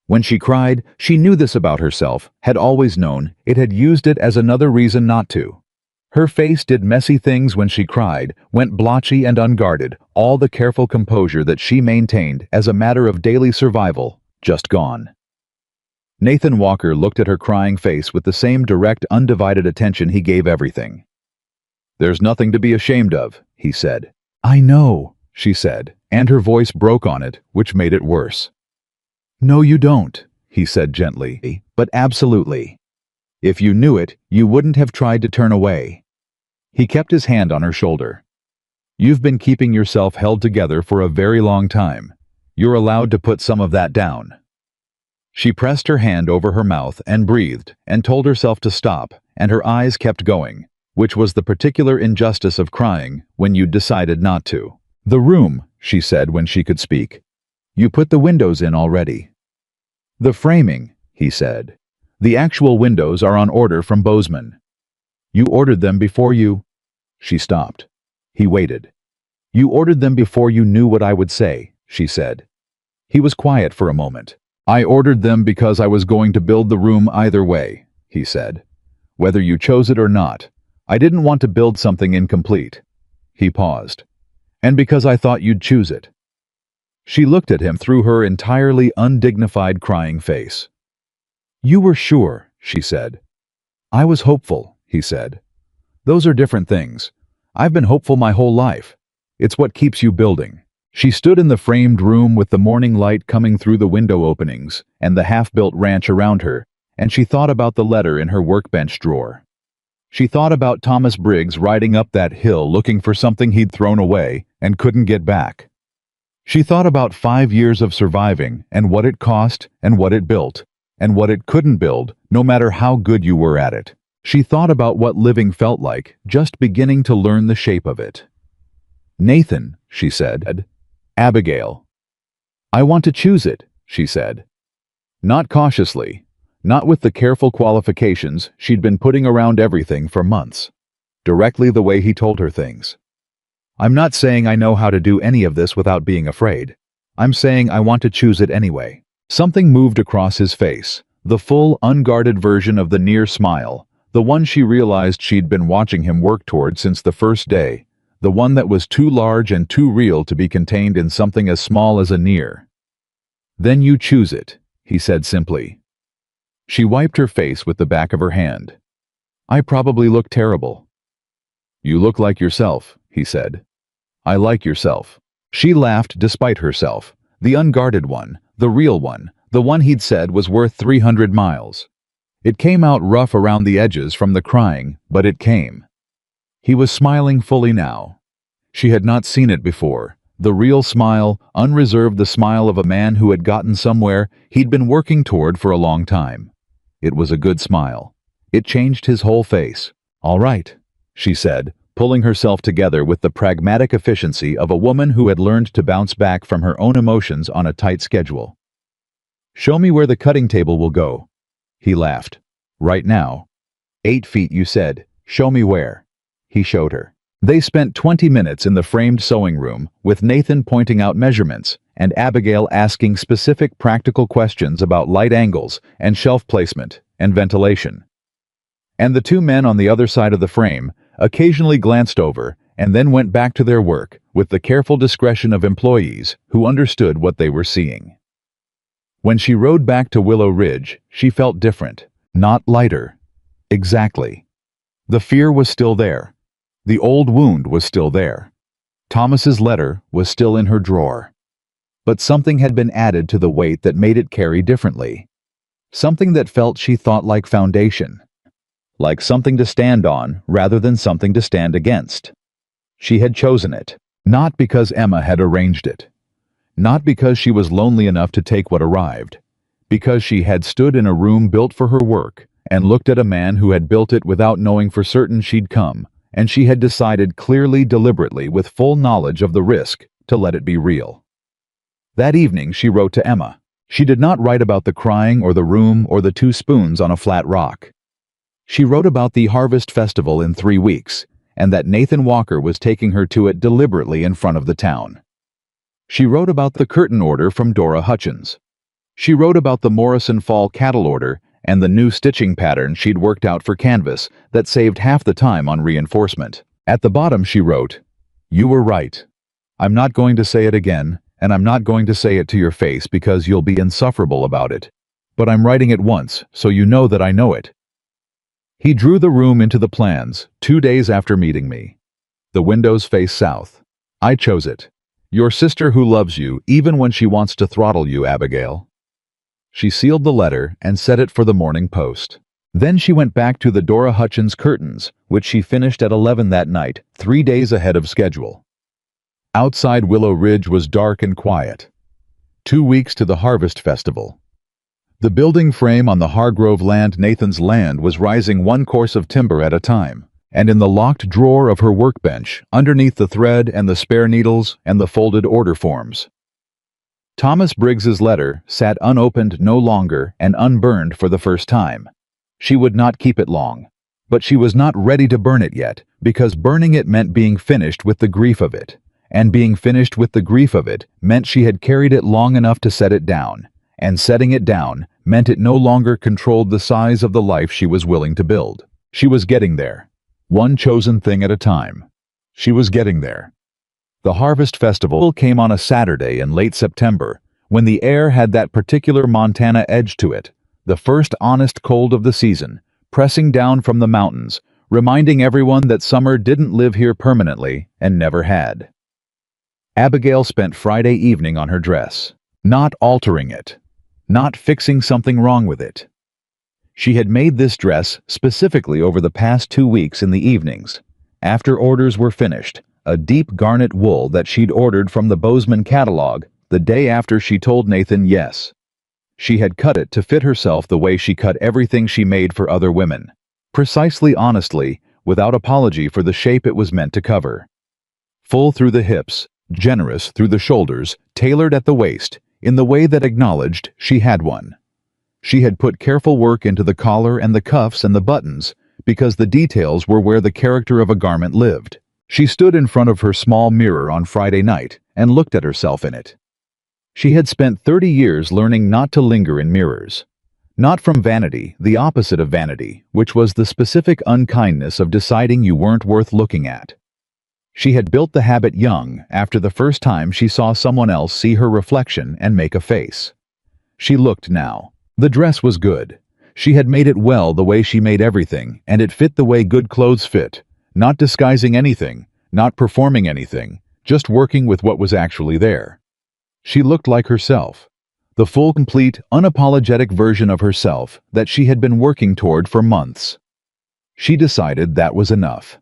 When she cried, she knew this about herself, had always known, it had used it as another reason not to. Her face did messy things when she cried, went blotchy and unguarded, all the careful composure that she maintained as a matter of daily survival, just gone. Nathan Walker looked at her crying face with the same direct, undivided attention he gave everything. "There's nothing to be ashamed of," he said. "I know," she said, and her voice broke on it, which made it worse. "No, you don't," he said gently, "but absolutely. If you knew it, you wouldn't have tried to turn away." He kept his hand on her shoulder. "You've been keeping yourself held together for a very long time. You're allowed to put some of that down." She pressed her hand over her mouth and breathed and told herself to stop, and her eyes kept going, which was the particular injustice of crying when you'd decided not to. "The room," she said when she could speak. "You put the windows in already." "The framing," he said. "The actual windows are on order from Bozeman." "You ordered them before you—" She stopped. He waited. "You ordered them before you knew what I would say," she said. He was quiet for a moment. "I ordered them because I was going to build the room either way," he said. "Whether you chose it or not. I didn't want to build something incomplete." He paused. "And because I thought you'd choose it." She looked at him through her entirely undignified crying face. "You were sure," she said. "I was hopeful," he said. "Those are different things. I've been hopeful my whole life. It's what keeps you building." She stood in the framed room with the morning light coming through the window openings and the half-built ranch around her, and she thought about the letter in her workbench drawer. She thought about Thomas Briggs riding up that hill looking for something he'd thrown away and couldn't get back. She thought about 5 years of surviving and what it cost and what it built and what it couldn't build, no matter how good you were at it. She thought about what living felt like, just beginning to learn the shape of it. "Nathan," she said. "Abigail." "I want to choose it," she said. Not cautiously, not with the careful qualifications she'd been putting around everything for months. Directly the way he told her things. "I'm not saying I know how to do any of this without being afraid. I'm saying I want to choose it anyway." Something moved across his face, the full, unguarded version of the near smile, the one she realized she'd been watching him work toward since the first day, the one that was too large and too real to be contained in something as small as a near. "Then you choose it," he said simply. She wiped her face with the back of her hand. "I probably look terrible." "You look like yourself," he said. "I like yourself." She laughed despite herself, the unguarded one, the real one, the one he'd said was worth 300 miles. It came out rough around the edges from the crying, but it came. He was smiling fully now. She had not seen it before. The real smile, unreserved, the smile of a man who had gotten somewhere he'd been working toward for a long time. It was a good smile. It changed his whole face. "All right," she said, pulling herself together with the pragmatic efficiency of a woman who had learned to bounce back from her own emotions on a tight schedule. "Show me where the cutting table will go." He laughed. "Right now." 8 feet, you said. Show me where." He showed her. They spent 20 minutes in the framed sewing room, with Nathan pointing out measurements, and Abigail asking specific practical questions about light angles and shelf placement and ventilation. And the 2 men on the other side of the frame occasionally glanced over and then went back to their work with the careful discretion of employees who understood what they were seeing. When she rode back to Willow Ridge, she felt different, not lighter. Exactly. The fear was still there. The old wound was still there. Thomas's letter was still in her drawer. But something had been added to the weight that made it carry differently. Something that felt, she thought, like foundation. Like something to stand on rather than something to stand against. She had chosen it, not because Emma had arranged it. Not because she was lonely enough to take what arrived. Because she had stood in a room built for her work and looked at a man who had built it without knowing for certain she'd come, and she had decided clearly, deliberately, with full knowledge of the risk, to let it be real. That evening she wrote to Emma. She did not write about the crying or the room or the 2 spoons on a flat rock. She wrote about the Harvest Festival in 3 weeks, and that Nathan Walker was taking her to it deliberately in front of the town. She wrote about the curtain order from Dora Hutchins. She wrote about the Morrison Fall cattle order and the new stitching pattern she'd worked out for canvas that saved half the time on reinforcement. At the bottom she wrote, "You were right. I'm not going to say it again, and I'm not going to say it to your face because you'll be insufferable about it. But I'm writing it once, so you know that I know it." He drew the room into the plans 2 days after meeting me. The windows face south. I chose it. Your sister who loves you even when she wants to throttle you, Abigail. She sealed the letter and set it for the Morning Post. Then she went back to the Dora Hutchins curtains, which she finished at 11 that night, 3 days ahead of schedule. Outside Willow Ridge was dark and quiet. 2 weeks to the Harvest Festival. The building frame on the Hargrove land, Nathan's land, was rising 1 course of timber at a time, and in the locked drawer of her workbench, underneath the thread and the spare needles and the folded order forms, Thomas Briggs's letter sat unopened no longer and unburned for the first time. She would not keep it long, but she was not ready to burn it yet, because burning it meant being finished with the grief of it, and being finished with the grief of it meant she had carried it long enough to set it down, and setting it down meant it no longer controlled the size of the life she was willing to build. She was getting there, one chosen thing at a time. She was getting there. The Harvest Festival came on a Saturday in late September, when the air had that particular Montana edge to it, the first honest cold of the season, pressing down from the mountains, reminding everyone that summer didn't live here permanently and never had. Abigail spent Friday evening on her dress, not altering it, not fixing something wrong with it. She had made this dress specifically over the past 2 weeks in the evenings, after orders were finished, a deep garnet wool that she'd ordered from the Bozeman catalog the day after she told Nathan yes. She had cut it to fit herself the way she cut everything she made for other women, precisely, honestly, without apology for the shape it was meant to cover. Full through the hips, generous through the shoulders, tailored at the waist, in the way that acknowledged she had one. She had put careful work into the collar and the cuffs and the buttons, because the details were where the character of a garment lived. She stood in front of her small mirror on Friday night and looked at herself in it. She had spent 30 years learning not to linger in mirrors. Not from vanity, the opposite of vanity, which was the specific unkindness of deciding you weren't worth looking at. She had built the habit young, after the first time she saw someone else see her reflection and make a face. She looked now. The dress was good. She had made it well the way she made everything, and it fit the way good clothes fit, not disguising anything, not performing anything, just working with what was actually there. She looked like herself, the full, complete, unapologetic version of herself that she had been working toward for months. She decided that was enough.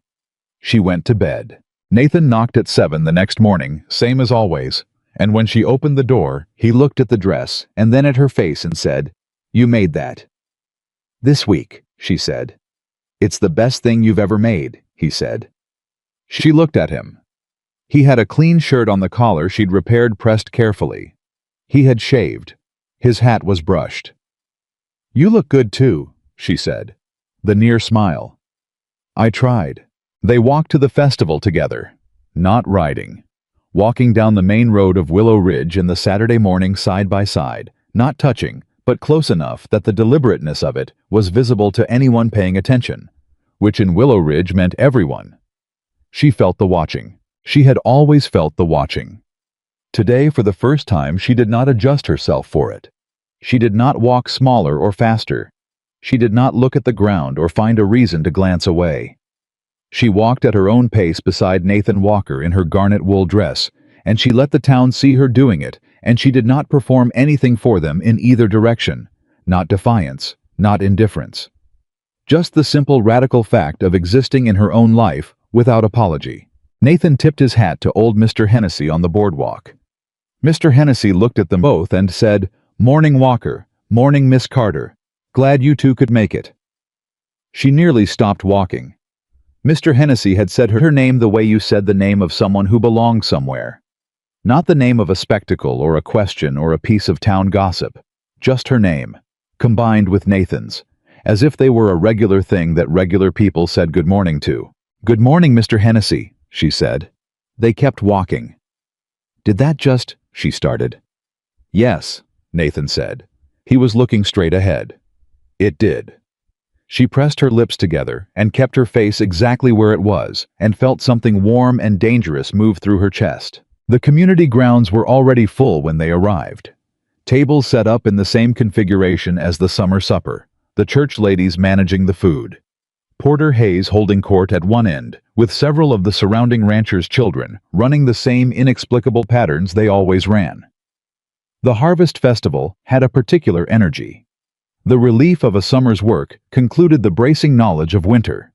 She went to bed. Nathan knocked at 7 the next morning, same as always, and when she opened the door, he looked at the dress and then at her face and said, "You made that." "This week," she said. "It's the best thing you've ever made," he said. She looked at him. He had a clean shirt on the collar she'd repaired, pressed carefully. He had shaved. His hat was brushed. "You look good too," she said. The near smile. "I tried." They walked to the festival together, not riding. Walking down the main road of Willow Ridge in the Saturday morning side by side, not touching, but close enough that the deliberateness of it was visible to anyone paying attention, which in Willow Ridge meant everyone. She felt the watching. She had always felt the watching. Today, for the first time, she did not adjust herself for it. She did not walk smaller or faster. She did not look at the ground or find a reason to glance away. She walked at her own pace beside Nathan Walker in her garnet wool dress, and she let the town see her doing it, and she did not perform anything for them in either direction, not defiance, not indifference. Just the simple radical fact of existing in her own life without apology. Nathan tipped his hat to old Mr. Hennessy on the boardwalk. Mr. Hennessy looked at them both and said, "Morning, Walker. Morning, Miss Carter. Glad you two could make it." She nearly stopped walking. Mr. Hennessy had said her name the way you said the name of someone who belonged somewhere. Not the name of a spectacle or a question or a piece of town gossip. Just her name, combined with Nathan's, as if they were a regular thing that regular people said good morning to. "Good morning, Mr. Hennessy," she said. They kept walking. "Did that just—" she started. "Yes," Nathan said. He was looking straight ahead. "It did." She pressed her lips together and kept her face exactly where it was and felt something warm and dangerous move through her chest. The community grounds were already full when they arrived. Tables set up in the same configuration as the summer supper, the church ladies managing the food. Porter Hayes holding court at one end, with several of the surrounding ranchers' children running the same inexplicable patterns they always ran. The Harvest Festival had a particular energy. The relief of a summer's work concluded the bracing knowledge of winter.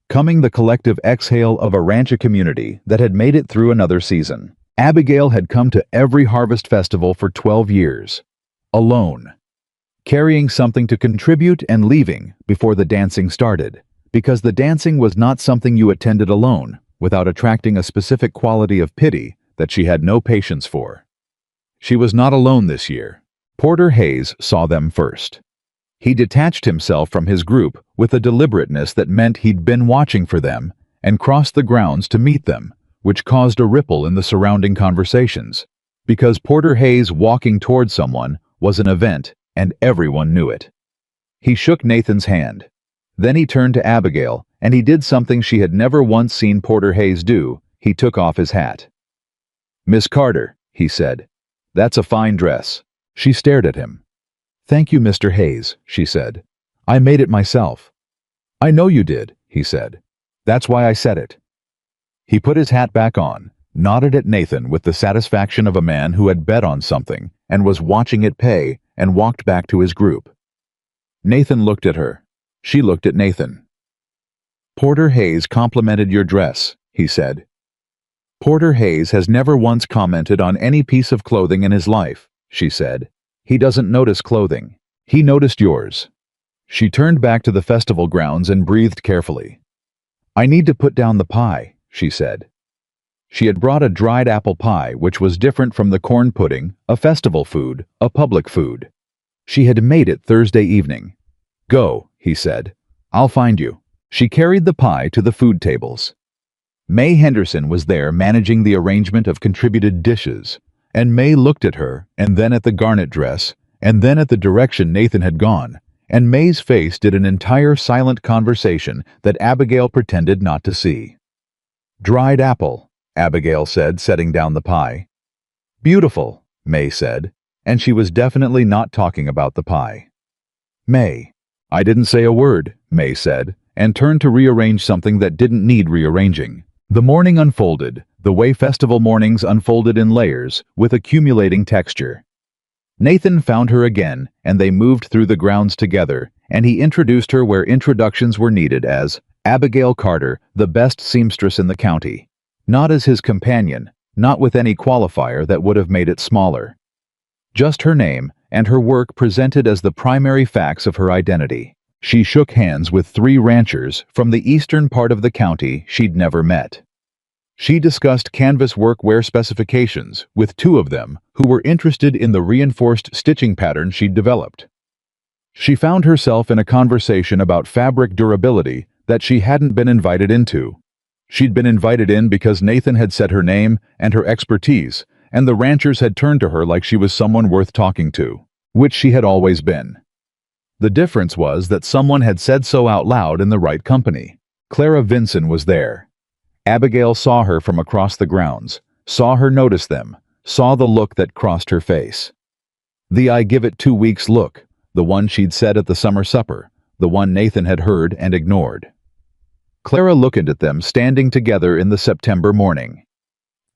Coming the collective exhale of a rancher community that had made it through another season. Abigail had come to every Harvest Festival for 12 years. Alone. Carrying something to contribute and leaving before the dancing started. Because the dancing was not something you attended alone, without attracting a specific quality of pity that she had no patience for. She was not alone this year. Porter Hayes saw them first. He detached himself from his group with a deliberateness that meant he'd been watching for them and crossed the grounds to meet them, which caused a ripple in the surrounding conversations. Because Porter Hayes walking toward someone was an event and everyone knew it. He shook Nathan's hand. Then he turned to Abigail, and he did something she had never once seen Porter Hayes do. He took off his hat. "Miss Carter," he said, "that's a fine dress." She stared at him. "Thank you, Mr. Hayes," she said. "I made it myself." "I know you did," he said. "That's why I said it." He put his hat back on, nodded at Nathan with the satisfaction of a man who had bet on something and was watching it pay, and walked back to his group. Nathan looked at her. She looked at Nathan. "Porter Hayes complimented your dress," he said. "Porter Hayes has never once commented on any piece of clothing in his life," she said. "He doesn't notice clothing. He noticed yours." She turned back to the festival grounds and breathed carefully. "I need to put down the pie," she said. She had brought a dried apple pie, which was different from the corn pudding, a festival food, a public food. She had made it Thursday evening. "Go," he said. "I'll find you." She carried the pie to the food tables. May Henderson was there managing the arrangement of contributed dishes, and May looked at her, and then at the garnet dress, and then at the direction Nathan had gone, and May's face did an entire silent conversation that Abigail pretended not to see. "Dried apple," Abigail said, setting down the pie. "Beautiful," May said, and she was definitely not talking about the pie. "May." "I didn't say a word," May said, and turned to rearrange something that didn't need rearranging. The morning unfolded, the way festival mornings unfolded in layers, with accumulating texture. Nathan found her again, and they moved through the grounds together, and he introduced her where introductions were needed as Abigail Carter, the best seamstress in the county. Not as his companion, not with any qualifier that would have made it smaller. Just her name, and her work presented as the primary facts of her identity. She shook hands with 3 ranchers from the eastern part of the county she'd never met. She discussed canvas workwear specifications with 2 of them who were interested in the reinforced stitching pattern she'd developed. She found herself in a conversation about fabric durability that she hadn't been invited into. She'd been invited in because Nathan had said her name and her expertise, and the ranchers had turned to her like she was someone worth talking to, which she had always been. The difference was that someone had said so out loud in the right company. Clara Vinson was there. Abigail saw her from across the grounds, saw her notice them, saw the look that crossed her face. The "I give it 2 weeks" look, the one she'd said at the summer supper, the one Nathan had heard and ignored. Clara looked at them standing together in the September morning.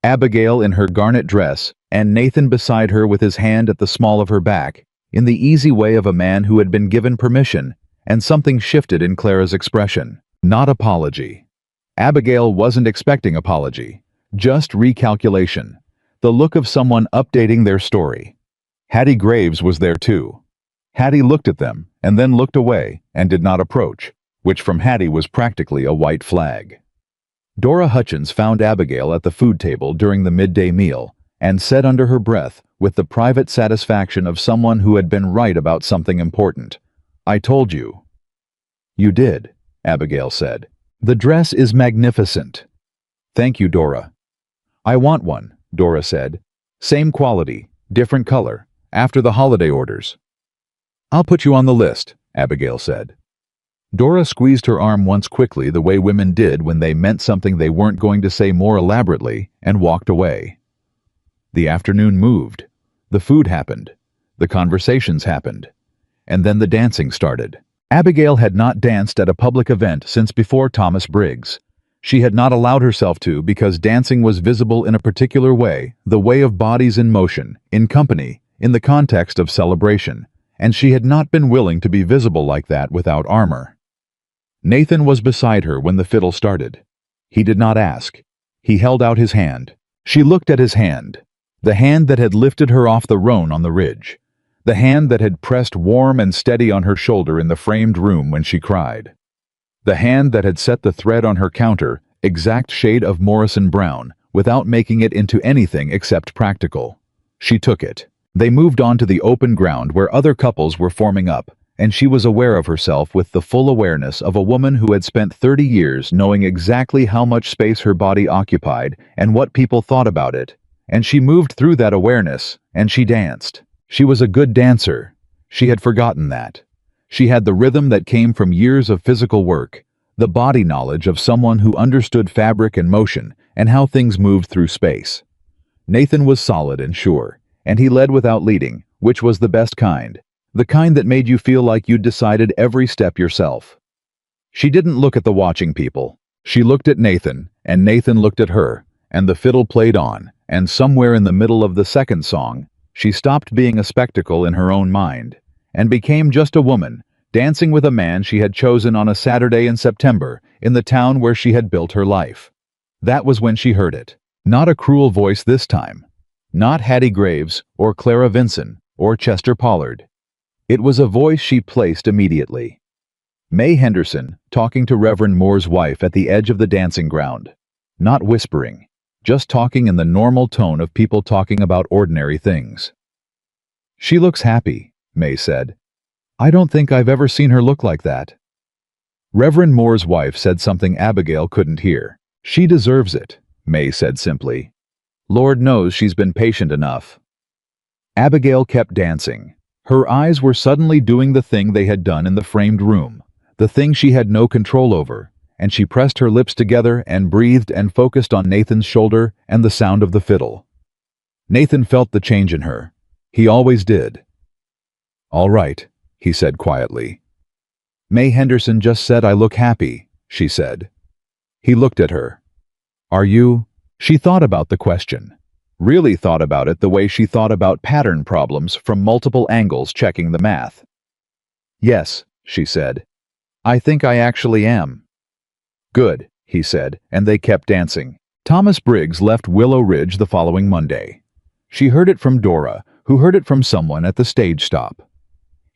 Abigail in her garnet dress, and Nathan beside her with his hand at the small of her back, in the easy way of a man who had been given permission, and something shifted in Clara's expression. Not apology. Abigail wasn't expecting apology, just recalculation, the look of someone updating their story. Hattie Graves was there too. Hattie looked at them, and then looked away, and did not approach, which from Hattie was practically a white flag. Dora Hutchins found Abigail at the food table during the midday meal, and said under her breath, with the private satisfaction of someone who had been right about something important, "I told you." "You did," Abigail said. "The dress is magnificent." "Thank you, Dora." "I want one," Dora said. "Same quality, different color, after the holiday orders." "I'll put you on the list," Abigail said. Dora squeezed her arm once quickly the way women did when they meant something they weren't going to say more elaborately, and walked away. The afternoon moved. The food happened. The conversations happened. And then the dancing started. Abigail had not danced at a public event since before Thomas Briggs. She had not allowed herself to because dancing was visible in a particular way, the way of bodies in motion, in company, in the context of celebration, and she had not been willing to be visible like that without armor. Nathan was beside her when the fiddle started. He did not ask. He held out his hand. She looked at his hand, the hand that had lifted her off the roan on the ridge, the hand that had pressed warm and steady on her shoulder in the framed room when she cried, the hand that had set the thread on her counter, exact shade of Morrison brown, without making it into anything except practical. She took it. They moved on to the open ground where other couples were forming up, and she was aware of herself with the full awareness of a woman who had spent 30 years knowing exactly how much space her body occupied and what people thought about it, and she moved through that awareness, and she danced. She was a good dancer. She had forgotten that. She had the rhythm that came from years of physical work, the body knowledge of someone who understood fabric and motion and how things moved through space. Nathan was solid and sure, and he led without leading, which was the best kind. The kind that made you feel like you'd decided every step yourself. She didn't look at the watching people. She looked at Nathan, and Nathan looked at her, and the fiddle played on, and somewhere in the middle of the second song, she stopped being a spectacle in her own mind, and became just a woman, dancing with a man she had chosen on a Saturday in September, in the town where she had built her life. That was when she heard it. Not a cruel voice this time. Not Hattie Graves, or Clara Vinson, or Chester Pollard. It was a voice she placed immediately. May Henderson, talking to Reverend Moore's wife at the edge of the dancing ground. Not whispering, just talking in the normal tone of people talking about ordinary things. "She looks happy," May said. "I don't think I've ever seen her look like that." Reverend Moore's wife said something Abigail couldn't hear. "She deserves it," May said simply. "Lord knows she's been patient enough." Abigail kept dancing. Her eyes were suddenly doing the thing they had done in the framed room, the thing she had no control over, and she pressed her lips together and breathed and focused on Nathan's shoulder and the sound of the fiddle. Nathan felt the change in her. He always did. "All right," he said quietly. "May Henderson just said I look happy," she said. He looked at her. "Are you?" She thought about the question. Really thought about it the way she thought about pattern problems from multiple angles checking the math. "Yes," she said. "I think I actually am." "Good," he said, and they kept dancing. Thomas Briggs left Willow Ridge the following Monday. She heard it from Dora, who heard it from someone at the stage stop.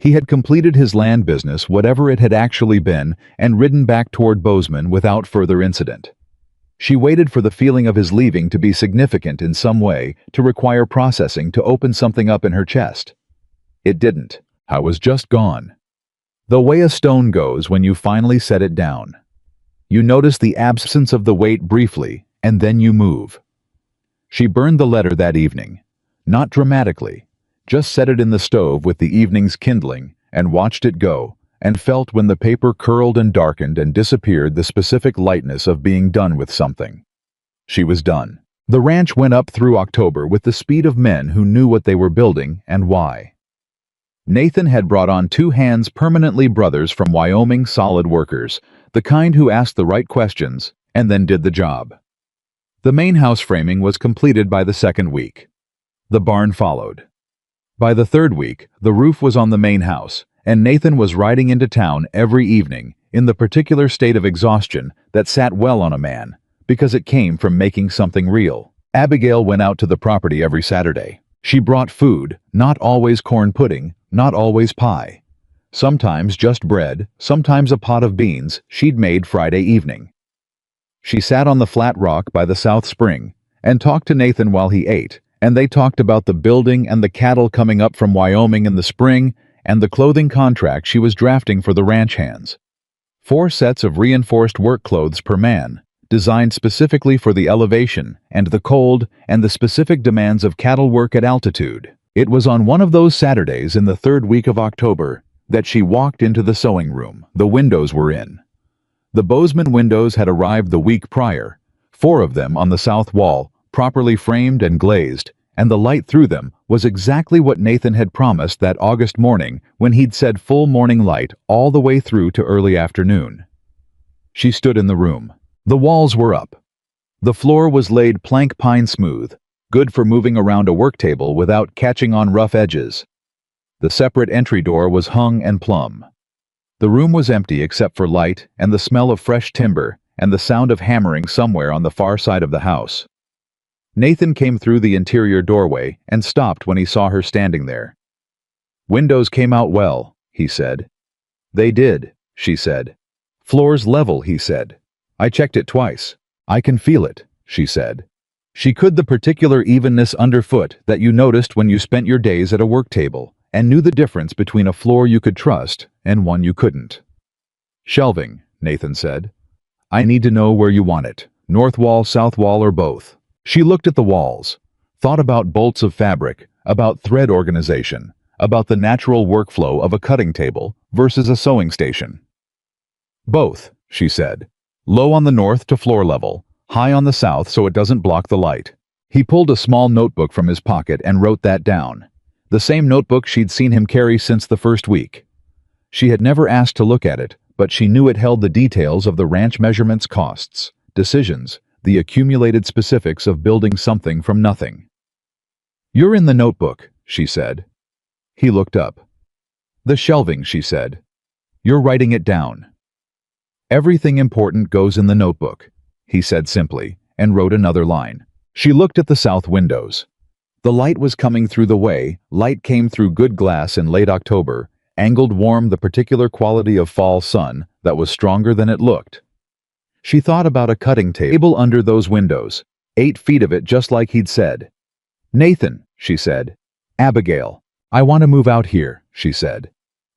He had completed his land business, whatever it had actually been, and ridden back toward Bozeman without further incident. She waited for the feeling of his leaving to be significant in some way, to require processing, to open something up in her chest. It didn't. I was just gone. The way a stone goes when you finally set it down. You notice the absence of the weight briefly, and then you move. She burned the letter that evening. Not dramatically. Just set it in the stove with the evening's kindling, and watched it go, and felt when the paper curled and darkened and disappeared the specific lightness of being done with something. She was done. The ranch went up through October with the speed of men who knew what they were building and why. Nathan had brought on 2 hands, permanently brothers from Wyoming, solid workers, the kind who asked the right questions and then did the job. The main house framing was completed by the 2nd week. The barn followed. By the 3rd week, the roof was on the main house, and Nathan was riding into town every evening in the particular state of exhaustion that sat well on a man, because it came from making something real. Abigail went out to the property every Saturday. She brought food, not always corn pudding, not always pie. Sometimes just bread, sometimes a pot of beans she'd made Friday evening. She sat on the flat rock by the South Spring and talked to Nathan while he ate, and they talked about the building and the cattle coming up from Wyoming in the spring and the clothing contract she was drafting for the ranch hands. 4 sets of reinforced work clothes per man, designed specifically for the elevation and the cold and the specific demands of cattle work at altitude. It was on one of those Saturdays in the 3rd week of October that she walked into the sewing room. The windows were in. The Bozeman windows had arrived the week prior, 4 of them on the south wall, properly framed and glazed, and the light through them was exactly what Nathan had promised that August morning when he'd said full morning light all the way through to early afternoon. She stood in the room. The walls were up. The floor was laid plank pine smooth, good for moving around a work table without catching on rough edges. The separate entry door was hung and plumb. The room was empty except for light and the smell of fresh timber and the sound of hammering somewhere on the far side of the house. Nathan came through the interior doorway and stopped when he saw her standing there. "Windows came out well," he said. "They did," she said. "Floor's level," he said. "I checked it twice. I can feel it," she said. She could the particular evenness underfoot that you noticed when you spent your days at a work table and knew the difference between a floor you could trust and one you couldn't. "Shelving," Nathan said. "I need to know where you want it, north wall, south wall, or both." She looked at the walls, thought about bolts of fabric, about thread organization, about the natural workflow of a cutting table versus a sewing station. "Both," she said. "Low on the north to floor level, high on the south so it doesn't block the light." He pulled a small notebook from his pocket and wrote that down, the same notebook she'd seen him carry since the 1st week. She had never asked to look at it, but she knew it held the details of the ranch measurements, costs, decisions, the accumulated specifics of building something from nothing. "You're in the notebook," she said. He looked up. "The shelving," she said. "You're writing it down." "Everything important goes in the notebook," he said simply, and wrote another line. She looked at the south windows. The light was coming through the way light came through good glass in late October, angled warm, the particular quality of fall sun that was stronger than it looked. She thought about a cutting table under those windows, 8 feet of it just like he'd said. "Nathan," she said. "Abigail, I want to move out here," she said.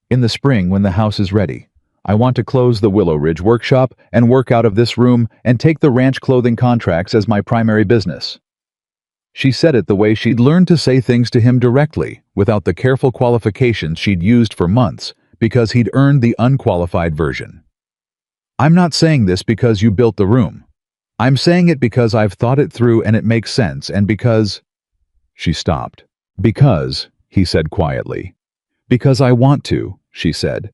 "In the spring when the house is ready. I want to close the Willow Ridge workshop and work out of this room and take the ranch clothing contracts as my primary business." She said it the way she'd learned to say things to him directly, without the careful qualifications she'd used for months, because he'd earned the unqualified version. "I'm not saying this because you built the room. I'm saying it because I've thought it through and it makes sense, and because—" She stopped. "Because," he said quietly. "Because I want to," she said.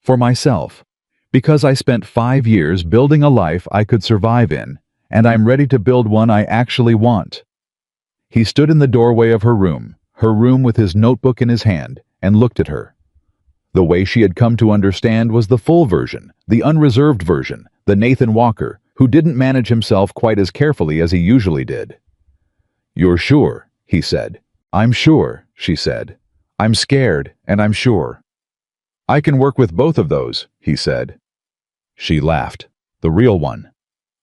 "For myself. Because I spent 5 years building a life I could survive in, and I'm ready to build one I actually want." He stood in the doorway of her room with his notebook in his hand, and looked at her. The way she had come to understand was the full version, the unreserved version, the Nathan Walker, who didn't manage himself quite as carefully as he usually did. "You're sure?" he said. "I'm sure," she said. "I'm scared, and I'm sure." "I can work with both of those," he said. She laughed. "The real one."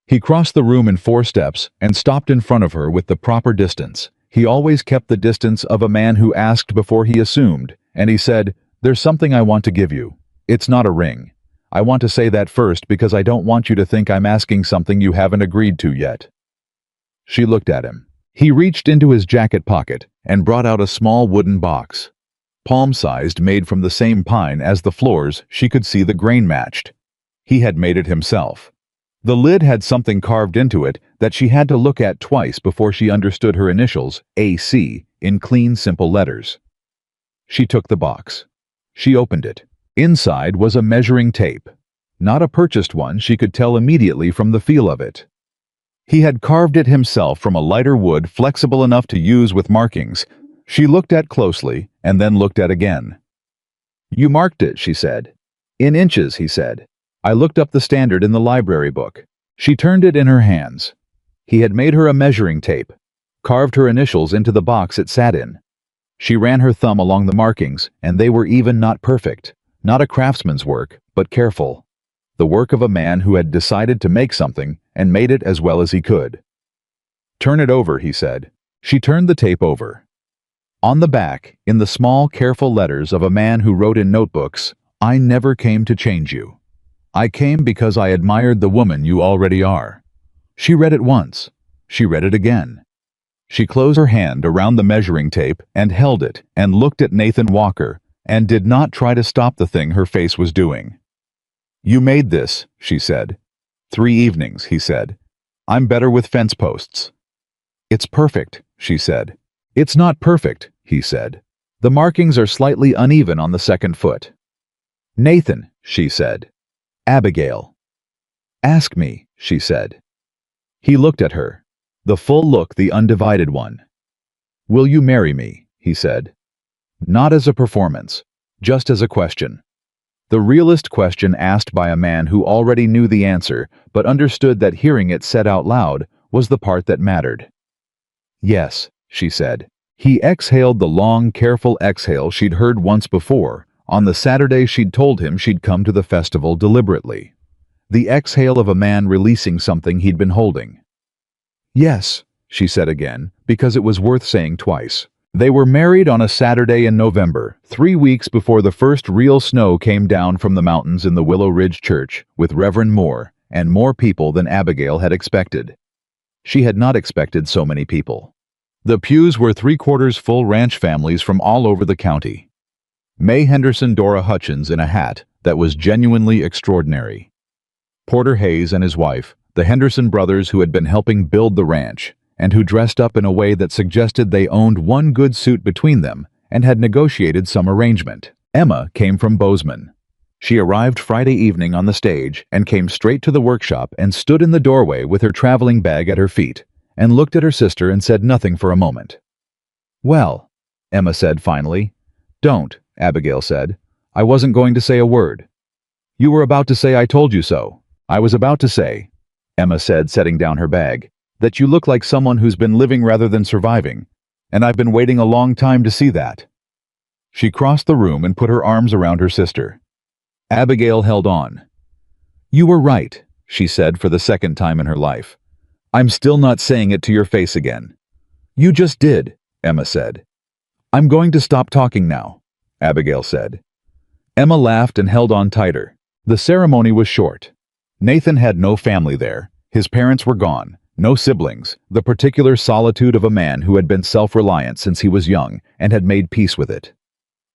He crossed the room in 4 steps and stopped in front of her with the proper distance. He always kept the distance of a man who asked before he assumed, and he said, "There's something I want to give you. It's not a ring. I want to say that first because I don't want you to think I'm asking something you haven't agreed to yet." She looked at him. He reached into his jacket pocket and brought out a small wooden box. palm-sized, made from the same pine as the floors. She could see the grain matched. He had made it himself. The lid had something carved into it that she had to look at twice before she understood her initials, AC, in clean, simple letters. She took the box. She opened it. Inside was a measuring tape. Not a purchased one, she could tell immediately from the feel of it. He had carved it himself from a lighter wood, flexible enough to use with markings. She looked at closely, and then looked at again. "You marked it," she said. "In inches," he said. "I looked up the standard in the library book." She turned it in her hands. He had made her a measuring tape, carved her initials into the box it sat in. She ran her thumb along the markings, and they were even, not perfect. Not a craftsman's work, but careful. The work of a man who had decided to make something, and made it as well as he could. "Turn it over," he said. She turned the tape over. On the back, in the small, careful letters of a man who wrote in notebooks, "I never came to change you. I came because I admired the woman you already are." She read it once. She read it again. She closed her hand around the measuring tape and held it and looked at Nathan Walker and did not try to stop the thing her face was doing. "You made this," she said. "3 evenings," he said. "I'm better with fence posts." "It's perfect," she said. "It's not perfect," he said. "The markings are slightly uneven on the second foot." "Nathan," she said. "Abigail." "Ask me," she said. He looked at her. The full look, the undivided one. "Will you marry me?" he said. Not as a performance, just as a question. The realest question asked by a man who already knew the answer, but understood that hearing it said out loud was the part that mattered. "Yes," she said. He exhaled the long, careful exhale she'd heard once before, on the Saturday she'd told him she'd come to the festival deliberately. The exhale of a man releasing something he'd been holding. "Yes," she said again, because it was worth saying twice. They were married on a Saturday in November, 3 weeks before the first real snow came down from the mountains in the Willow Ridge Church, with Reverend Moore, and more people than Abigail had expected. She had not expected so many people. The pews were 3/4 full, ranch families from all over the county. May Henderson, Dora Hutchins in a hat that was genuinely extraordinary. Porter Hayes and his wife, the Henderson brothers who had been helping build the ranch, and who dressed up in a way that suggested they owned one good suit between them and had negotiated some arrangement. Emma came from Bozeman. She arrived Friday evening on the stage and came straight to the workshop and stood in the doorway with her traveling bag at her feet, and looked at her sister and said nothing for a moment. "Well," Emma said finally. "Don't," Abigail said. "I wasn't going to say a word." "You were about to say I told you so." "I was about to say," Emma said, setting down her bag, "that you look like someone who's been living rather than surviving, and I've been waiting a long time to see that." She crossed the room and put her arms around her sister. Abigail held on. "You were right," she said for the second time in her life. "I'm still not saying it to your face again." "You just did," Emma said. "I'm going to stop talking now," Abigail said. Emma laughed and held on tighter. The ceremony was short. Nathan had no family there. His parents were gone. No siblings, the particular solitude of a man who had been self-reliant since he was young and had made peace with it.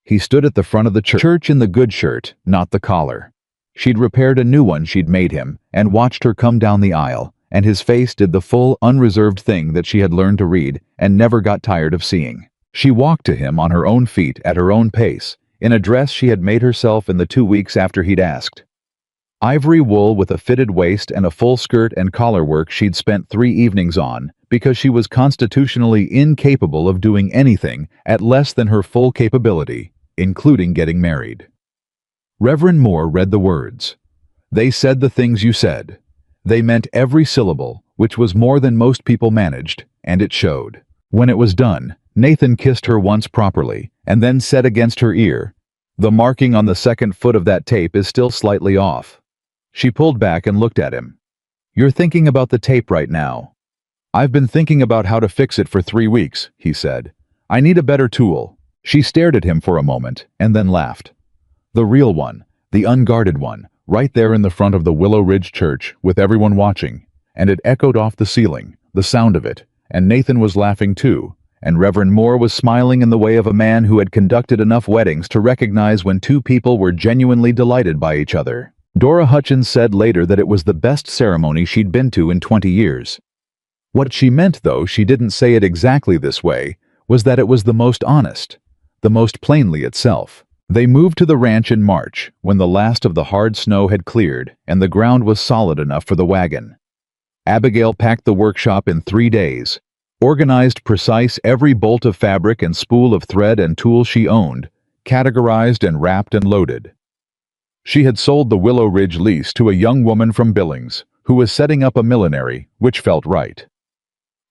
He stood at the front of the church in the good shirt, not the collar. She'd repaired a new one she'd made him and watched her come down the aisle, and his face did the full, unreserved thing that she had learned to read and never got tired of seeing. She walked to him on her own feet at her own pace, in a dress she had made herself in the 2 weeks after he'd asked. Ivory wool with a fitted waist and a full skirt and collar work she'd spent 3 evenings on because she was constitutionally incapable of doing anything at less than her full capability, including getting married. Reverend Moore read the words. "They said the things you said. They meant every syllable, which was more than most people managed, and it showed." When it was done, Nathan kissed her once properly, and then said against her ear, "The marking on the second foot of that tape is still slightly off." She pulled back and looked at him. "You're thinking about the tape right now." "I've been thinking about how to fix it for 3 weeks," he said. "I need a better tool." She stared at him for a moment, and then laughed. The real one, the unguarded one, right there in the front of the Willow Ridge Church, with everyone watching, and it echoed off the ceiling, the sound of it, and Nathan was laughing too, and Reverend Moore was smiling in the way of a man who had conducted enough weddings to recognize when two people were genuinely delighted by each other. Dora Hutchins said later that it was the best ceremony she'd been to in 20 years. What she meant, though she didn't say it exactly this way, was that it was the most honest, the most plainly itself. They moved to the ranch in March, when the last of the hard snow had cleared and the ground was solid enough for the wagon. Abigail packed the workshop in 3 days, organized precise every bolt of fabric and spool of thread and tool she owned, categorized and wrapped and loaded. She had sold the Willow Ridge lease to a young woman from Billings, who was setting up a millinery, which felt right.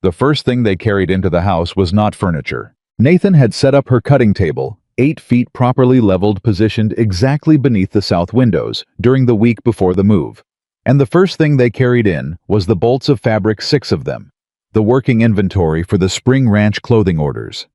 The first thing they carried into the house was not furniture. Nathan had set up her cutting table, 8 feet properly leveled, positioned exactly beneath the south windows, during the week before the move. And the first thing they carried in was the bolts of fabric, 6 of them, the working inventory for the spring ranch clothing orders.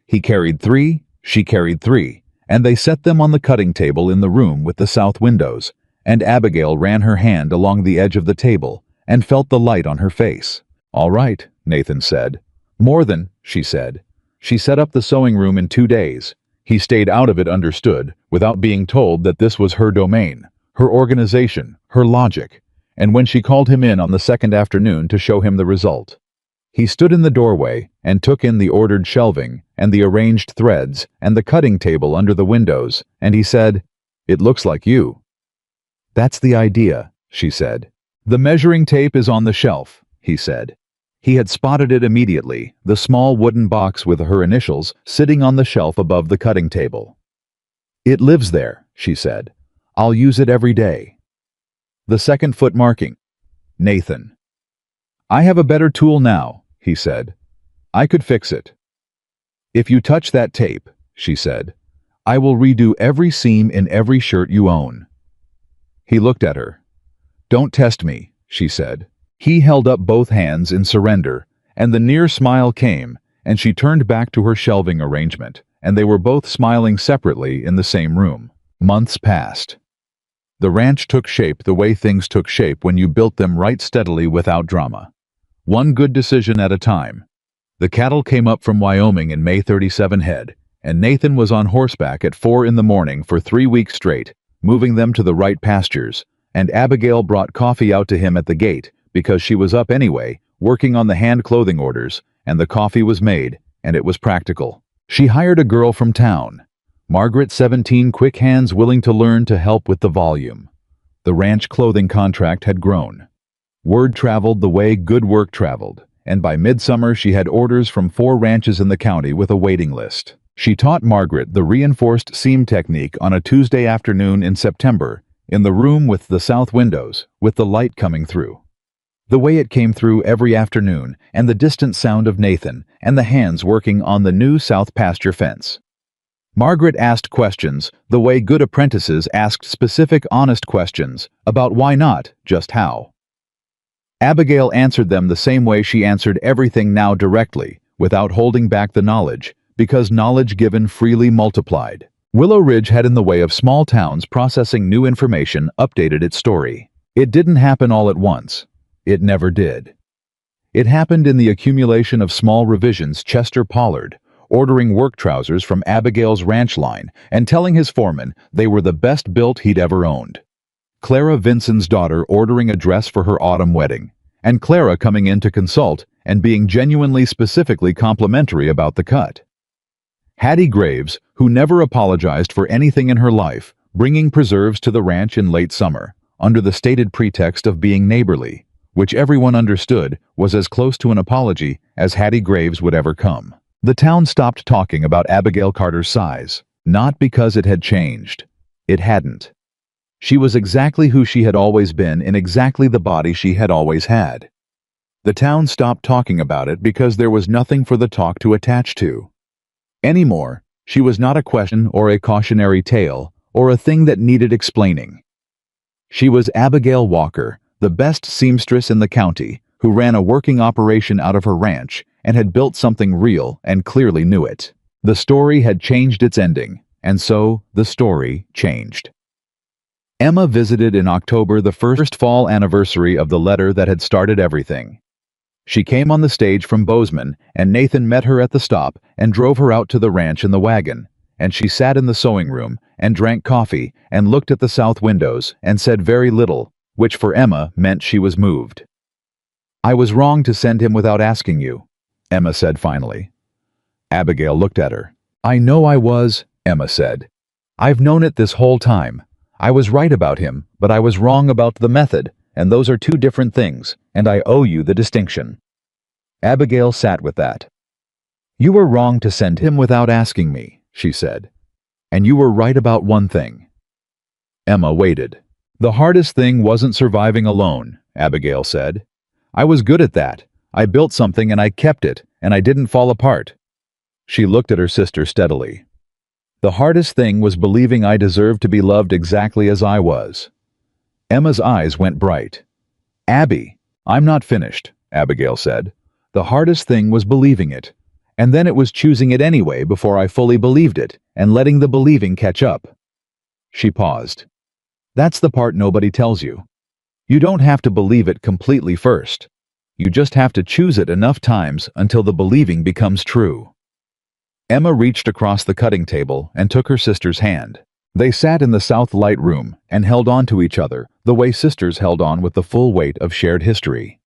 He carried 3, she carried 3, and they set them on the cutting table in the room with the south windows, and Abigail ran her hand along the edge of the table and felt the light on her face. "All right," Nathan said. "More than," she said. She set up the sewing room in 2 days. He stayed out of it, understood, without being told that this was her domain, her organization, her logic, and when she called him in on the second afternoon to show him the result, he stood in the doorway and took in the ordered shelving and the arranged threads and the cutting table under the windows, and he said, "It looks like you." "That's the idea," she said. "The measuring tape is on the shelf," he said. He had spotted it immediately, the small wooden box with her initials sitting on the shelf above the cutting table. "It lives there," she said. "I'll use it every day." The second foot marking. Nathan. "I have a better tool now," he said. "I could fix it." "If you touch that tape," she said, "I will redo every seam in every shirt you own." He looked at her. "Don't test me," she said. He held up both hands in surrender, and the near smile came, and she turned back to her shelving arrangement, and they were both smiling separately in the same room. Months passed. The ranch took shape the way things took shape when you built them right, steadily, without drama. One good decision at a time. The cattle came up from Wyoming in May, 37 head, and Nathan was on horseback at 4 in the morning for 3 weeks straight, moving them to the right pastures, and Abigail brought coffee out to him at the gate, because she was up anyway, working on the hand clothing orders, and the coffee was made, and it was practical. She hired a girl from town, Margaret, 17, quick hands, willing to learn, to help with the volume. The ranch clothing contract had grown. Word traveled the way good work traveled, and by midsummer she had orders from 4 ranches in the county with a waiting list. She taught Margaret the reinforced seam technique on a Tuesday afternoon in September, in the room with the south windows, with the light coming through. The way it came through every afternoon, and the distant sound of Nathan and the hands working on the new south pasture fence. Margaret asked questions the way good apprentices asked specific, honest questions about why not, just how. Abigail answered them the same way she answered everything now, directly, without holding back the knowledge, because knowledge given freely multiplied. Willow Ridge had, in the way of small towns processing new information, updated its story. It didn't happen all at once. It never did. It happened in the accumulation of small revisions. Chester Pollard, ordering work trousers from Abigail's ranch line and telling his foreman they were the best built he'd ever owned. Clara Vinson's daughter ordering a dress for her autumn wedding, and Clara coming in to consult and being genuinely, specifically complimentary about the cut. Hattie Graves, who never apologized for anything in her life, bringing preserves to the ranch in late summer, under the stated pretext of being neighborly, which everyone understood was as close to an apology as Hattie Graves would ever come. The town stopped talking about Abigail Carter's size, not because it had changed. It hadn't. She was exactly who she had always been, in exactly the body she had always had. The town stopped talking about it because there was nothing for the talk to attach to. Anymore, she was not a question or a cautionary tale or a thing that needed explaining. She was Abigail Walker, the best seamstress in the county, who ran a working operation out of her ranch and had built something real and clearly knew it. The story had changed its ending, and so the story changed. Emma visited in October, the first fall anniversary of the letter that had started everything. She came on the stage from Bozeman, and Nathan met her at the stop and drove her out to the ranch in the wagon, and she sat in the sewing room and drank coffee and looked at the south windows and said very little, which for Emma meant she was moved. "I was wrong to send him without asking you," Emma said finally. Abigail looked at her. "I know I was," Emma said. "I've known it this whole time. I was right about him, but I was wrong about the method, and those are two different things, and I owe you the distinction." Abigail sat with that. "You were wrong to send him without asking me," she said. "And you were right about one thing." Emma waited. "The hardest thing wasn't surviving alone," Abigail said. "I was good at that. I built something and I kept it, and I didn't fall apart." She looked at her sister steadily. "The hardest thing was believing I deserved to be loved exactly as I was." Emma's eyes went bright. "Abby, I'm not finished," Abigail said. "The hardest thing was believing it, and then it was choosing it anyway before I fully believed it, and letting the believing catch up." She paused. "That's the part nobody tells you. You don't have to believe it completely first. You just have to choose it enough times until the believing becomes true." Emma reached across the cutting table and took her sister's hand. They sat in the south light room and held on to each other the way sisters held on with the full weight of shared history.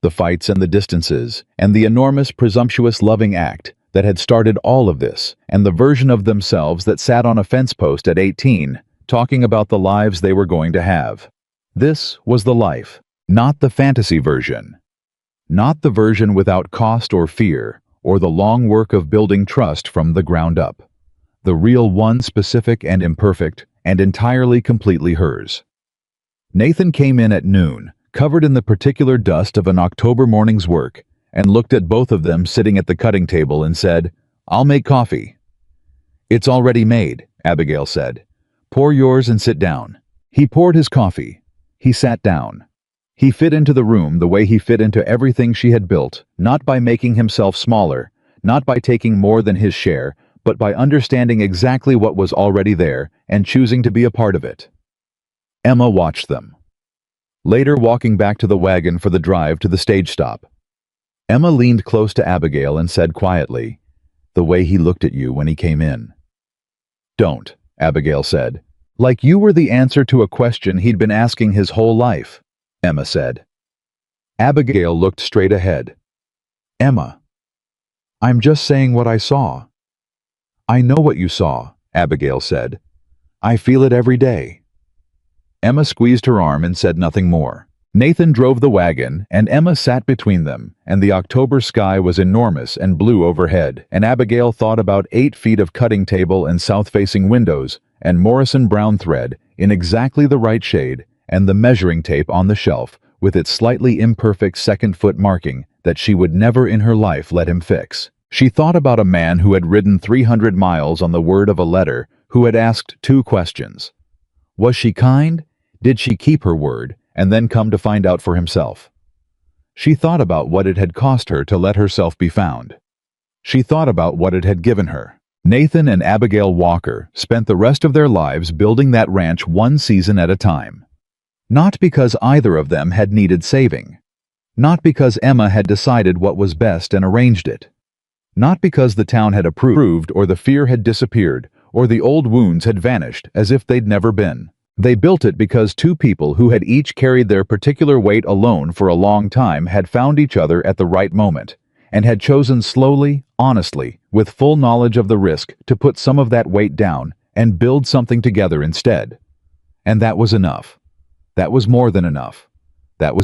The fights and the distances, and the enormous, presumptuous loving act that had started all of this, and the version of themselves that sat on a fence post at 18, talking about the lives they were going to have. This was the life, not the fantasy version. Not the version without cost or fear, or the long work of building trust from the ground up. The real one, specific and imperfect, and entirely completely hers. Nathan came in at noon, covered in the particular dust of an October morning's work, and looked at both of them sitting at the cutting table and said, "I'll make coffee." "It's already made," Abigail said. "Pour yours and sit down." He poured his coffee. He sat down. He fit into the room the way he fit into everything she had built, not by making himself smaller, not by taking more than his share, but by understanding exactly what was already there and choosing to be a part of it. Emma watched them. Later, walking back to the wagon for the drive to the stage stop, Emma leaned close to Abigail and said quietly, "The way he looked at you when he came in." "Don't," Abigail said. "Like you were the answer to a question he'd been asking his whole life," Emma said. Abigail looked straight ahead. "Emma, I'm just saying what I saw." "I know what you saw," Abigail said. "I feel it every day." Emma squeezed her arm and said nothing more. Nathan drove the wagon, and Emma sat between them, and the October sky was enormous and blue overhead, and Abigail thought about 8 feet of cutting table and south-facing windows, and Morrison brown thread in exactly the right shade, and the measuring tape on the shelf with its slightly imperfect second-foot marking that she would never in her life let him fix. She thought about a man who had ridden 300 miles on the word of a letter, who had asked 2 questions. Was she kind? Did she keep her word, and then come to find out for himself? She thought about what it had cost her to let herself be found. She thought about what it had given her. Nathan and Abigail Walker spent the rest of their lives building that ranch one season at a time. Not because either of them had needed saving. Not because Emma had decided what was best and arranged it. Not because the town had approved or the fear had disappeared or the old wounds had vanished as if they'd never been. They built it because 2 people who had each carried their particular weight alone for a long time had found each other at the right moment, and had chosen slowly, honestly, with full knowledge of the risk to put some of that weight down and build something together instead. And that was enough. That was more than enough.